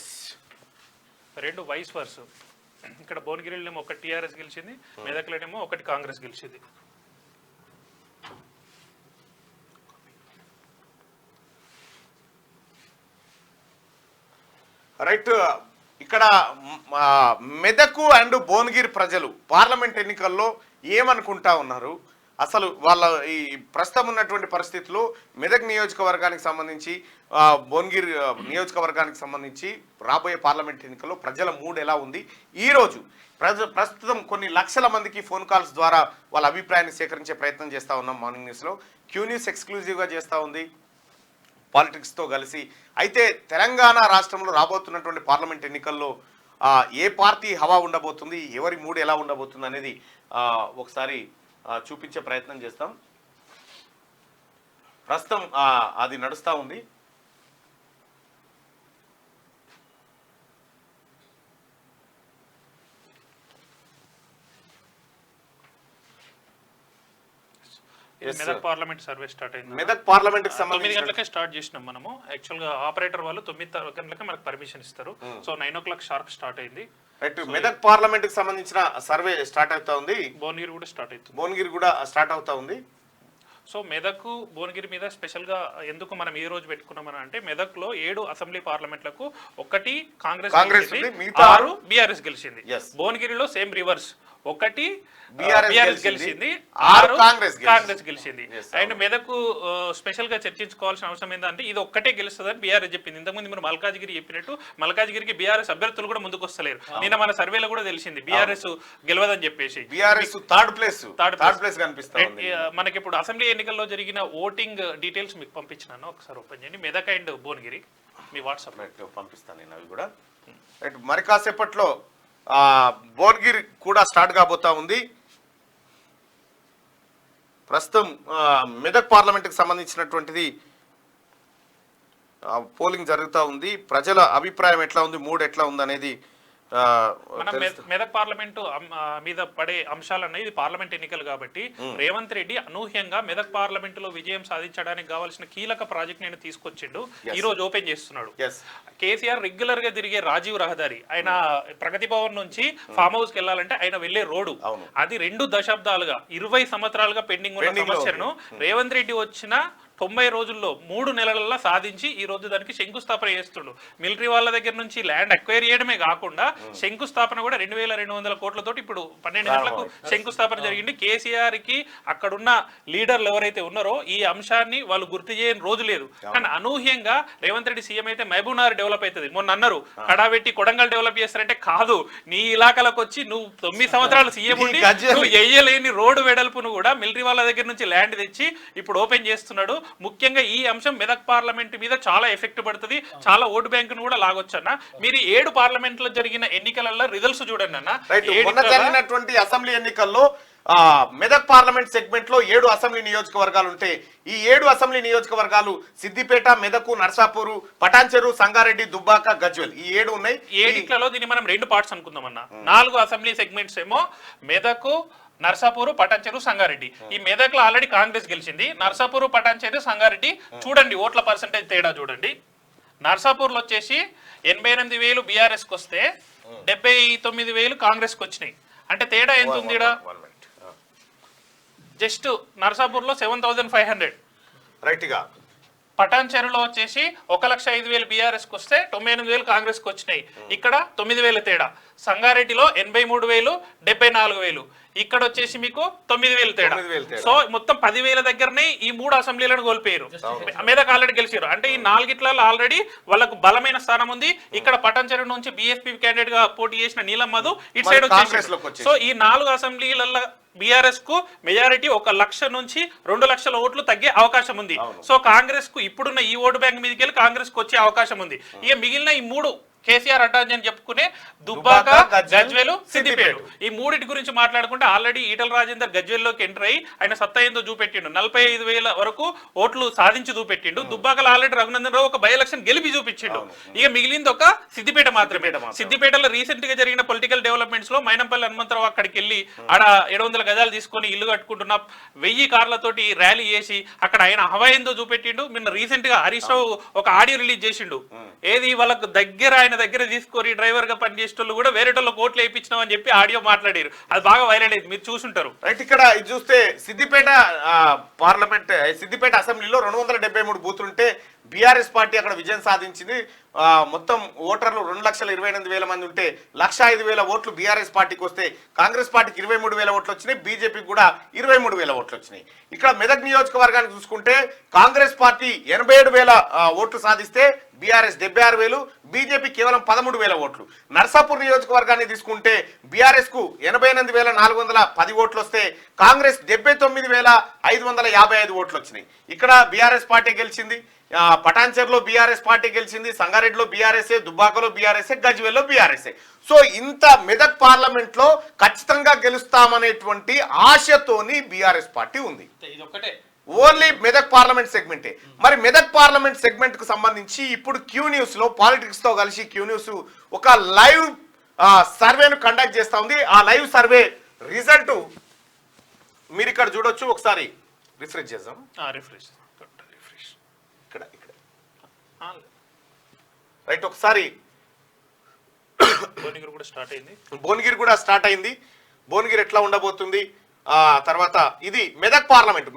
2 వైస్ వర్స్. ఇక్కడ భువనగిరిలోనేమో 1 టీఆర్ఎస్ గెలిచింది, మెదక్లోనేమో 1 కాంగ్రెస్ గెలిచింది. రైట్. ఇక్కడ మెదక్ అండ్ భువనగిరి ప్రజలు పార్లమెంట్ ఎన్నికల్లో ఏమనుకుంటా ఉన్నారు? అసలు వాళ్ళ ఈ ప్రస్తుతం ఉన్నటువంటి పరిస్థితుల్లో మెదక్ నియోజకవర్గానికి సంబంధించి భువనగిరి నియోజకవర్గానికి సంబంధించి రాబోయే పార్లమెంట్ ఎన్నికల్లో ప్రజల మూడ్ ఎలా ఉంది? ఈరోజు ప్రస్తుతం కొన్ని లక్షల మందికి ఫోన్ కాల్స్ ద్వారా వాళ్ళ అభిప్రాయాన్ని సేకరించే ప్రయత్నం చేస్తూ ఉన్నాం. మార్నింగ్ న్యూస్లో క్యూ న్యూస్ ఎక్స్క్లూజివ్గా చేస్తూ ఉంది పాలిటిక్స్తో కలిసి. అయితే తెలంగాణ రాష్ట్రంలో రాబోతున్నటువంటి పార్లమెంట్ ఎన్నికల్లో ఏ పార్టీ హవా ఉండబోతుంది, ఎవరి మూడు ఎలా ఉండబోతుంది అనేది ఒకసారి చూపించే ప్రయత్నం చేస్తాం. ప్రస్తుతం అది నడుస్తూ ఉంది. మెదక్ పార్లమెంట్ సర్వే స్టార్ట్ అయింది. మెదక్ పార్లమెంట్ కి 9 సంబంధించి గంటలకే స్టార్ట్ చేసినాం మనము. యాక్చువల్ గా ఆపరేటర్ వాళ్ళు 9 గంటలకే మనకు పర్మిషన్ ఇస్తారు. సో 9 o'clock షార్ప్ స్టార్ట్ అయింది. రైట్, మెదక్ పార్లమెంట్ కి సంబంధించిన సర్వే స్టార్ట్ అవుతా ఉంది. భువనగిరి కూడా స్టార్ట్ అవుతుంది. భువనగిరి కూడా స్టార్ట్ అవుతా ఉంది. సో మెదక్ భువనగిరి మీద స్పెషల్గా ఎందుకు మనం ఈ రోజు పెట్టుకున్నామని అంటే, మెదక్లో 7 అసెంబ్లీ పార్లమెంట్లకు 1 కాంగ్రెస్ ఉంది, మిగతా 6 బీఆర్ఎస్ గెలిచింది. భువనగిరిలో సేమ్ రివర్స్, 1 బీఆర్ఎస్ గెలిచింది, 6 కాంగ్రెస్ గెలిచింది. అండ్ మెదక్ స్పెషల్ గా చర్చించుకోవాల్సిన అవసరం ఏంటంటే, ఇది ఒక్కటే గెలుస్తుందని బీఆర్ఎస్ చెప్పింది. ఇంతకుముందు మీరు మల్కాజ్గిరి చెప్పినట్టు మల్కాజ్గిరికి బీఆర్ఎస్ అభ్యర్థులు కూడా ముందుకు వస్తలేరు. నిన్న మన సర్వేలో కూడా తెలిసింది బీఆర్ఎస్ గెలవదని చెప్పేసి. బీఆర్ఎస్ థర్డ్ ప్లేస్ కనిపిస్తుంది. మనకి ఇప్పుడు అసెంబ్లీ ఎన్నికల్లో జరిగిన ఓటింగ్ డీటెయిల్స్ మీకు పంపించినాను, ఒకసారి ఓపెన్ చేయండి. Medak and Bhuvanagiri me WhatsApp పంపిస్తాను నేను అవి కూడా. రైట్, మరి కాసేపట్లో భువనగిరి కూడా స్టార్ట్ కాబోతా ఉంది. ప్రస్తుతం మెదక్ పార్లమెంట్కి సంబంధించినటువంటిది పోలింగ్ జరుగుతూ ఉంది. ప్రజల అభిప్రాయం ఎట్లా ఉంది, మూడ్ ఎట్లా ఉంది అనేది మనం మెదక్ పార్లమెంటు మీద పడే అంశాలన్నీ, ఇది పార్లమెంట్ ఎన్నికలు కాబట్టి రేవంత్ రెడ్డి అనూహ్యంగా మెదక్ పార్లమెంటులో విజయం సాధించడానికి కావాల్సిన కీలక ప్రాజెక్ట్ నేను తీసుకొచ్చిండు. ఈ రోజు ఓపెన్ చేస్తున్నాడు. కేసీఆర్ రెగ్యులర్ గా తిరిగే రాజీవ్ రహదారి, ఆయన ప్రగతి భవన్ నుంచి ఫామ్ హౌస్ కి వెళ్ళాలంటే ఆయన వెళ్లే రోడ్డు, అది 2 దశాబ్దాలుగా 20 సంవత్సరాలుగా పెండింగ్ ఉన్న సమస్యను రేవంత్ రెడ్డి వచ్చిన 90 రోజుల్లో 3 నెలలలో సాధించి ఈ రోజు దానికి శంకుస్థాపన చేస్తుండు. మిలిటరీ వాళ్ళ దగ్గర నుంచి ల్యాండ్ అక్వైర్ చేయడమే కాకుండా శంకుస్థాపన కూడా 2200 కోట్లతో ఇప్పుడు 12 గంటలకు శంకుస్థాపన జరిగింది. కేసీఆర్ కి అక్కడున్న లీడర్లు ఎవరైతే ఉన్నారో ఈ అంశాన్ని వాళ్ళు గుర్తు చేయని రోజు లేదు. కానీ అనూహ్యంగా రేవంత్ రెడ్డి సీఎం అయితే మహబూబ్నగర్ డెవలప్ అవుతుంది. మొన్న అన్నారు కడాబెట్టి కొడంగల్ డెవలప్ చేస్తారంటే, కాదు, నీ ఇలాకాలకు వచ్చి నువ్వు 9 సంవత్సరాలు సీఎం ఉండి నువ్వు వేయలేని రోడ్డు వెడల్పును కూడా మిలిటరీ వాళ్ళ దగ్గర నుంచి ల్యాండ్ తెచ్చి ఇప్పుడు ఓపెన్ చేస్తున్నాడు. ముఖ్యంగా ఈ అంశం మెదక్ పార్లమెంట్ మీద చాలా ఎఫెక్ట్ పడుతుంది, చాలా ఓటు బ్యాంకును కూడా లాగొచ్చన్న. మీరు 7 పార్లమెంట్లో జరిగిన ఎన్నికలలో రిజల్ట్స్ చూడండి అన్న. జరిగినటువంటి అసెంబ్లీ ఎన్నికల్లో మెదక్ పార్లమెంట్ సెగ్మెంట్ లో 7 అసెంబ్లీ నియోజకవర్గాలు ఉంటే, ఈ 7 అసెంబ్లీ నియోజకవర్గాలు సిద్దిపేట, మెదకు, నర్సాపూరు, పటాన్చెరు, సంగారెడ్డి, దుబ్బాక, గజ్వెల్, ఈ 7 ఉన్నాయి. 7 దీన్ని మనం 2 పార్ట్స్ అనుకుందాం అన్న. 4 అసెంబ్లీ సెగ్మెంట్స్ ఏమో మెదకు, నర్సాపూరు, పటాన్చెరు, సంగారెడ్డి. ఈ మెదక్ లో ఆల్రెడీ కాంగ్రెస్ గెలిచింది. నర్సాపూరు, పటాన్చెరు, సంగారెడ్డి చూడండి ఓట్ల పర్సెంటేజ్ తేడా చూడండి. నర్సాపూర్లో వచ్చేసి 88,000 బీఆర్ఎస్ కి వస్తే 79,000 కాంగ్రెస్ కి వచ్చినాయి. అంటే తేడా ఎంత ఉంది? జస్ట్ నర్సాపూర్లో 7,500. రైట్ గా పటాన్చెరులో వచ్చేసి 1,05,000 బీఆర్ఎస్ కి వస్తే 98,000 కాంగ్రెస్ కి వచ్చినాయి. ఇక్కడ 9,000 తేడా. సంగారెడ్డిలో 83,000, 74,000. ఇక్కడ వచ్చేసి మీకు 9,000 తేడా. సో మొత్తం 10,000 దగ్గరనే ఈ 3 అసెంబ్లీలను కోల్పోయారు. మెదక్ ఆల్రెడీ గెలిచారు. అంటే ఈ 4 ఆల్రెడీ వాళ్ళకు బలమైన స్థానం ఉంది. ఇక్కడ పటాన్చెరు నుంచి బీఎస్పీ క్యాండిడేట్ గా పోటీ చేసిన నీలం మధు ఇటు సైడ్ వచ్చేసి. సో ఈ 4 అసెంబ్లీలలో బీఆర్ఎస్ కు మెజారిటీ 1 లక్ష నుంచి 2 లక్షల ఓట్లు తగ్గే అవకాశం ఉంది. సో కాంగ్రెస్ కు ఇప్పుడున్న ఈ ఓటు బ్యాంక్ మీదకి వెళ్ళి కాంగ్రెస్ కు వచ్చే అవకాశం ఉంది. ఇక మిగిలిన ఈ 3 కేసీఆర్ అడ్వాన్స్ అని చెప్పుకునే దుబ్బాక, గజ్వేలు, సిద్దిపేట, ఈ 3 గురించి మాట్లాడుకుంటే ఆల్రెడీ ఈటల రాజేందర్ గజ్వేల్లోకి ఎంటర్ అయ్యి ఆయన సత్తా ఏందో చూపెట్టిండు. 45,000 వరకు ఓట్లు సాధించి చూపెట్టిండు. దుబ్బాకలో ఆల్రెడీ రఘునందన్ రావు ఒక బై ఎలక్షన్ గెలిపి చూపించిండు. ఇక మిగిలింది ఒక సిద్దిపేట మాత్రమే. సిద్దిపేటలో రీసెంట్ గా జరిగిన పొలిటికల్ డెవలప్మెంట్స్ లో మైనంపల్లి హనుమంతరావు అక్కడికి వెళ్ళి ఆడ 700 గజాలు తీసుకొని ఇల్లు కట్టుకుంటున్న 1000 కార్లతోటి ర్యాలీ చేసి అక్కడ ఆయన హవా ఏందో చూపెట్టిండు. నిన్న రీసెంట్ గా హరీష్ రావు ఒక ఆడియో రిలీజ్ చేసిండు. ఏది వాళ్ళకు దగ్గర ఆయన దగ్గర తీసుకొని డ్రైవర్ గా పనిచేసేటోళ్ళు కూడా వేరేటోళ్ళకి ఓట్లు వేయించినాం అని చెప్పి ఆడియో మాట్లాడారు. అది బాగా వైరల్ అయింది, మీరు చూసుంటారు. రైట్, ఇక్కడ ఇది చూస్తే సిద్దిపేట పార్లమెంట్, సిద్దిపేట అసెంబ్లీలో 273 బూతులుంటే బీఆర్ఎస్ పార్టీ అక్కడ విజయం సాధించింది. మొత్తం ఓటర్లు 2,28,000 మంది ఉంటే 1,05,000 ఓట్లు బీఆర్ఎస్ పార్టీకి వస్తే కాంగ్రెస్ పార్టీకి 23,000 ఓట్లు వచ్చినాయి, బీజేపీకి కూడా 23,000 ఓట్లు వచ్చినాయి. ఇక్కడ మెదక్ నియోజకవర్గానికి చూసుకుంటే కాంగ్రెస్ పార్టీ 87,000 ఓట్లు సాధిస్తే బీఆర్ఎస్ 76,000, బీజేపీ కేవలం 13,000 ఓట్లు. నర్సాపూర్ నియోజకవర్గాన్ని తీసుకుంటే బీఆర్ఎస్ కు 88,410 ఓట్లు వస్తే కాంగ్రెస్ 79,555 ఓట్లు వచ్చినాయి. ఇక్కడ బీఆర్ఎస్ పార్టీ గెలిచింది. పటాన్చెరులో బీఆర్ఎస్ పార్టీ గెలిచింది, సంగారెడ్డిలో బీఆర్ఎస్ఏ, దుబ్బాకలో బీఆర్ఎస్ఏ, గజ్వేల్లో బీఆర్ఎస్ఏ. సో ఇంత మెదక్ పార్లమెంట్ లో ఖచ్చితంగా గెలుస్తామనేటువంటి ఆశతోని బీఆర్ఎస్ పార్టీ ఉంది. ఇది ఒక్కటే ఓన్లీ మెదక్ పార్లమెంట్ సెగ్మెంటే. మరి మెదక్ పార్లమెంట్ సెగ్మెంట్ కు సంబంధించి ఇప్పుడు క్యూ న్యూస్ లో పాలిటిక్స్ తో కలిసి క్యూ న్యూస్ ఒక లైవ్ సర్వేను కండక్ట్ చేస్తా ఉంది. ఆ లైవ్ సర్వే రిజల్ట్ మీరు ఇక్కడ చూడొచ్చు. ఒకసారి రిఫ్రెష్ చేద్దాం. రిఫ్రెష్ ఇక్కడ రైట్. ఒకసారి భువనగిరి కూడా స్టార్ట్ అయింది. భువనగిరి ఎట్లా ఉండబోతుంది తర్వాత ఇది మెదక్ పార్లమెంట్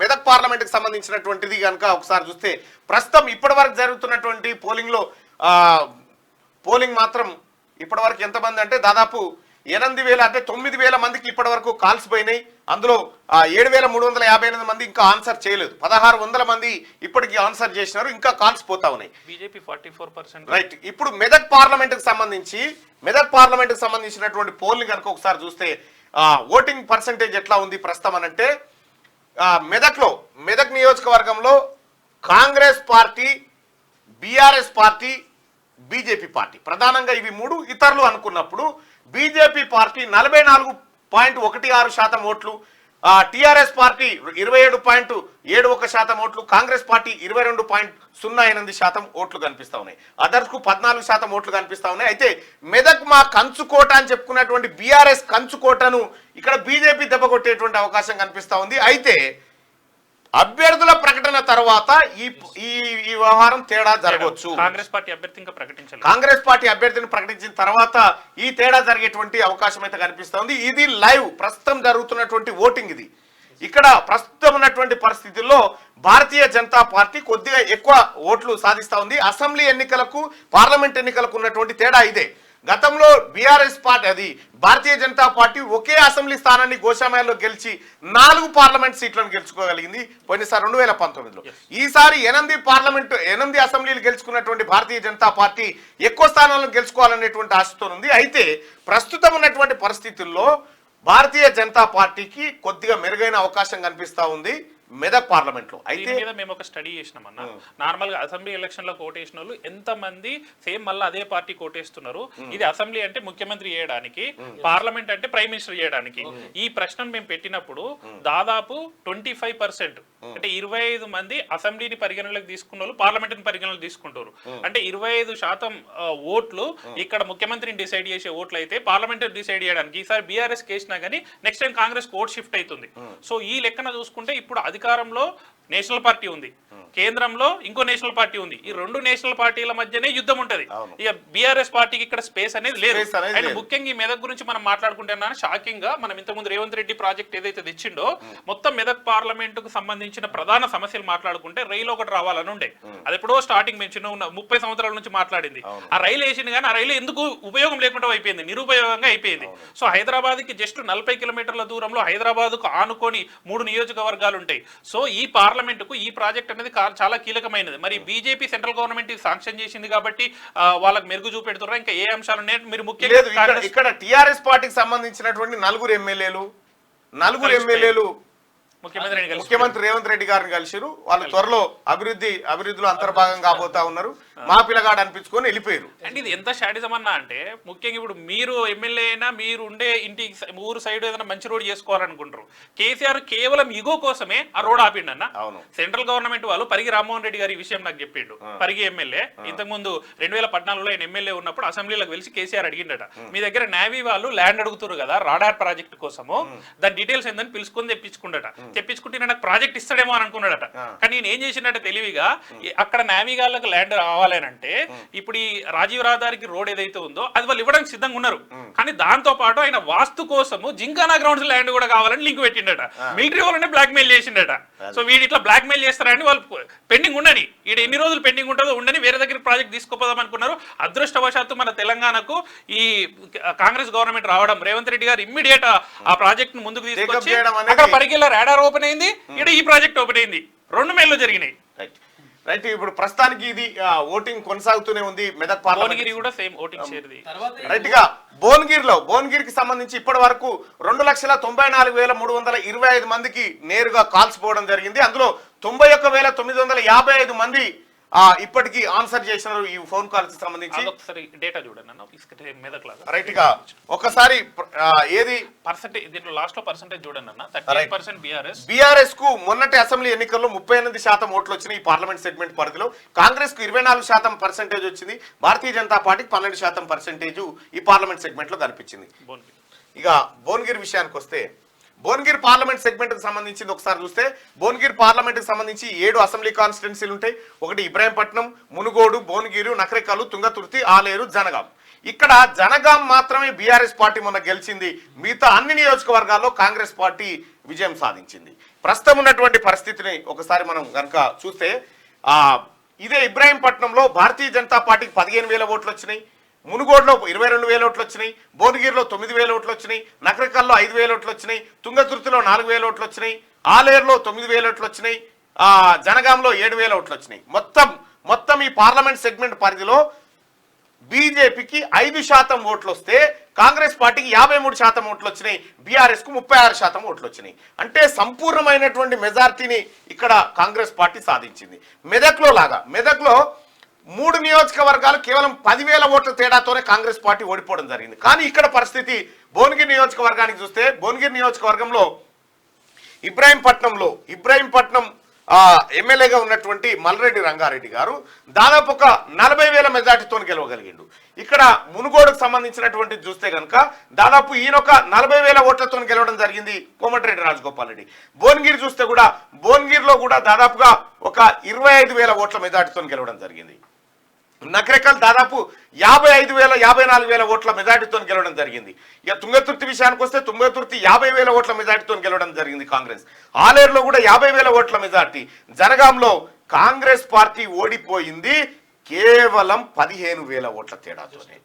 కి సంబంధించినటువంటిది కనుక ఒకసారి చూస్తే ప్రస్తుతం ఇప్పటి వరకు జరుగుతున్నటువంటి పోలింగ్ మాత్రం ఇప్పటి వరకు ఎంతమంది అంటే దాదాపు 8,000 అంటే 9,000 మందికి ఇప్పటి వరకు కాల్స్ పోయినాయి. అందులో 7,358 మంది ఇంకా ఆన్సర్ చేయలేదు. 1,600 మంది ఇప్పటికి ఆన్సర్ చేసినారు, ఇంకా కాల్స్ పోతా ఉన్నాయి. బీజేపీ 44%. రైట్. ఇప్పుడు మెదక్ పార్లమెంట్ కి సంబంధించినటువంటి పోల్ కనుక ఒకసారి చూస్తే ఓటింగ్ పర్సంటేజ్ ఎట్లా ఉంది ప్రస్తుతం అనంటే మెదక్ నియోజకవర్గంలో Congress party, BRS party, BJP party ప్రధానంగా ఇవి మూడు. ఇతరులు అనుకున్నప్పుడు బీజేపీ పార్టీ 44.16% ఓట్లు, టిఆర్ఎస్ పార్టీ 27.71% ఓట్లు, కాంగ్రెస్ పార్టీ 22.08% ఓట్లు కనిపిస్తా ఉన్నాయి. అదర్స్ కు 14% ఓట్లు కనిపిస్తా ఉన్నాయి. అయితే మెదక్ మా కంచుకోట అని చెప్పుకున్నటువంటి బీఆర్ఎస్ కంచుకోటను ఇక్కడ బీజేపీ దెబ్బ కొట్టేటువంటి అవకాశం కనిపిస్తా ఉంది. అయితే అభ్యర్థుల ప్రకటన తర్వాత ఈ వ్యవహారం తేడా జరగవచ్చు. కాంగ్రెస్ పార్టీ అభ్యర్థి ఇంకా ప్రకటించాలి. కాంగ్రెస్ పార్టీ అభ్యర్థిని ప్రకటించిన తర్వాత ఈ తేడా జరిగేటువంటి అవకాశం అయితే కనిపిస్తుంది. ఇది లైవ్ ప్రస్తుతం జరుగుతున్నటువంటి ఓటింగ్. ఇది ఇక్కడ ప్రస్తుతం ఉన్నటువంటి పరిస్థితుల్లో భారతీయ జనతా పార్టీ కొద్దిగా ఎక్కువ ఓట్లు సాధిస్తా ఉంది. అసెంబ్లీ ఎన్నికలకు, పార్లమెంట్ ఎన్నికలకు ఉన్నటువంటి తేడా ఇదే. గతంలో బీఆర్ఎస్ పార్టీ, అది భారతీయ జనతా పార్టీ ఒకే అసెంబ్లీ స్థానాన్ని గోషామయాల్లో గెలిచి 4 పార్లమెంట్ సీట్లను గెలుచుకోగలిగింది పోయినసారి 2019లో. ఈసారి 8 అసెంబ్లీలు గెలుచుకున్నటువంటి భారతీయ జనతా పార్టీ ఎక్కువ స్థానాలను గెలుచుకోవాలనేటువంటి ఆశతో ఉంది. అయితే ప్రస్తుతం ఉన్నటువంటి పరిస్థితుల్లో భారతీయ జనతా పార్టీకి కొద్దిగా మెరుగైన అవకాశం కనిపిస్తా ఉంది మెదక్ పార్లమెంట్ లో. అయితే మేము ఒక స్టడీ చేసినామన్నా, నార్మల్ గా అసెంబ్లీ ఎలక్షన్ లో కోటేసిన వాళ్ళు ఎంత మంది సేమ్ మళ్ళీ అదే పార్టీ కోటేస్తున్నారు. ఇది అసెంబ్లీ అంటే ముఖ్యమంత్రి చేయడానికి, పార్లమెంట్ అంటే ప్రైమ్ మినిస్టర్ చేయడానికి. ఈ ప్రశ్నను మేము పెట్టినప్పుడు దాదాపు 25% అంటే 25 మంది అసెంబ్లీని పరిగణలోకి తీసుకున్న వాళ్ళు పార్లమెంట్ ని పరిగణలోకి తీసుకుంటారు. అంటే 25% ఓట్లు ఇక్కడ ముఖ్యమంత్రిని డిసైడ్ చేసే ఓట్లు అయితే పార్లమెంట్ డిసైడ్ చేయడానికి ఈసారి బీఆర్ఎస్ కేసినా గానీ next time Congress vote shift అవుతుంది. సో ఈ లెక్కన చూసుకుంటే ఇప్పుడు అధికారంలో నేషనల్ పార్టీ ఉంది, కేంద్రంలో ఇంకో నేషనల్ పార్టీ ఉంది. ఈ 2 నేషనల్ పార్టీల మధ్యనే యుద్ధం ఉంటది. ఇక బీఆర్ఎస్ పార్టీకి ఇక్కడ స్పేస్ అనేది లేదు. అండ్ ముఖ్యంగా ఈ మెదక్ గురించి మనం మాట్లాడుకుంటున్నా, షాకింగ్ గా మనం ఇంతకుముందు రేవంత్ రెడ్డి ప్రాజెక్ట్ ఏదైతే తెచ్చిండో మొత్తం మెదక్ పార్లమెంట్ కు సంబంధించిన ప్రధాన సమస్యలు మాట్లాడుకుంటే రైలు ఒకటి రావాలని ఉండే. అది ఎప్పుడో స్టార్టింగ్ మేము చిన్న 30 సంవత్సరాల నుంచి మాట్లాడింది. ఆ రైలు వేసింది కానీ ఆ రైలు ఎందుకు ఉపయోగం లేకుండా అయిపోయింది, నిరుపయోగంగా అయిపోయింది. సో హైదరాబాద్ కి జస్ట్ 40 కిలోమీటర్ల దూరంలో హైదరాబాద్ కు ఆనుకొని 3 నియోజకవర్గాలు ఉంటాయి. సో ఈ పార్లమెంట్ కు ఈ ప్రాజెక్ట్ అనేది చాలా కీలకమైనది. మరి బీజేపీ సెంట్రల్ గవర్నమెంట్ శాంక్షన్ చేసింది కాబట్టి వాళ్ళకి మెరుగు చూపెడుతున్నారు. ఇంకా ఏ అంశాలు ఉన్నాయి మీరు ముఖ్యంగా ఇక్కడ టిఆర్ఎస్ పార్టీకి సంబంధించినటువంటి 4 ఎమ్మెల్యేలు ముఖ్యమంత్రి రేవంత్ రెడ్డి గారిని కలిసిరు. వాళ్ళు త్వరలో అభివృద్ధిలో అంతర్భాగం కాబోతా ఉన్నారు. మా పిల్లగాడు అనిపించుకొని వెళ్ళిపోయారు. అంటే ఇది ఎంత షాడిజం అన్నా అంటే ముఖ్యంగా ఇప్పుడు మీరు ఎమ్మెల్యే అయినా మీరు ఉండే ఇంటి ఊరు సైడ్ ఏదైనా మంచి రోడ్ చేసుకోవాలనుకుంటారు. కేసీఆర్ కేవలం ఇగో కోసమే ఆ రోడ్ ఆపిండు అన్న. సెంట్రల్ గవర్నమెంట్ వాళ్ళు పరిగి రామ్మోహన్ రెడ్డి గారి విషయం నాకు చెప్పిండు. పరిగి ఎమ్మెల్యే ఇంతకుముందు 2014లో ఆయన ఎమ్మెల్యే ఉన్నప్పుడు అసెంబ్లీలోకి వెలిసి కేసీఆర్ అడిగిండట, మీ దగ్గర నేవీ వాళ్ళు ల్యాండ్ అడుగుతారు కదా రాడార్ ప్రాజెక్ట్ కోసము, దాని డీటెయిల్స్ ఏందని పిలుచుకొని తెప్పించుకుంటే నాకు ప్రాజెక్ట్ ఇస్తాడేమో అని అనుకున్నాడట. కానీ నేను ఏం చేసిండట తెలివిగా, అక్కడ నేవీ వాళ్ళకి ల్యాండ్ రావాలంటే ఇప్పుడు ఈ రాజీవ్ రహదారికి రోడ్ ఏదైతే ఉందో అది వాళ్ళు ఇవ్వడానికి సిద్ధంగా ఉన్నారు. కానీ దాంతో పాటు ఆయన వాస్తు కోసము జింకానా గ్రౌండ్స్ ల్యాండ్ కూడా కావాలని లింక్ పెట్టిండట. మిలిటరీ వాళ్ళనే బ్లాక్ మెయిల్ చేసిండట. సో వీడు ఇట్లా బ్లాక్ మెయిల్ చేస్తారని వాళ్ళు పెండింగ్ ఉండని, ఈడ ఎన్ని రోజులు పెండింగ్ ఉంటుందో ఉండని వేరే దగ్గర ప్రాజెక్ట్ తీసుకుపోదాం అనుకున్నారు. అదృష్టవశాత్తు మన తెలంగాణకు ఈ కాంగ్రెస్ గవర్నమెంట్ రావడం, రేవంత్ రెడ్డి గారు ఇమ్మీడియట్ ఆ ప్రాజెక్ట్ ను ముందుకు తీసుకొచ్చి అక్కడ పరిగిలో రాడార్ ఓపెన్ అయింది, ఇక్కడ ఈ ప్రాజెక్ట్ ఓపెన్ అయింది. 2 మేళ్ళు జరిగినాయి. రైట్. ఇప్పుడు ప్రస్తుతానికి ఇది ఓటింగ్ కొనసాగుతూనే ఉంది మెదక్ పార్లమెంట్. కూడా సేమ్ ఓటింగ్ షేర్ది. రైట్ గా భువనగిరికి సంబంధించి ఇప్పటి వరకు 2,94,325 మందికి నేరుగా కాల్స్ పోవడం జరిగింది. అందులో 91,955 మంది ఇప్పటికీ ఆన్సర్ చేసినారు ఈ ఫోన్ కాల్స్ సంబంధించి. ఒకసారి డేటా చూడండి అన్న మెదక్ లాగా రైట్ గా ఒకసారి ఏది పర్సెంటేజ్ దీంట్లో లాస్ట్ లో పర్సెంటేజ్ చూడండి అన్న 38% బీఆర్ఎస్ కు మొన్నటి అసెంబ్లీ ఎన్నికల్లో 38% ఓట్లు వచ్చినాయి ఈ పార్లమెంట్ సెగ్మెంట్ పరిధిలో. కాంగ్రెస్ కు 24% పర్సెంటేజ్ వచ్చింది. భారతీయ జనతా పార్టీకి 12% పర్సెంటేజ్ ఈ పార్లమెంట్ సెగ్మెంట్ లో కనిపించింది. ఇక భువనగిరి విషయానికి వస్తే భువనగిరి పార్లమెంట్ సెగ్మెంట్ కి సంబంధించింది ఒకసారి చూస్తే భువనగిరి పార్లమెంట్ కి సంబంధించి 7 అసెంబ్లీ కాన్స్టిట్యున్సీలు ఉంటాయి. ఒకటి ఇబ్రాహీంపట్నం, మునుగోడు, భువనగిరి, నకరేకల్, తుంగతుర్తి, ఆలేరు, జనగాం. ఇక్కడ జనగాం మాత్రమే బీఆర్ఎస్ పార్టీ మొన్న గెలిచింది. మిగతా అన్ని నియోజకవర్గాల్లో కాంగ్రెస్ పార్టీ విజయం సాధించింది. ప్రస్తుతం ఉన్నటువంటి పరిస్థితిని ఒకసారి మనం కనుక చూస్తే ఇదే ఇబ్రాహీంపట్నంలో భారతీయ జనతా పార్టీకి 15,000 ఓట్లు వచ్చినాయి. మునుగోడులో 22,000 ఓట్లు వచ్చినాయి. భువనగిరిలో 9,000 ఓట్లు వచ్చినాయి. నకరికల్లో 5,000 ఓట్లు వచ్చినాయి. తుంగతుర్తిలో 4,000 ఓట్లు వచ్చినాయి. ఆలేరులో 9,000 ఓట్లు వచ్చినాయి. జనగాంలో 7,000 ఓట్లు వచ్చినాయి. మొత్తం ఈ పార్లమెంట్ సెగ్మెంట్ పరిధిలో బీజేపీకి 5% ఓట్లు వస్తే కాంగ్రెస్ పార్టీకి 53% ఓట్లు వచ్చినాయి. బీఆర్ఎస్ కు 36% ఓట్లు వచ్చినాయి. అంటే సంపూర్ణమైనటువంటి మెజార్టీని ఇక్కడ కాంగ్రెస్ పార్టీ సాధించింది. మెదక్లో 3 నియోజకవర్గాలు కేవలం 10,000 ఓట్ల తేడాతోనే కాంగ్రెస్ పార్టీ ఓడిపోవడం జరిగింది. కానీ ఇక్కడ పరిస్థితి భువనగిరి నియోజకవర్గానికి చూస్తే భువనగిరి నియోజకవర్గంలో ఇబ్రాహీంపట్నం ఎమ్మెల్యేగా ఉన్నటువంటి మల్రెడ్డి రంగారెడ్డి గారు దాదాపు ఒక 40,000 మెజార్టీతో గెలవగలిగిండు. ఇక్కడ మునుగోడుకు సంబంధించినటువంటి చూస్తే కనుక దాదాపు ఈయనొక 40,000 ఓట్లతో గెలవడం జరిగింది కోమటిరెడ్డి రాజగోపాల్ రెడ్డి. భువనగిరి చూస్తే కూడా భువనగిరిలో కూడా దాదాపుగా ఒక 25,000 ఓట్ల మెజార్టీతో గెలవడం జరిగింది. నకరేకల్ దాదాపు 55,000 54,000 ఓట్ల మెజార్టీతో గెలవడం జరిగింది. ఇక తుంగతుర్తి విషయానికి వస్తే తుంగతుర్తి 50,000 ఓట్ల మెజార్టీతో గెలవడం జరిగింది కాంగ్రెస్. ఆలేరులో కూడా 50,000 ఓట్ల మెజార్టీ. జనగాంలో కాంగ్రెస్ పార్టీ ఓడిపోయింది కేవలం 15,000 ఓట్ల తేడాతోనే.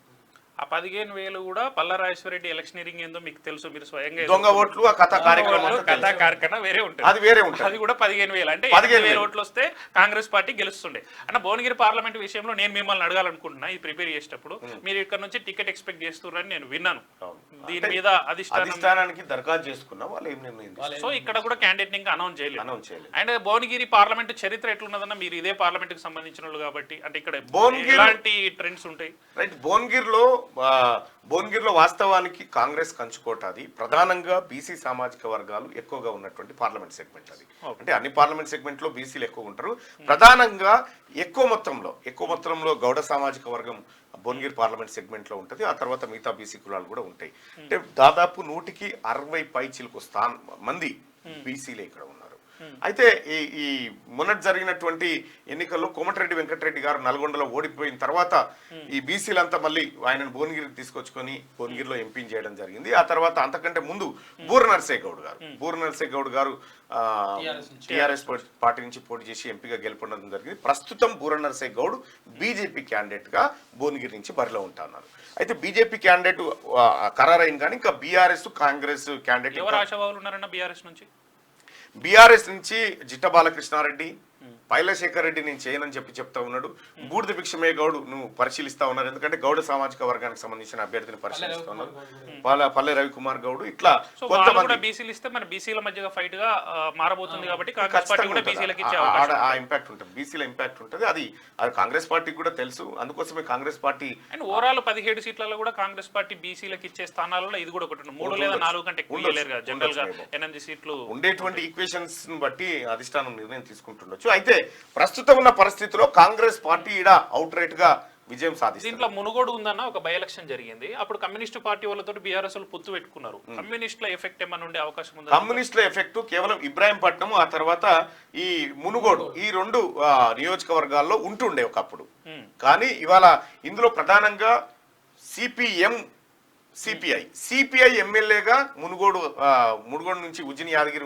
ఆ 15,000 కూడా పల్లారాజేశ్వరరెడ్డి ఎలక్షనీరింగ్ ఏందో మీకు తెలుసు, మీరు స్వయంగా దొంగ ఓట్లు ఆ కథా కార్యక్రమం వేరే ఉంటుంది. అది కూడా 15,000 అంటే 15,000 ఓట్లు వస్తే కాంగ్రెస్ పార్టీ గెలుస్తుండే. అన్న భువనగిరి పార్లమెంట్ విషయంలో నేను మిమ్మల్ని అడగాలనుకుంటున్నా, ఇది ప్రిపేర్ చేసేటప్పుడు మీరు ఇక్కడ నుంచి టికెట్ ఎక్స్పెక్ట్ చేస్తున్నారని నేను విన్నాను. దీని మీద అధిష్టానానికి దరఖాస్తు చేసుకున్నా వాళ్ళు ఏం నిర్ణయం. సో ఇక్కడ కూడా క్యాండిడేట్ ఇంకా అనౌన్స్ చేయలేదు. అండ్ భువనగిరి పార్లమెంట్ చరిత్ర ఎట్లున్నదన్న, మీరు ఇదే పార్లమెంట్ కి సంబంధించిన వాళ్ళు కాబట్టి అంటే ఇక్కడ ఎలాంటి ట్రెండ్స్ ఉంటాయి? రైట్, భువనగిరిలో వాస్తవానికి కాంగ్రెస్ కంచుకోట. అది ప్రధానంగా బీసీ సామాజిక వర్గాలు ఎక్కువగా ఉన్నటువంటి పార్లమెంట్ సెగ్మెంట్. అది అంటే అన్ని పార్లమెంట్ సెగ్మెంట్ లో బీసీలు ఎక్కువ ఉంటారు. ప్రధానంగా ఎక్కువ మొత్తంలో గౌడ సామాజిక వర్గం భువనగిరి పార్లమెంట్ సెగ్మెంట్ లో ఉంటుంది. ఆ తర్వాత మిగతా బీసీ కులాలు కూడా ఉంటాయి. అంటే దాదాపు 160 పైచిలకు మంది బీసీలే ఇక్కడ ఉన్నారు. అయితే ఈ మొన్నటి జరిగినటువంటి ఎన్నికల్లో కోమటిరెడ్డి వెంకటరెడ్డి గారు నల్గొండలో ఓడిపోయిన తర్వాత ఈ బీసీలంతా మళ్ళీ ఆయనను భువనగిరికి తీసుకొచ్చుకొని భువనగిరిలో ఎంపీని చేయడం జరిగింది. ఆ తర్వాత అంతకంటే ముందు బూర నర్సే గౌడ్ గారు టిఆర్ఎస్ పార్టీ నుంచి పోటీ చేసి ఎంపీగా గెలుపొందడం జరిగింది. ప్రస్తుతం బూర నర్సే గౌడ్ బీజేపీ క్యాండిడేట్ గా భువనగిరి నుంచి బరిలో ఉంటున్నారు. అయితే బీజేపీ క్యాండిడేట్ ఖరారైంది, కానీ ఇంకా బీఆర్ఎస్ కాంగ్రెస్ క్యాండిడేట్ ఎవరు ఆశావాహులు ఉన్నారన్న బీఆర్ఎస్ నుంచి? బీఆర్ఎస్ నుంచి జిట్ట బాలకృష్ణారెడ్డి, పైలశేఖర్ రెడ్డి నేను చేయనని చెప్తా ఉన్నాడు. బూడిద భిక్షమే గౌడ్ నువ్వు పరిశీలిస్తా ఉన్నారు, ఎందుకంటే గౌడ సామాజిక వర్గానికి సంబంధించిన అభ్యర్థిని పరిశీలిస్తా ఉన్నారు. పల్లె రవికుమార్ గౌడ్ ఇట్లా కొంతమంది బీసీలు ఇస్తే మన బీసీల మధ్య ఫైట్ గా మారబోతుంది కాబట్టి ఆ ఇంపాక్ట్ ఉంటుంది, బీసీల ఇంపాక్ట్ ఉంటుంది. అది కాంగ్రెస్ పార్టీకి కూడా తెలుసు. అందుకోసమే కాంగ్రెస్ పార్టీ అండ్ ఓవరాల్ 17 సీట్లలో కూడా కాంగ్రెస్ పార్టీ బీసీలకు ఇచ్చే స్థానాలలో ఇది కూడా ఒకటి 3 లేదా 4 కంటే ఎక్కువ జనరల్ గా 8 సీట్లు ఉండేటువంటి ఈక్వేషన్స్ బట్టి అధిష్టానం నిర్ణయం తీసుకుంటుండొచ్చు. అయితే ప్రస్తుతం ఉన్న పరిస్థితిలో కాంగ్రెస్ పార్టీ అవుట్ రైట్ గా విజయం సాధించింది. దీంట్లో మునుగోడు ఉందన్న ఒక బై ఎలక్షన్ జరిగింది. అప్పుడు కమ్యూనిస్ట్ పార్టీ వాళ్ళతో బీఆర్ఎస్ పొత్తు పెట్టుకున్నారు. కమ్యూనిస్టుల ఎఫెక్ట్ ఏమన్నా ఉండే అవకాశం ఉంది? కమ్యూనిస్టుల ఎఫెక్ట్ కేవలం ఇబ్రాహీంపట్నం, ఆ తర్వాత ఈ మునుగోడు, ఈ 2 నియోజకవర్గాల్లో ఉంటుండే ఒకప్పుడు. కానీ ఇవాళ ఇందులో ప్రధానంగా సిపిఐ ఎమ్మెల్యేగా మునుగోడు నుంచి ఉజ్జిని యాదగిరి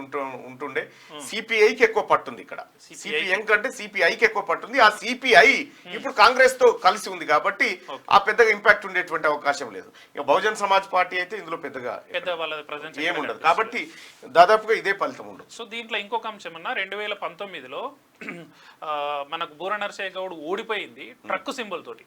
ఉంటుండే. సిపిఐకి ఎక్కువ పట్టుంది ఇక్కడ, సిపిఎం కంటే సిపిఐకి ఎక్కువ పట్టుంది. ఆ సిపిఐ ఇప్పుడు కాంగ్రెస్ తో కలిసి ఉంది కాబట్టి ఆ పెద్దగా ఇంపాక్ట్ ఉండేటువంటి అవకాశం లేదు. ఇక బహుజన్ సమాజ్ పార్టీ అయితే ఇందులో పెద్దగా ఏముండదు కాబట్టి దాదాపుగా ఇదే ఫలితం ఉండదు. సో దీంట్లో ఇంకొక అంశం అన్న, 2019లో మనకు బూర నర్సే గౌడ్ ఓడిపోయింది ట్రక్ సింబల్ తోటి.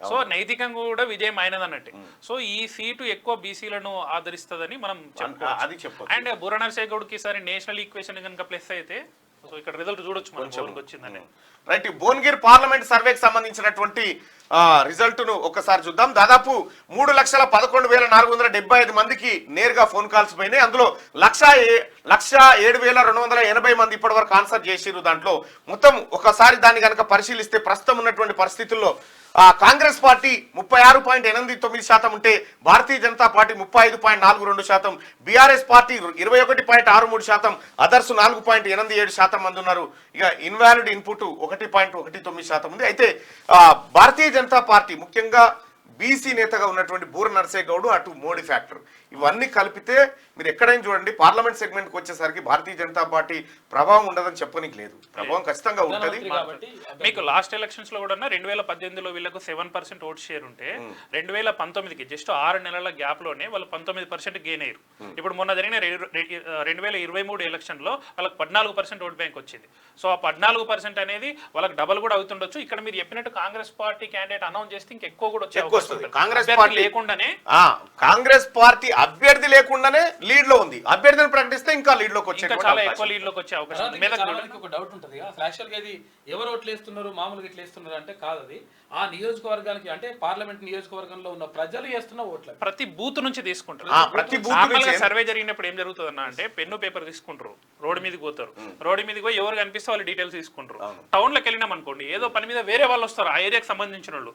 సో నైతికంగా కూడా విజయం అయినది అన్నట్టు. సో ఈ సీటు ఎక్కువ బీసీలను ఆదరిస్తుందని మనం చెప్పుకోవచ్చు. అండ్ బూర నర్సే గౌడ్ కి ఈసారి నేషనల్ ఈక్వేషన్ కనుక ప్లస్ అయితే సో ఇక్కడ రిజల్ట్ చూడొచ్చు మనం ఎవరికి వచ్చిందని. రైట్, భువనగిరి పార్లమెంట్ సర్వేకి సంబంధించినటువంటి రిజల్ట్ ను ఒకసారి చూద్దాం. దాదాపు 3,11,475 మందికి నేరుగా ఫోన్ కాల్స్ పోయినాయి. అందులో 1,07,280 మంది ఇప్పటి వరకు ఆన్సర్ చేసిరు. దాంట్లో మొత్తం ఒకసారి దాన్ని కనుక పరిశీలిస్తే ప్రస్తుతం ఉన్నటువంటి పరిస్థితుల్లో కాంగ్రెస్ పార్టీ 36.89% ఉంటే Bharatiya Janata party 35.42%, BRS party 21.63%, others 4.87% మంది ఉన్నారు. ఇక ఇన్వాలిడ్ ఇన్పుట్ 1.19% ఉంది. అయితే భారతీయ జనతా పార్టీ ముఖ్యంగా బీసీ నేతగా ఉన్నటువంటి బూర నర్సే గౌడ్, అటు మోడీ ఫ్యాక్టర్, ఇవన్నీ కలిపితే మీరు ఎక్కడైనా చూడండి పార్లమెంట్ సెగ్మెంట్కి వచ్చేసరికి భారతీయ జనతా పార్టీ ప్రభావం ఉండదని చెప్పనీకి లేదు. ప్రభావం ఖచ్చితంగా ఉంటుంది. మీకు లాస్ట్ ఎలక్షన్స్ లో కూడా 2018లో వీళ్ళకు 7% ఓట్ షేర్ ఉంటే 2019కి జస్ట్ 6 నెలల గ్యాప్ లోనే వాళ్ళు 19% గెయిన్ అయ్యారు. ఇప్పుడు మొన్న జరిగిన 2023 ఎలక్షన్ లో వాళ్ళకి 14% ఓట్ బ్యాంక్ వచ్చింది. సో ఆ 14% అనేది వాళ్ళకి డబల్ కూడా అవుతుండొచ్చు. ఇక్కడ మీరు చెప్పినట్టు కాంగ్రెస్ పార్టీ క్యాండిడేట్ అనౌన్స్ చేస్తే ఇంకెక్కువ కూడా వచ్చే కాంగ్రెస్ పార్టీ లేకుండానే కాంగ్రెస్ పార్టీ అభ్యర్థి లేకుండానే లీడ్ లో ఉంది. అభ్యర్థిని ప్రకటిస్తే ఇంకా లీడ్ లోకి వచ్చే చాలా ఎక్కువ లీడ్ లోకి వచ్చే అవకాశం ఉంది. ఒక డౌట్ ఉంటుంది అసలు యాక్చువల్గా ఇది ఎవరు ఓట్లు వేస్తున్నారు, మామూలుగా ఇట్లా వేస్తున్నారు అంటే కాదు, అది ఆ నియోజకవర్గానికి అంటే పార్లమెంట్ నియోజకవర్గంలో ఉన్న ప్రజలు వేస్తున్న ఓట్లు ప్రతి బూత్ నుంచి తీసుకుంటారు. ప్రతి బూత్ సర్వే జరిగినప్పుడు ఏం జరుగుతుంది అన్న అంటే పెన్ను పేపర్ తీసుకుంటారు, రోడ్డు మీదకి పోతారు, రోడ్డు మీదకి పోయి ఎవరు కనిపిస్తే వాళ్ళు డీటెయిల్స్ తీసుకుంటారు. టౌన్ లోకి వెళ్ళినాం అనుకోండి, ఏదో పని మీద వేరే వాళ్ళు వస్తారు, ఆ ఏరియాకి సంబంధించిన వాళ్ళు,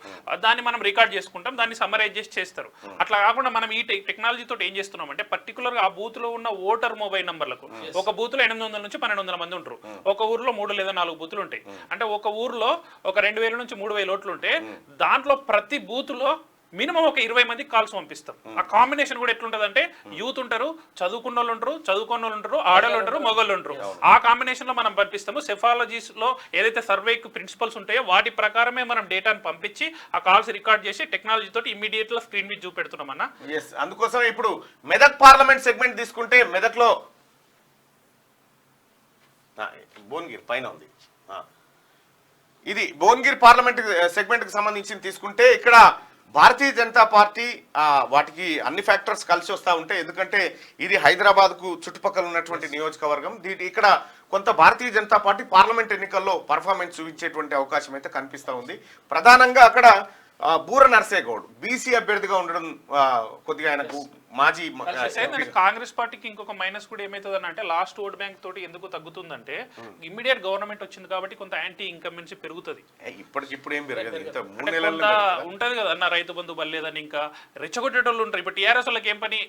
దాన్ని మనం రికార్డ్ చేసుకుంటాం, దాన్ని సమ్మరైజ్ చేసి చేస్తారు. అట్లా కాకుండా మనం ఈ టెక్నాలజీ తోటి ఏం చేస్తున్నాం అంటే పర్టికులర్ గా ఆ బూత్ లో ఉన్న ఓటర్ మొబైల్ నంబర్లకు ఒక బూత్ లో 800 నుంచి 1,200 మంది ఉంటారు. ఒక ఊర్లో 3 లేదా 4 బూతులు ఉంటాయి. అంటే ఒక ఊర్లో ఒక 2,000 నుంచి 3,000 ఓట్లు ఉంటే దాంట్లో ప్రతి బూత్ లో మినిమం ఒక 20 మందికి కాల్స్ పంపిస్తాం. ఆ కాంబినేషన్ కూడా ఎట్లుంటది అంటే యూత్ ఉంటారు, చదువుకున్న వాళ్ళు ఉంటారు, చదువుకున్న వాళ్ళు ఉంటారు, ఆడలు ఉంటారు, మొగళ్ళు ఉంటారు. ఆ కాంబినేషన్ లో మనం పంపిస్తాము. సెఫాలజీస్ లో ఏదైతే సర్వేకి ప్రిన్సిపల్స్ ఉంటాయో వాటి ప్రకారమే మనం డేటాను పంపించి ఆ కాల్స్ రికార్డ్ చేసి టెక్నాలజీ తోటి ఇమీడియట్ గా స్క్రీన్ మీద చూపెడుతున్నాం అన్న. అందుకోసం ఇప్పుడు మెదక్ పార్లమెంట్ సెగ్మెంట్ తీసుకుంటే మెదక్ లో భువనగిరి పైన ఉంది. ఇది భువనగిరి పార్లమెంట్ సెగ్మెంట్ కి సంబంధించి తీసుకుంటే ఇక్కడ భారతీయ జనతా పార్టీ వాటికి అన్ని ఫ్యాక్టర్స్ కలిసి వస్తూ ఉంటాయి. ఎందుకంటే ఇది హైదరాబాద్ కు చుట్టుపక్కల ఉన్నటువంటి నియోజకవర్గం. ఇక్కడ కొంత భారతీయ జనతా పార్టీ పార్లమెంట్ ఎన్నికల్లో పర్ఫార్మెన్స్ చూపించేటువంటి అవకాశం అయితే కనిపిస్తూ ఉంది. ప్రధానంగా అక్కడ బూర నర్సే గౌడ్ బీసీ అభ్యర్థిగా ఉండడం కొద్దిగా ఆయనకు మాజీ కాంగ్రెస్ పార్టీకి ఇంకొక మైనస్ కూడా ఏమైతుంది అంటే లాస్ట్ ఓట్ బ్యాంక్ తోటి ఎందుకు తగ్గుతుందంటే ఇమ్మీడియట్ గవర్నమెంట్ వచ్చింది కాబట్టి కొంత యాంటీ ఇన్కమెన్సీ పెరుగుతుంది. ఇప్పుడు ఏం పెరగదు, ఉంటది కదా అన్న, రైతు బంధు బలేదని ఇంకా రెచ్చగొట్టేటోళ్ళు ఉంటారు. ఇప్పుడు టీఆర్ఎస్ వాళ్ళకి ఏం పని,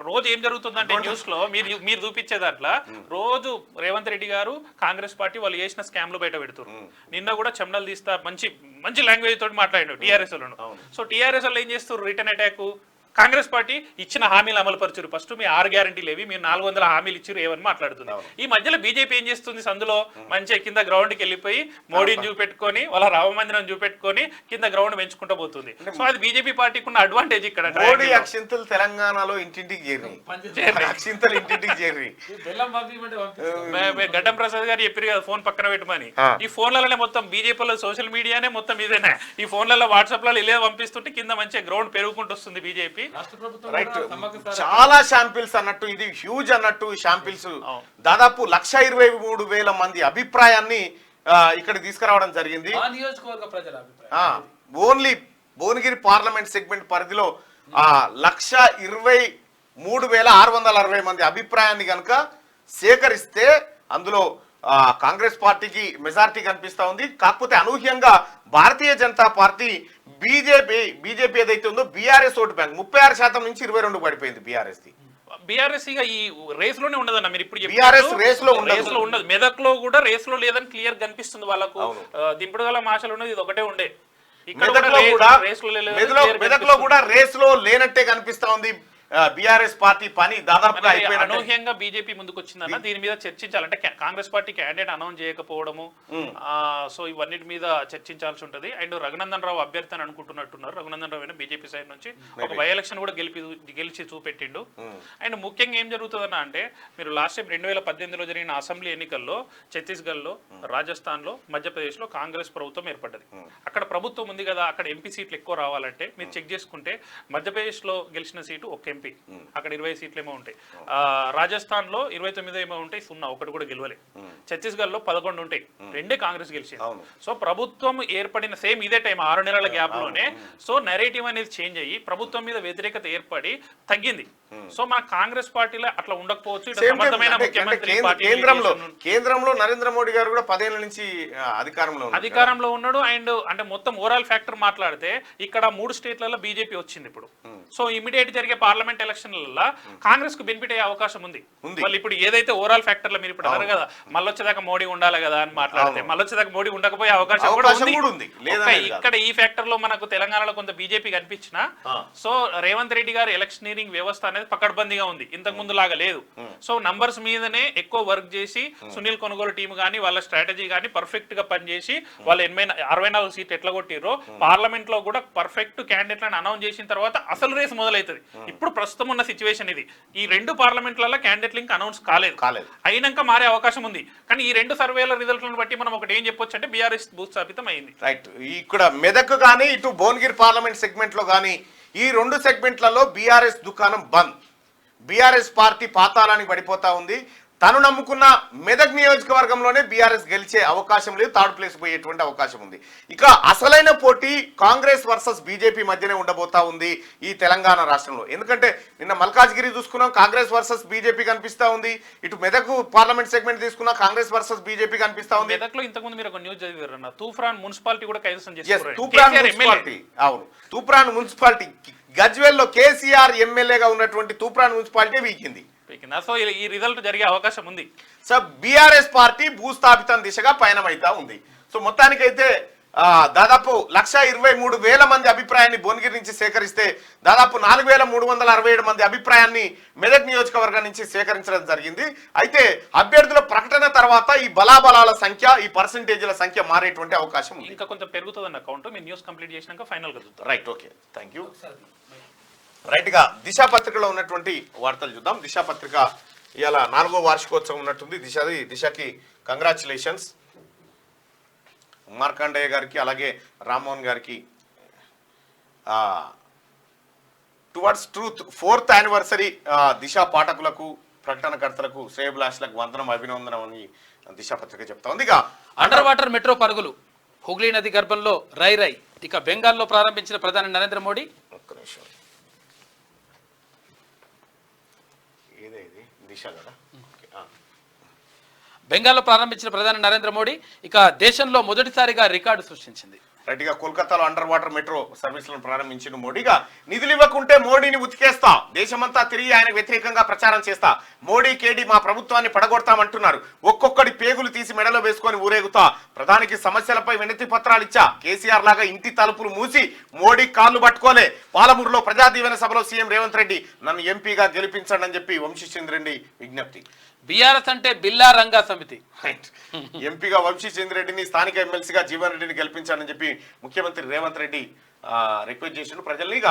రోజు ఏం జరుగుతుందంటే న్యూస్ లో మీరు చూపించే దాంట్లో రోజు రేవంత్ రెడ్డి గారు కాంగ్రెస్ పార్టీ వాళ్ళు చేసిన స్కామ్లు బయట పెడుతున్నారు. నిన్న కూడా చెమడలు తీస్తా మంచి లాంగ్వేజ్ తోటి మాట్లాడినారు టీఆర్ఎస్ వాళ్ళు. సో టీఆర్ఎస్ వాళ్ళు ఏం చేస్తారు, రిటర్న్ అటాక్. కాంగ్రెస్ పార్టీ ఇచ్చిన హామీలు అమలు పరచురు, ఫస్ట్ మీ 6 గ్యారంటీలు ఏవి, మీరు 400 హామీలు ఇచ్చిరు ఏమని మాట్లాడుతుంది. ఈ మధ్యలో బీజేపీ ఏం చేస్తుంది, అందులో మంచిగా కింద గ్రౌండ్కి వెళ్ళిపోయి మోడీని చూపెట్టుకొని వాళ్ళ రామ మందిరం చూపెట్టుకొని కింద గ్రౌండ్ పెంచుకుంటూ పోతుంది. సో అది బీజేపీ పార్టీకి ఉన్న అడ్వాంటేజ్. ఇక్కడ మోడీ అక్షింతలు తెలంగాణలో ఇంటింటికి చేరి అక్షింతలు ఇంటింటికి చేరి గడ్డం ప్రసాద్ గారు చెప్పారు కదా ఫోన్ పక్కన పెట్టమని. ఈ ఫోన్లలోనే మొత్తం బీజేపీలో సోషల్ మీడియానే మొత్తం ఇదేనా, ఈ ఫోన్లలో వాట్సాప్ లో ఇలా పంపిస్తుంటే కింద మంచిగా గ్రౌండ్ పెరుగుకుంటూ వస్తుంది బీజేపీ. రైట్, చాలా శాంపిల్స్ అన్నట్టు, ఇది హ్యూజ్ అన్నట్టు శాంపిల్స్. దాదాపు 1,23,000 మంది అభిప్రాయాన్ని ఇక్కడ తీసుకురావడం జరిగింది. ఓన్లీ భువనగిరి పార్లమెంట్ సెగ్మెంట్ పరిధిలో 1,23,660 మంది అభిప్రాయాన్ని కనుక సేకరిస్తే అందులో కాంగ్రెస్ పార్టీకి మెజారిటీ కనిపిస్తా ఉంది. కాకపోతే అనూహ్యంగా భారతీయ జనతా పార్టీ బీజేపీ ఏదైతే ఉందో బీఆర్ఎస్ ఓటు బ్యాంక్ 36% నుంచి 22 పడిపోయింది బీఆర్ఎస్ ది. బీఆర్ఎస్ ఇక ఈ రేస్ లోనే ఉండదన్న, మీరు ఇప్పుడు బీఆర్ఎస్ రేస్ లో ఉండదు. మెదక్ లో కూడా రేస్ లో లేదని క్లియర్ కనిపిస్తుంది వాళ్ళకు. దింపుడు గల మాటలు ఉన్నది ఇది ఒకటే ఉండే. మెదక్ లో కూడా రేస్ లో లేనట్టే కనిపిస్తా ఉంది బీఆర్ఎస్ పార్టీ పని దాదాపుగా అయిపోయిన. అనూహ్యంగా బీజేపీ ముందుకు వచ్చిందన్న, దీని మీద చర్చించాలంటే కాంగ్రెస్ పార్టీ క్యాండిడేట్ అనౌన్స్ చేయకపోవడము, సో ఇవన్నిటి మీద చర్చించాల్సి ఉంటది. అండ్ రఘునందన్ రావు అభ్యర్థి అని అనుకుంటున్నట్టున్నారు. రఘునందన్ రావు బీజేపీ సైడ్ నుంచి ఒక బై ఎలక్షన్ కూడా గెలిచి చూపెట్టిండు. అండ్ ముఖ్యంగా ఏం జరుగుతుందన్న అంటే మీరు లాస్ట్ టైం 2018లో జరిగిన అసెంబ్లీ ఎన్నికల్లో ఛత్తీస్గఢ్ లో, రాజస్థాన్ లో, మధ్యప్రదేశ్ లో కాంగ్రెస్ ప్రభుత్వం ఏర్పడ్డది. అక్కడ ప్రభుత్వం ఉంది కదా, అక్కడ ఎంపీ సీట్లు ఎక్కువ రావాలంటే మీరు చెక్ చేసుకుంటే మధ్యప్రదేశ్ లో గెలిచిన సీటు ఒక ఎంపీ, అక్కడ 20 సీట్లు ఏమో ఉంటాయి. రాజస్థాన్ లో 29 ఏమో ఉంటాయి, 0 ఒకటి కూడా గెలవలే. ఛత్తీస్గఢ్ లో 11 ఉంటాయి, 2 కాంగ్రెస్ గెలిచింది. సో ప్రభుత్వం ఏర్పడిన సేమ్ ఇదే టైం 6 నెలల గ్యాప్ లోనే సో నెరేటివ్ అనేది చేంజ్ అయ్యి ప్రభుత్వం మీద వ్యతిరేకత ఏర్పడి తగ్గింది. సో మన కాంగ్రెస్ పార్టీలో అట్లా ఉండకపోవచ్చు. సమర్థమైన ముఖ్యమంత్రి కేంద్రంలో నరేంద్ర మోడీ గారు కూడా 10 ఏళ్ల నుంచి అధికారంలో ఉన్నాడు. అండ్ అంటే మొత్తం ఓవరాల్ ఫ్యాక్టర్ మాట్లాడితే ఇక్కడ 3 స్టేట్లలో బీజేపీ వచ్చింది ఇప్పుడు. సో ఇమీడియట్ జరిగే పార్లమెంట్ ఎలక్షన్లలో కాంగ్రెస్ కు బెనిఫిట్ అయ్యే అవకాశం ఉంది. వాళ్ళు ఇప్పుడు ఏదైతే ఓవరాల్ ఫ్యాక్టర్ లో మీరు ఇప్పుడు అన్నారు కదా, మళ్ళొచ్చేదాకా మోడీ ఉండాలి కదా అని మాట్లాడితే మళ్ళొచ్చేదాకా మోడీ ఉండకపోయే అవకాశం కూడా ఉంది. ఇక్కడ ఈ ఫ్యాక్టర్ లో మనకు తెలంగాణలో కొంత బీజేపీ కనిపించినా సో రేవంత్ రెడ్డి గారి ఎలక్షనీరింగ్ వ్యవస్థ అనేది పకడ్బందీగా ఉంది, ఇంతకు ముందు లాగా లేదు. సో నంబర్స్ మీదనే ఎక్కువ వర్క్ చేసి సునీల్ కొనుగోలు టీం గానీ వాళ్ళ స్ట్రాటజీ గానీ పర్ఫెక్ట్ గా పనిచేసి వాళ్ళు 64 సీట్లు ఎట్లా కొట్టిరో పార్లమెంట్ లో కూడా పర్ఫెక్ట్ క్యాండిడేట్లను అనౌన్స్ చేసిన తర్వాత అసలు రేస్ మొదలవుతుంది. ఇప్పుడు ప్రస్తుతం ఉన్న సిచ్యువేషన్ ఇది. ఈ 2 పార్లమెంట్లలో క్యాండిడేట్లు ఇంకా అనౌన్స్ కాలేదు, అయినాక మారే అవకాశం ఉంది. కానీ ఈ 2 సర్వేల రిజల్ట్లను బట్టి మనం ఒకటి ఏం చెప్పొచ్చు అంటే బీఆర్ఎస్ భూస్థాపితం అయింది. రైట్. ఇక్కడ మెదక్ కానీ ఇటు భువనగిరి పార్లమెంట్ సెగ్మెంట్ లో కానీ ఈ 2 సెగ్మెంట్లలో బీఆర్ఎస్ దుకాణం బంద్. బీఆర్ఎస్ పార్టీ పాతాళానికి పడిపోతా ఉంది. తను నమ్ముకున్న మెదక్ నియోజకవర్గంలోనే బీఆర్ఎస్ గెలిచే అవకాశం లేదు, 3rd ప్లేస్ పోయేటువంటి అవకాశం ఉంది. ఇక అసలైన పోటీ కాంగ్రెస్ వర్సెస్ బీజేపీ మధ్యనే ఉండబోతా ఉంది ఈ తెలంగాణ రాష్ట్రంలో. ఎందుకంటే నిన్న మల్కాజ్గిరి చూసుకున్నాం, కాంగ్రెస్ వర్సెస్ బీజేపీ కనిపిస్తా ఉంది. ఇటు మెదక్ పార్లమెంట్ సెగ్మెంట్ తీసుకున్నా కాంగ్రెస్ వర్సెస్ బీజేపీ కనిపిస్తా ఉంది. మెదక్ లో ఇంతకుముందు మీరు ఒక న్యూస్ చదివారు, తూప్రాన్ మున్సిపాలిటీ కూడా కైవసం చేశారు. తూప్రాన్ మున్సిపాలిటీ, అవును, తూప్రాన్ మున్సిపాలిటీ గజ్వేల్లో కేసీఆర్ ఎమ్మెల్యేగా ఉన్నటువంటి తూప్రాన్ మున్సిపాలిటీ వీకింది. సో ఈ రిజల్ట్ జరిగే అవకాశం ఉంది. సో బీఆర్ఎస్ పార్టీ భూస్థాపితం దిశగా పయనమైతా ఉంది. సో మొత్తానికైతే దాదాపు 1,23,000 మంది అభిప్రాయాన్ని భువనగిరి నుంచి సేకరిస్తే దాదాపు 4,367 మంది అభిప్రాయాన్ని మెదక్ నియోజకవర్గం నుంచి సేకరించడం జరిగింది. అయితే అభ్యర్థుల ప్రకటన తర్వాత ఈ బలాబలాల సంఖ్య, ఈ పర్సంటేజ్ల సంఖ్య మారేటువంటి అవకాశం ఉంది. ఇంకా కొంచెం పెరుగుతుంది అకౌంట్. మీ న్యూస్ కంప్లీట్ చేసినాక ఫైనల్ గా చూద్దాం. Right, okay, thank you. Right గా దిశ పత్రికలో ఉన్నటువంటి వార్తలు చూద్దాం. దిశ పత్రిక ఇవాళ 4వ వార్షికోత్సవం ఉన్నట్టుంది. దిశకి కంగ్రాచులేషన్స్. మార్కండేయ గారికి అలాగే రామ్మోహన్ గారికి టువర్డ్స్ ట్రూత్ 4th యానివర్సరీ దిశ పాఠకులకు, ప్రకటనకర్తలకు, శ్రేయభిలాషులకు వందనం, అభినందనం అని దిశ పత్రిక చెప్తా ఉంది. ఇక అండర్ వాటర్ మెట్రో పరుగులు హుగ్లీ నది గర్భంలో రై రై. ఇక బెంగాల్లో ప్రారంభించిన ప్రధాని నరేంద్ర మోడీ. ఒక్క నిమిషం, దిశ కదా. బెంగాల్లో ప్రారంభించిన ప్రధాని నరేంద్ర మోడీ ఇక దేశంలో మొదటిసారిగా రికార్డు సృష్టించింది. రైట్ గా కోల్కతాలో అండర్ వాటర్ మెట్రో సర్వీసులను ప్రారంభించిన మోడీగా నిధులు ఇవ్వకుంటే మోడీని ఉతికేస్తా, దేశమంతా తిరిగి ఆయనకు వ్యతిరేకంగా ప్రచారం చేస్తా, మోడీ కేడీ మా ప్రభుత్వాన్ని పడగొడతామంటున్నారు, ఒక్కొక్కడి పేగులు తీసి మెడలో వేసుకొని ఊరేగుతా, ప్రధానికి సమస్యలపై వినతి పత్రాలు ఇచ్చా, కేసీఆర్ లాగా ఇంటి తలుపులు మూసి మోడీ కాళ్ళు పట్టుకోలే, పాలమూరులో ప్రజా దీవెన సభలో సీఎం రేవంత్ రెడ్డి నన్ను ఎంపీగా గెలిపించండి అని చెప్పి వంశీచంద్రెడ్డి విజ్ఞప్తి. బీఆర్ఎస్ అంటే బిల్లా రంగా సమితి. ఎంపీగా వంశీచంద్రెడ్డిని, స్థానిక ఎమ్మెల్సీగా జీవన్ రెడ్డిని గెలిపించాలని చెప్పి ముఖ్యమంత్రి రేవంత్ రెడ్డి రిక్వెస్ట్ చేసిండు ప్రజల్ని. ఇక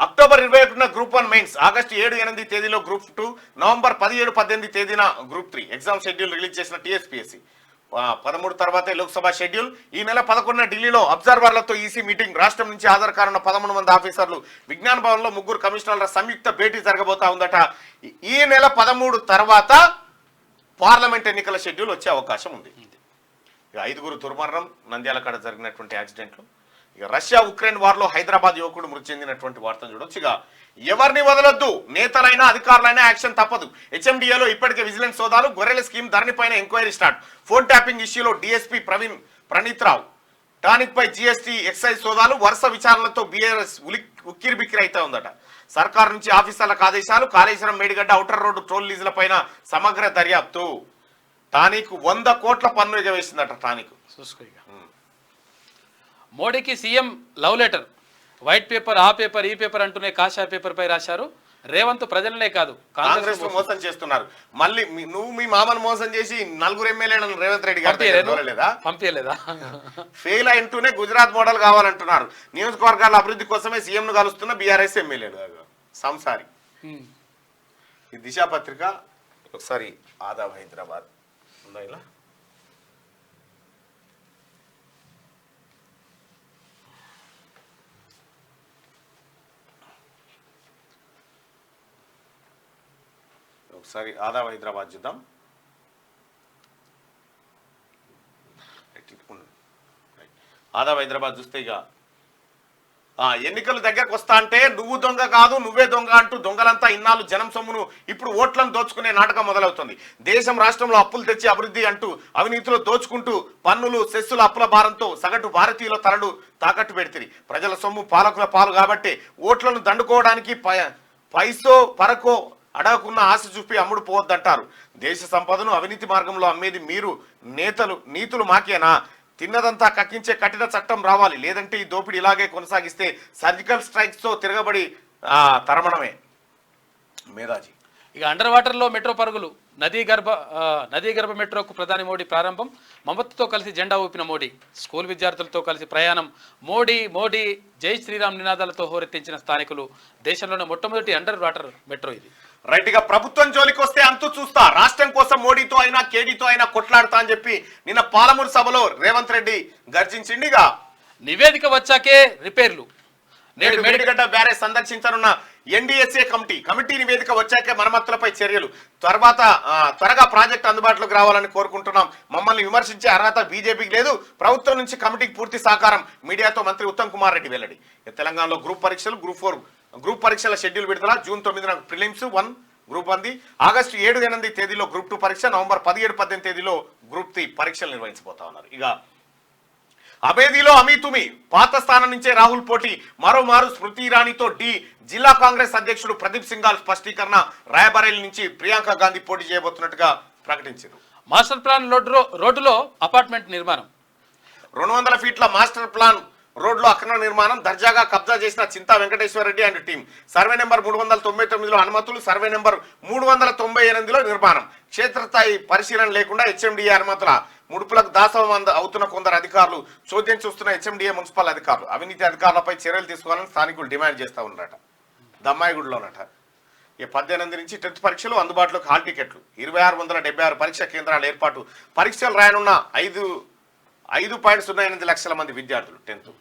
అక్టోబర్ 21న గ్రూప్ 1 మెయిన్స్, ఆగస్టు 7-8 తేదీలో గ్రూప్ 2, నవంబర్ 17-18 తేదీన గ్రూప్ 3 ఎగ్జామ్ షెడ్యూల్ రిలీజ్ చేసిన టీఎస్పీఎస్సీ. 13 తర్వాతే లోక్సభ షెడ్యూల్. ఈ నెల 11న ఢిల్లీలో అబ్జర్వర్లతో ఈసీ మీటింగ్. రాష్ట్రం నుంచి హాజరు కానున్న 13 మంది ఆఫీసర్లు. విజ్ఞాన్ భవన్ లో 3 కమిషనర్ల సంయుక్త భేటీ జరగబోతా ఉందట. ఈ నెల 13 తర్వాత పార్లమెంట్ ఎన్నికల షెడ్యూల్ వచ్చే అవకాశం ఉంది. ఇక 5 దుర్మరణం నంద్యాల కాడ జరిగినటువంటి యాక్సిడెంట్లు. ఇక రష్యా ఉక్రెయిన్ వార్లో హైదరాబాద్ యువకుడు మృతి చెందినటువంటి వార్తను చూడొచ్చు. ఇక ఎవరిని వదలొద్దు, నేతలైనా అధికారులైనా యాక్షన్ తప్పదు. హెచ్ఎండిఏలో ఇప్పటికే విజిలెన్స్ సోదాలు, గొర్రెల స్కీమ్ ధరణిపైన ఎంక్వైరీ స్టార్ట్. ఫోన్ ట్యాపింగ్ ఇష్యూలో డీఎస్పీ ప్రణీత్ రావు, టానిక్ పై జీఎస్టీ ఎక్సైజ్ సోదాలు, వరుస విచారణలతో బీఆర్ఎస్ ఉక్కిరిబిక్కిరి అయితే ఉందట. సర్కారు నుంచి ఆఫీసర్లకు ఆదేశాలు, Kaleshwaram Medigadda outer road toll లీజుల పైన సమగ్ర దర్యాప్తు. టానిక్ 100 కోట్ల పన్ను ఎగవేసిందట. టానిక్ మోడీకి CM love letter. White paper, ఆ పేపర్, ఈ పేపర్ అంటూనే కాషాయ పేపర్ పై రాశారు. రేవంత్ ప్రజలనే కాదు కాంగ్రెస్ మోసం చేస్తున్నారు. మళ్ళీ నువ్వు మీ మామను మోసం చేసి 4 ఎమ్మెల్యేలను రేవంత్ రెడ్డి గారు పంపించలేదా? ఫెయిల్ అంటూనే గుజరాత్ మోడల్ కావాలంటున్నారు. నియోజకవర్గాల అభివృద్ధి కోసమే సీఎం ను కలుస్తున్న బీఆర్ఎస్ ఎమ్మెల్యేలు సంసారి. ఈ దిశా పత్రిక ఒకసారి ఆదాబ్ హైదరాబాద్ ఉందా ఇలా. ఒకసారి ఆదాబ్ హైదరాబాద్ చూద్దాం. ఆదాబ్ హైదరాబాద్ చూస్తే ఇక ఎన్నికలు దగ్గరకు వస్తా అంటే నువ్వు దొంగ కాదు నువ్వే దొంగ అంటూ దొంగలంతా ఇన్నాళ్ళు జనం సొమ్మును ఇప్పుడు ఓట్లను దోచుకునే నాటకం మొదలవుతుంది. దేశం రాష్ట్రంలో అప్పులు తెచ్చి అభివృద్ధి అంటూ అవినీతిలో దోచుకుంటూ పన్నులు సెస్సుల అప్పుల భారంతో సగటు భారతీయుల తలలు తాకట్టు పెడితే ప్రజల సొమ్ము పాలకుల పాలు కాబట్టి ఓట్లను దండుకోవడానికి పైసో పరకో అడగకున్న ఆశ చూపి అమ్ముడు పోవద్దంటారు. దేశ సంపదను అవినీతి మార్గంలో అమ్మేది మీరు నీతులు మాకేనా? తిన్నదంతా కక్కించే కఠిన చట్టం రావాలి, లేదంటే ఈ దోపిడీ ఇలాగే కొనసాగిస్తే సర్జికల్ స్ట్రైక్స్ తో తిరగబడి తరమణమే. మేధాజీ ఇక అండర్ వాటర్లో మెట్రో పరుగులు నదీ గర్భ మెట్రోకు ప్రధాని మోడీ ప్రారంభం. మమతతో కలిసి జెండా ఊపిన మోడీ. స్కూల్ విద్యార్థులతో కలిసి ప్రయాణం. మోడీ మోడీ జై శ్రీరామ్ నినాదాలతో హోరెత్తించిన స్థానికులు. దేశంలోనే మొట్టమొదటి అండర్ వాటర్ మెట్రో ఇది. రైట్ గా ప్రభుత్వం జోలికి వస్తే అంతు చూస్తా, రాష్ట్రం కోసం మోడీతో అయినా కేడీతో అయినా కొట్లాడతా అని చెప్పి నిన్న పాలమూరు సభలో రేవంత్ రెడ్డి గర్జించిండిగా. నివేదిక వచ్చాకే రిపేర్లు. నేడు మేడిగడ్డ బ్యారేజ్ సందర్శించనున్న ఎన్డీఎస్ఏ కమిటీ నివేదిక వచ్చాకే మరమ్మతులపై చర్యలు. త్వరగా ప్రాజెక్టు అందుబాటులోకి రావాలని కోరుకుంటున్నాం. మమ్మల్ని విమర్శించే అర్హత బీజేపీకి లేదు. ప్రభుత్వం నుంచి కమిటీకి పూర్తి సహకారం. మీడియాతో మంత్రి ఉత్తమ్ కుమార్ రెడ్డి వెల్లడి. తెలంగాణలో గ్రూప్ పరీక్షలు గ్రూప్ పరీక్షల షెడ్యూల్ విడుదల. జూన్ 9న ప్రిలిమ్స్ 1 గ్రూప్ 1, ఆగస్టు 7-8 తేదీలో గ్రూప్ 2 పరీక్ష, నవంబర్ 17-18 తేదీలో గ్రూప్ 3 పరీక్షలు నిర్వహించబోతా ఉన్నారు. ఇక అబేదీలో అమీతుమి పాత స్థానం నుంచే రాహుల్ పోటీ. మరోమారు స్మృతి ఇరానీతో జిల్లా కాంగ్రెస్ అధ్యక్షుడు ప్రదీప్ సింగాల్ స్పష్టీకరణ. రాయబరేలి నుంచి ప్రియాంక గాంధీ పోటీ చేయబోతున్నట్టుగా ప్రకటించారు. మాస్టర్ ప్లాన్ రోడ్డులో అపార్ట్మెంట్ నిర్మాణం. 200 ఫీట్ల మాస్టర్ ప్లాన్ రోడ్లో అక్రమ నిర్మాణం. దర్జాగా కబ్జా చేసిన Chinta Venkateswara Reddy and team. Survey number 399లో అనుమతులు, సర్వే నెంబర్ 398లో నిర్మాణం. క్షేత్రస్థాయి పరిశీలన లేకుండా హెచ్ఎండిఏ అనుమతుల. ముడుపులకు దాసవం అవుతున్న కొందరు అధికారులు. చోద్యం చూస్తున్న హెచ్ఎండిఏ మున్సిపల్ అధికారులు. అవినీతి అధికారులపై చర్యలు తీసుకోవాలని స్థానికులు డిమాండ్ చేస్తూ ఉన్నారట. దమ్మాయిగూడలోనట. 18 నుంచి 10th పరీక్షలు అందుబాటులోకి హాల్ టికెట్లు. 2676 పరీక్షా కేంద్రాల ఏర్పాటు. పరీక్షలు రాయనున్న 5.08 లక్షల మంది విద్యార్థులు 10th.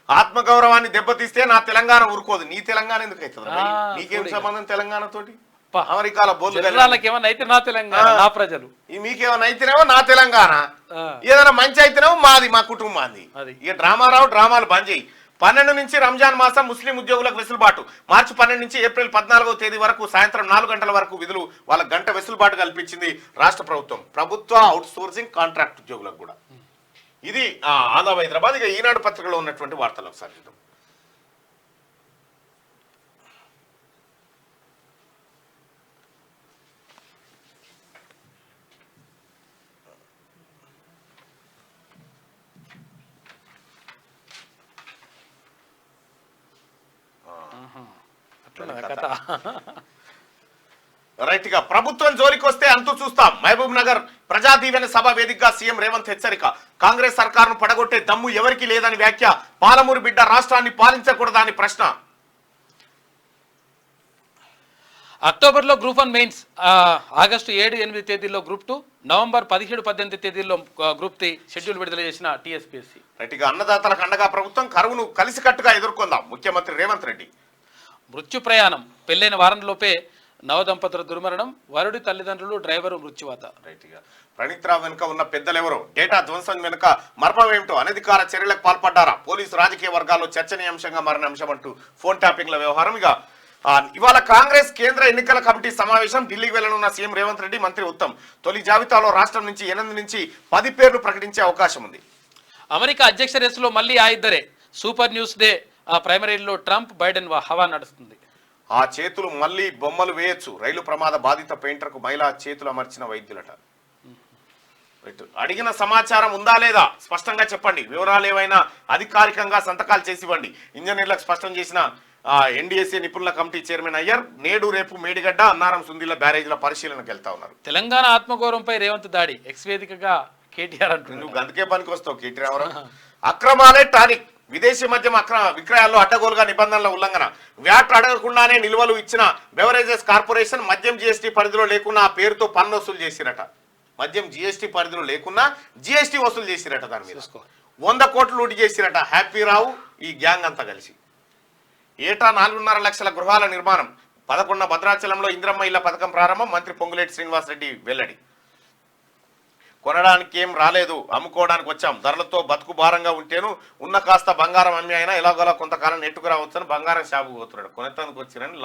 ఆత్మగౌరవాన్ని దెబ్బతీస్తే నా తెలంగాణ ఊరుకోదు. నీ తెలంగాణ ఎందుకు అవుతుంది? నీకేం సంబంధం తెలంగాణ తోటి? అమెరికాలో నా తెలంగాణ నా ప్రజలు మీకేమైనా అయితేనేమో నా తెలంగాణ, ఏదైనా మంచి అయితేనేమో మాది, మా కుటుంబాన్ని. ఇక డ్రామాలు బంద్ చేయి. 12 నుంచి రంజాన్ మాసం ముస్లిం ఉద్యోగులకు వెసులుబాటు. మార్చి 12 నుంచి ఏప్రిల్ 14వ తేదీ వరకు సాయంత్రం 4 గంటల వరకు విధులు. వాళ్ళ గంట వెసులుబాటు కల్పించింది రాష్ట్ర ప్రభుత్వం. ప్రభుత్వ అవుట్ సోర్సింగ్ కాంట్రాక్ట్ ఉద్యోగులకు కూడా. ఇది ఆదాబ్ హైదరాబాద్. ఇక ఈనాడు పత్రికలో ఉన్నటువంటి వార్తలు ఒకసారి చూద్దాం. రైట్ గా ప్రభుత్వం జోలికి వస్తే అంతు చూస్తాం. మహబూబ్ నగర్ ప్రజా దీవెన సభ వేదికగా సీఎం రేవంత్ హెచ్చరిక. కాంగ్రెస్ సర్కారును పడగొట్టే దమ్ము ఎవరికి లేదని వ్యాఖ్య. పాలమూరు బిడ్డ రాష్ట్రాన్ని పాలించకూడదా అని ప్రశ్న. అక్టోబర్లో గ్రూప్ 1 మెయిన్స్. ఆగస్టు 7-8 తేదీల్లో గ్రూప్ 2, నవంబర్ 17-18 తేదీల్లో గ్రూప్ 3 షెడ్యూల్ విడుదల చేసిన టీఎస్పీఎస్సీ. రైట్ గా అన్నదాతలకు అండగా ప్రభుత్వం. కరువును కలిసికట్టుగా ఎదుర్కొందాం ముఖ్యమంత్రి రేవంత్ రెడ్డి. మృత్యు ప్రయాణం. పెళ్లైన వారంలోపే నవదంపతుల దుర్మరణం. వరుడి తల్లిదండ్రులు, డ్రైవరు మృత్యువాత. రైట్ గా ప్రణీత్ రావు వెనుక ఉన్న పెద్దలెవరో, డేటా ధ్వంసం వెనుక మర్మం ఏమిటో, అనధికార చర్యలకు పాల్పడ్డారా, పోలీసు రాజకీయ వర్గాల్లో చర్చనీయాంశంగా మారిన అంశం అంటూ ఫోన్ ట్యాపింగ్ల వ్యవహారం. ఇక ఇవాళ కాంగ్రెస్ కేంద్ర ఎన్నికల కమిటీ సమావేశం. ఢిల్లీకి వెళ్లనున్న సీఎం రేవంత్ రెడ్డి, మంత్రి ఉత్తమ్. తొలి జాబితాలో రాష్ట్రం నుంచి 8 నుంచి 10 పేర్లు ప్రకటించే అవకాశం ఉంది. అమెరికా అధ్యక్ష రేసులో మళ్ళీ ఆ ఇద్దరే. సూపర్ న్యూస్ డే ప్రైమరీలో ట్రంప్ బైడెన్ హవా నడుస్తుంది. ఆ చేతులు మళ్ళీ బొమ్మలు వేయొచ్చు. రైలు ప్రమాద బాధిత పెయింటర్కు మహిళా చేతులు అమర్చిన వైద్యులట. అడిగిన సమాచారం ఉందా లేదా స్పష్టంగా చెప్పండి. వివరాలు ఏవైనా అధికారికంగా సంతకాలు చేసి ఇవ్వండి. ఇంజనీర్లకు స్పష్టం చేసిన ఎన్డీఎస్ఏ నిపుణుల కమిటీ చైర్మన్ అయ్యర్. నేడు రేపు మేడిగడ్డ, అన్నారం, సుందిల బ్యారేజ్ల పరిశీలనకు వెళ్తా ఉన్నారు. తెలంగాణ ఆత్మగౌరవంపై రేవంత్ దాడి. ఎక్స్ వేదికగా కేటీఆర్ అంటున్నారు. నువ్వు గందుకే పనికి వస్తావు కేటీఆర్. అక్రమాలే టానిక్. విదేశీ మద్యం విక్రయాల్లో అడ్డగోలుగా నిబంధనల ఉల్లంఘన. వ్యాట్ అడగకుండానే నిల్వలు ఇచ్చిన బెవరేజెస్ కార్పొరేషన్ మద్యం జీఎస్టీ పరిధిలో లేకున్నా ఆ పేరుతో పన్ను వసూలు చేసిరట. మద్యం జీఎస్టీ పరిధిలో లేకున్నా జీఎస్టీ వసూలు చేసిరట. దాని మీద 100 కోట్లు లూటి చేసిరట హ్యాపీ రావు ఈ గ్యాంగ్ అంతా కలిసి. ఏటా 4.5 లక్షల గృహాల నిర్మాణం. 11న భద్రాచలంలో ఇంద్రమ్మ ఇళ్ల పథకం ప్రారంభం, మంత్రి పొంగులేటి శ్రీనివాసరెడ్డి వెల్లడి. కొనడానికి ఏం రాలేదు, అమ్ముకోవడానికి వచ్చాం. ధరలతో బతుకు భారంగా ఉంటేను ఉన్న కాస్త బంగారం అమ్మి అయినా ఎలాగోలా కొంతకాలం నెట్టుకు రావచ్చని బంగారం షాపుకు పోతున్నాడు. కొనటానికి వచ్చిరని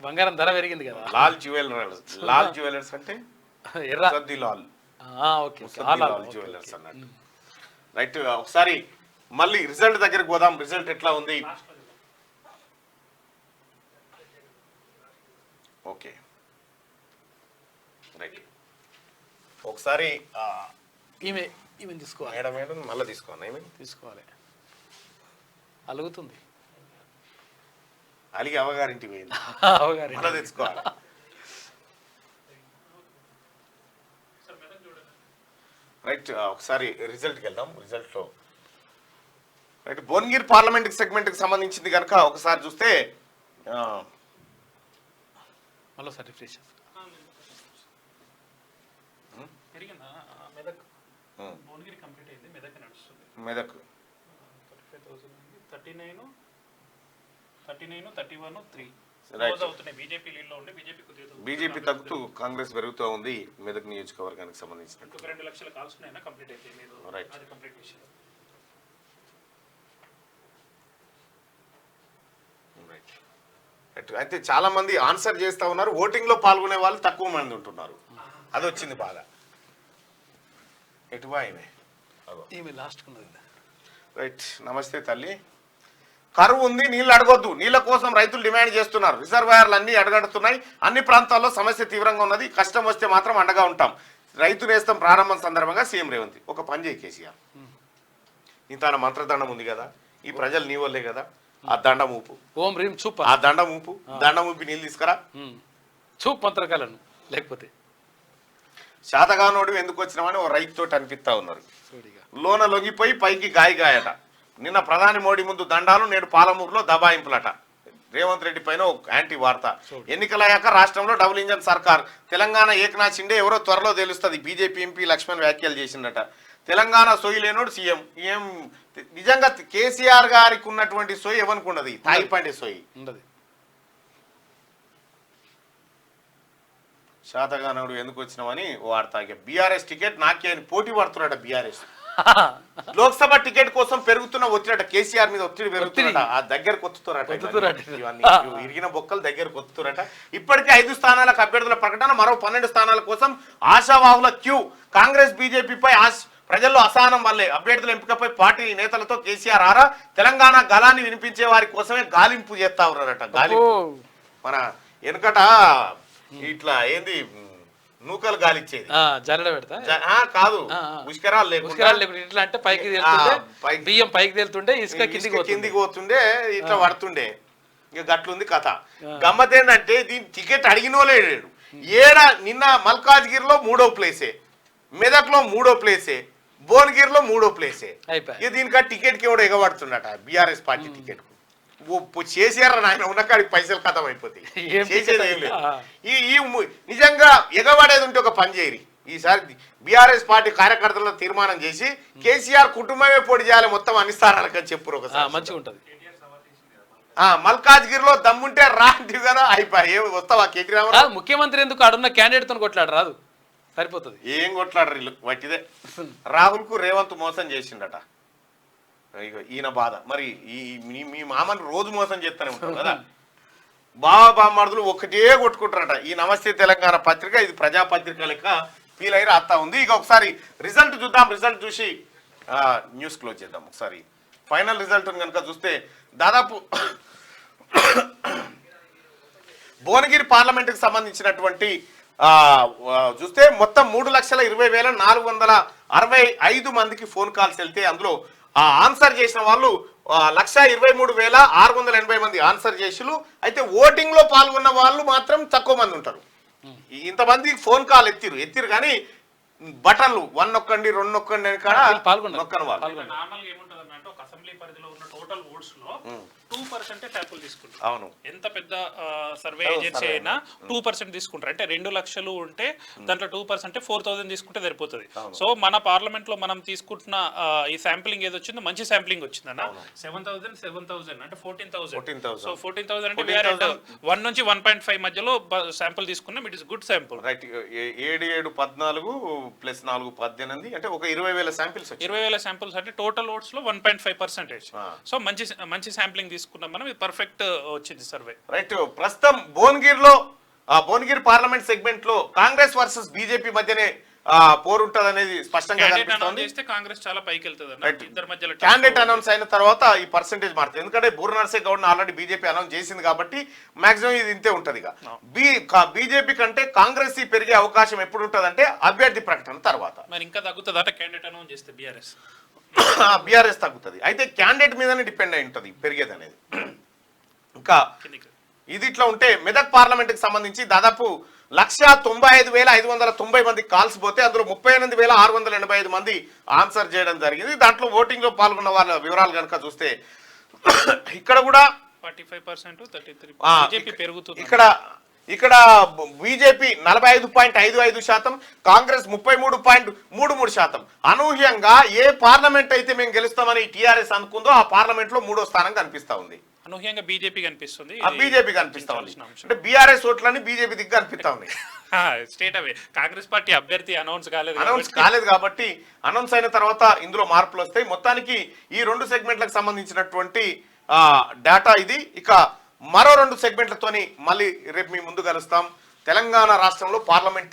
బంగారం ధర పెరిగింది కదా. లాల్ జ్యువెలర్స్ అంటే ముసద్ది లాల్ జ్యువెలర్స్ అన్నట్టు. రైట్, ఒకసారి మళ్ళీ రిజల్ట్ దగ్గరికి పోదాం. రిజల్ట్ ఎట్లా ఉంది? ఓకే రైట్, ఒకసారి ఈమె తీసుకోవాలి మేడం మళ్ళీ తీసుకోవాలి. అలుగుతుంది, అలిగి అవగారింటికి పోయింది, అవగారి మళ్ళీ తెచ్చుకోవాలి. రైట్, ఒకసారి రిజల్ట్కి వెళ్దాం. రిజల్ట్లో రైట్, భువనగిరి పార్లమెంట్ సెగ్మెంట్కి సంబంధించింది కనుక ఒకసారి చూస్తే మళ్ళీ రిఫ్రెష్ మెదక్ 39 బీజేపీ తగ్గుతూ కాంగ్రెస్ పెరుగుతూ ఉంది. మెదక్ నియోజకవర్గానికి సంబంధించినట్టు 2 లక్షల కాల్స్ ఉన్నాయన్నా కంప్లీట్ అయితే రైట్. అది కంప్లీట్ చేశారు. అయితే చాలా మంది ఆన్సర్ చేస్తా ఉన్నారు. ఓటింగ్ లో పాల్గొనే వాళ్ళు తక్కువ మంది ఉంటున్నారు. అది వచ్చింది బాగా. ఎటువా ఈమె లాస్ట్ రైట్, నమస్తే తల్లి. కరువు ఉంది, నీళ్లు అడగొద్దు. నీళ్ల కోసం రైతులు డిమాండ్ చేస్తున్నారు. రిజర్వాయర్లు అన్ని అడగడుతున్నాయి. అన్ని ప్రాంతాల్లో సమస్య తీవ్రంగా ఉన్నది. కష్టం వస్తే మాత్రం అండగా ఉంటాం. రైతు నేస్తం ప్రారంభం సందర్భంగా సీఎం రేవంత్. ఒక పని చేయి కేసీఆర్, ఇంత మంత్రదండం ఉంది కదా, ఈ ప్రజలు నీ వల్లే కదా, ఆ దండం ఊపు, ఓం రీం చూప్, ఆ దండం ఊపి నీళ్ళు తీసుకురా. చూప్ మంత్రకాలను. లేకపోతే శాతగానోడు ఎందుకు వచ్చినామని ఓ రైతు తోటి అనిపిస్తా ఉన్నారు. లోన లొంగిపోయి పైకి గాయగాయట. నిన్న ప్రధాని మోడీ ముందు దండాలు, నేడు పాలమూరులో దబాయింపులట. రేవంత్ రెడ్డి పైన యాంటీ వార్త. ఎన్నికలయ్యాక రాష్ట్రంలో డబుల్ ఇంజన్ సర్కార్. తెలంగాణ ఏకనాథ్ షిండే ఎవరో త్వరలో తెలుస్తుంది. బీజేపీ ఎంపీ లక్ష్మణ్ వ్యాఖ్యలు చేసిందట. తెలంగాణ సోయి లేనోడు సీఎం. ఏం నిజంగా కేసీఆర్ గారికి ఉన్నటువంటి సోయి ఎవరికి ఉండదు, తాగిపండే సోయి ఉండదు. శాతగానోడు ఎందుకు వచ్చినామని వార్త. బీఆర్ఎస్ టికెట్ నాకే అని పోటీ పడుతున్నాడ. బీఆర్ఎస్ లోక్సభ టికెట్ కోసం పెరుగుతున్న ఒత్తిడి, కేసీఆర్ మీద ఒత్తిడి పెరుగుతున్నట. ఆ దగ్గరకు ఒత్తుతారట. ఇవన్నీ ఇరిగిన బొక్కలు దగ్గరకు ఒత్తుతారట. ఇప్పటికే 5 స్థానాలకు అభ్యర్థుల ప్రకటన, మరో 12 స్థానాల కోసం ఆశావాహుల క్యూ. కాంగ్రెస్ బీజేపీపై ప్రజల్లో అసహనం వల్లే అభ్యర్థుల ఎంపికపై పార్టీ నేతలతో కేసీఆర్ ఆరా. తెలంగాణ గలాన్ని వినిపించే వారి కోసమే గాలింపు చేస్తా ఉన్నారట. గాలింపు మన వెనుకట ఇట్లా ఏంది నూకలు గాలిచ్చేది, కాదు పుష్కరాలు లేకుండా ఇట్లా అంటే పైకి తేలుతుండే, బియ్యం పైకి తేలుతుండే, ఇసుక కిందికి పోతుండే, ఇట్లా పడుతుండే. ఇక గట్లుంది కథ. గమ్మత్ ఏంటంటే దీని టికెట్ అడిగినోలేడు. నిన్న మల్కాజ్గిరిలో 3వ ప్లేసే, మెదక్లో 3వ ప్లేసే, భువనగిరిలో 3వ ప్లేసే. ఇక దీనికి టికెట్కి ఎవడో ఎగబడుతుండట బీఆర్ఎస్ పార్టీ టికెట్. చేసారా నాయన, ఉన్నకాడికి పైసలు ఖతం అయిపోతాయి. చేసేది ఏం లేదు. ఈ నిజంగా ఎగబడేది ఉంటే ఒక పని చేయరి. ఈసారి బీఆర్ఎస్ పార్టీ కార్యకర్తలను తీర్మానం చేసి కేసీఆర్ కుటుంబమే పోటీ చేయాలి మొత్తం అన్ని స్థానాలకని చెప్పురు. ఒకసారి మంచిగా ఉంటుంది. మల్కాజ్గిరిలో దమ్ముంటే రాంటివి కదా, అయిపోయి వస్తావా కేటీ రామారావు? ముఖ్యమంత్రి ఎందుకు ఆడున్న క్యాండిడేట్ తో కొట్లాడు రాదు, సరిపోతుంది. ఏం కొట్లాడరు వీళ్ళు వట్టిదే. రాహుల్ కు రేవంత్ మోసం చేసిండట. ఈయన బాధ. మరి మీ మామని రోజు మోసం చేస్తూనే ఉంటారు కదా. బామర్దులు ఒకటే కొట్టుకుంటారట. ఈ నమస్తే తెలంగాణ పత్రిక ఇది ప్రజాపత్రిక లెక్క ఫీల్ అయ్యి రాస్తా ఉంది. ఇక ఒకసారి రిజల్ట్ చూద్దాం. రిజల్ట్ చూసి న్యూస్ క్లోజ్ చేద్దాం. ఒకసారి ఫైనల్ రిజల్ట్ కనుక చూస్తే దాదాపు భువనగిరి పార్లమెంటుకి సంబంధించినటువంటి చూస్తే మొత్తం 3,20,465 మందికి ఫోన్ కాల్స్ వెళ్తే అందులో ఆన్సర్ చేసిన వాళ్ళు 1,23,680 మంది ఆన్సర్ చేసిలు. అయితే ఓటింగ్ లో పాల్గొన్న వాళ్ళు మాత్రం తక్కువ మంది ఉంటారు. ఇంతమంది ఫోన్ కాల్ ఎత్తిరు కానీ బటన్లు 1 నొక్కండి 2 నొక్కండి అని కాడ నొక్కని వాళ్ళు. నార్మల్గా ఏముంటది అంటే ఒక అసెంబ్లీ పరిధిలో ఉన్న టోటల్ ఓట్స్ లో 2% ట్యాపులు తీసుకుంటారు. అవును. ఎంత పెద్ద సర్వే ఏజెన్సీ అయినా 2% తీసుకుంటారు. అంటే 2 లక్షలు ఉంటే దాంట్లో 2% 4,000 తీసుకుంటే సరిపోతుంది. సో మన పార్లమెంట్ లో మనం తీసుకుంటున్న ఈ శాంప్లింగ్ ఏది వచ్చిందో మంచి శాంప్లింగ్ వచ్చిందన్న. 7,000 అంటే 14,000. సో 14,000 అంటే వీఆర్ 1 నుంచి 1.5 మధ్యలో శాంపుల్ తీసుకున్నాం. It is good sample. Right. 7 14 plus 4 18 అంటే ఒక 20,000 శాంపిల్స్. 20,000 శాంపుల్స్ అంటే టోటల్ ఓట్స్ లో 1.5%. సో మంచి శాంప్లింగ్ తీసుకున్నాం మనం. ఇది పర్ఫెక్ట్ వచ్చింది సర్వే. రైట్. ప్రస్తుతం భువనగిరి పార్లమెంట్ సెగ్మెంట్ లో కాంగ్రెస్ వర్సెస్ బీజేపీ మధ్యనే పోరు ఉంటది అనేది స్పష్టంగా కనిపిస్తోంది. కాంగ్రెస్ చాలా పైకి వెళ్తుంది. ఇద్దరి మధ్యలో క్యాండిడేట్ అనౌన్స్ అయిన తర్వాత ఈ పర్సెంటేజ్ మారుతుంది. ఎందుకంటే బూర నర్సే గౌడ్ ఆల్రెడీ బీజేపీ అనౌన్స్ చేసింది కాబట్టి మాక్సిమం ఇది ఇంతే ఉంటది. బీజేపీ కంటే కాంగ్రెస్ పెరిగే అవకాశం ఎప్పుడు ఉంటది అంటే అభ్యర్థి ప్రకటన తర్వాత. మరి ఇంకా తగ్గుతుంది అంటే క్యాండిడేట్ అనౌన్స్ చేస్తే బీఆర్ఎస్ తగ్గుతుంది. అయితే క్యాండిడేట్ మీదనే డిపెండ్ అయి ఉంటది పెరిగేది అనేది. ఇంకా ఇది ఇట్లా ఉంటే మెదక్ పార్లమెంట్ కి సంబంధించి దాదాపు 195,590 మంది కాల్స్ పోతే అందులో 38,685 మంది ఆన్సర్ చేయడం జరిగింది. దాంట్లో ఓటింగ్ లో పాల్గొన్న వాళ్ళ వివరాలు కనుక చూస్తే ఇక్కడ కూడా 45%, 33% పెరుగుతుంది. ఇక్కడ బీజేపీ 45.55%, కాంగ్రెస్ 33.33%. అనూహ్యంగా ఏ పార్లమెంట్ అయితే మేము గెలుస్తామని టీఆర్ఎస్ అనుకుందో ఆ పార్లమెంట్ లో 3వ స్థానం కనిపిస్తా ఉంది. అనూహ్యంగా బీజేపీ కనిపిస్తుంది. బీజేపీ కనిపిస్తా ఉంది. అంటే బీఆర్ఎస్ ఓట్లని బీజేపీ దిగ్గు కనిపిస్తా ఉన్నాయి. స్టేట్ అవే కాంగ్రెస్ పార్టీ అభ్యర్థి అనౌన్స్ కాలేదు కాబట్టి అనౌన్స్ అయిన తర్వాత ఇందులో మార్పులు వస్తాయి. మొత్తానికి ఈ 2 సెగ్మెంట్లకు సంబంధించినటువంటి డేటా ఇది. ఇక మరో 2 సెగ్మెంట్లతోని మళ్ళీ రేపు మీ ముందు కలుస్తాం. తెలంగాణ రాష్ట్రంలో పార్లమెంట్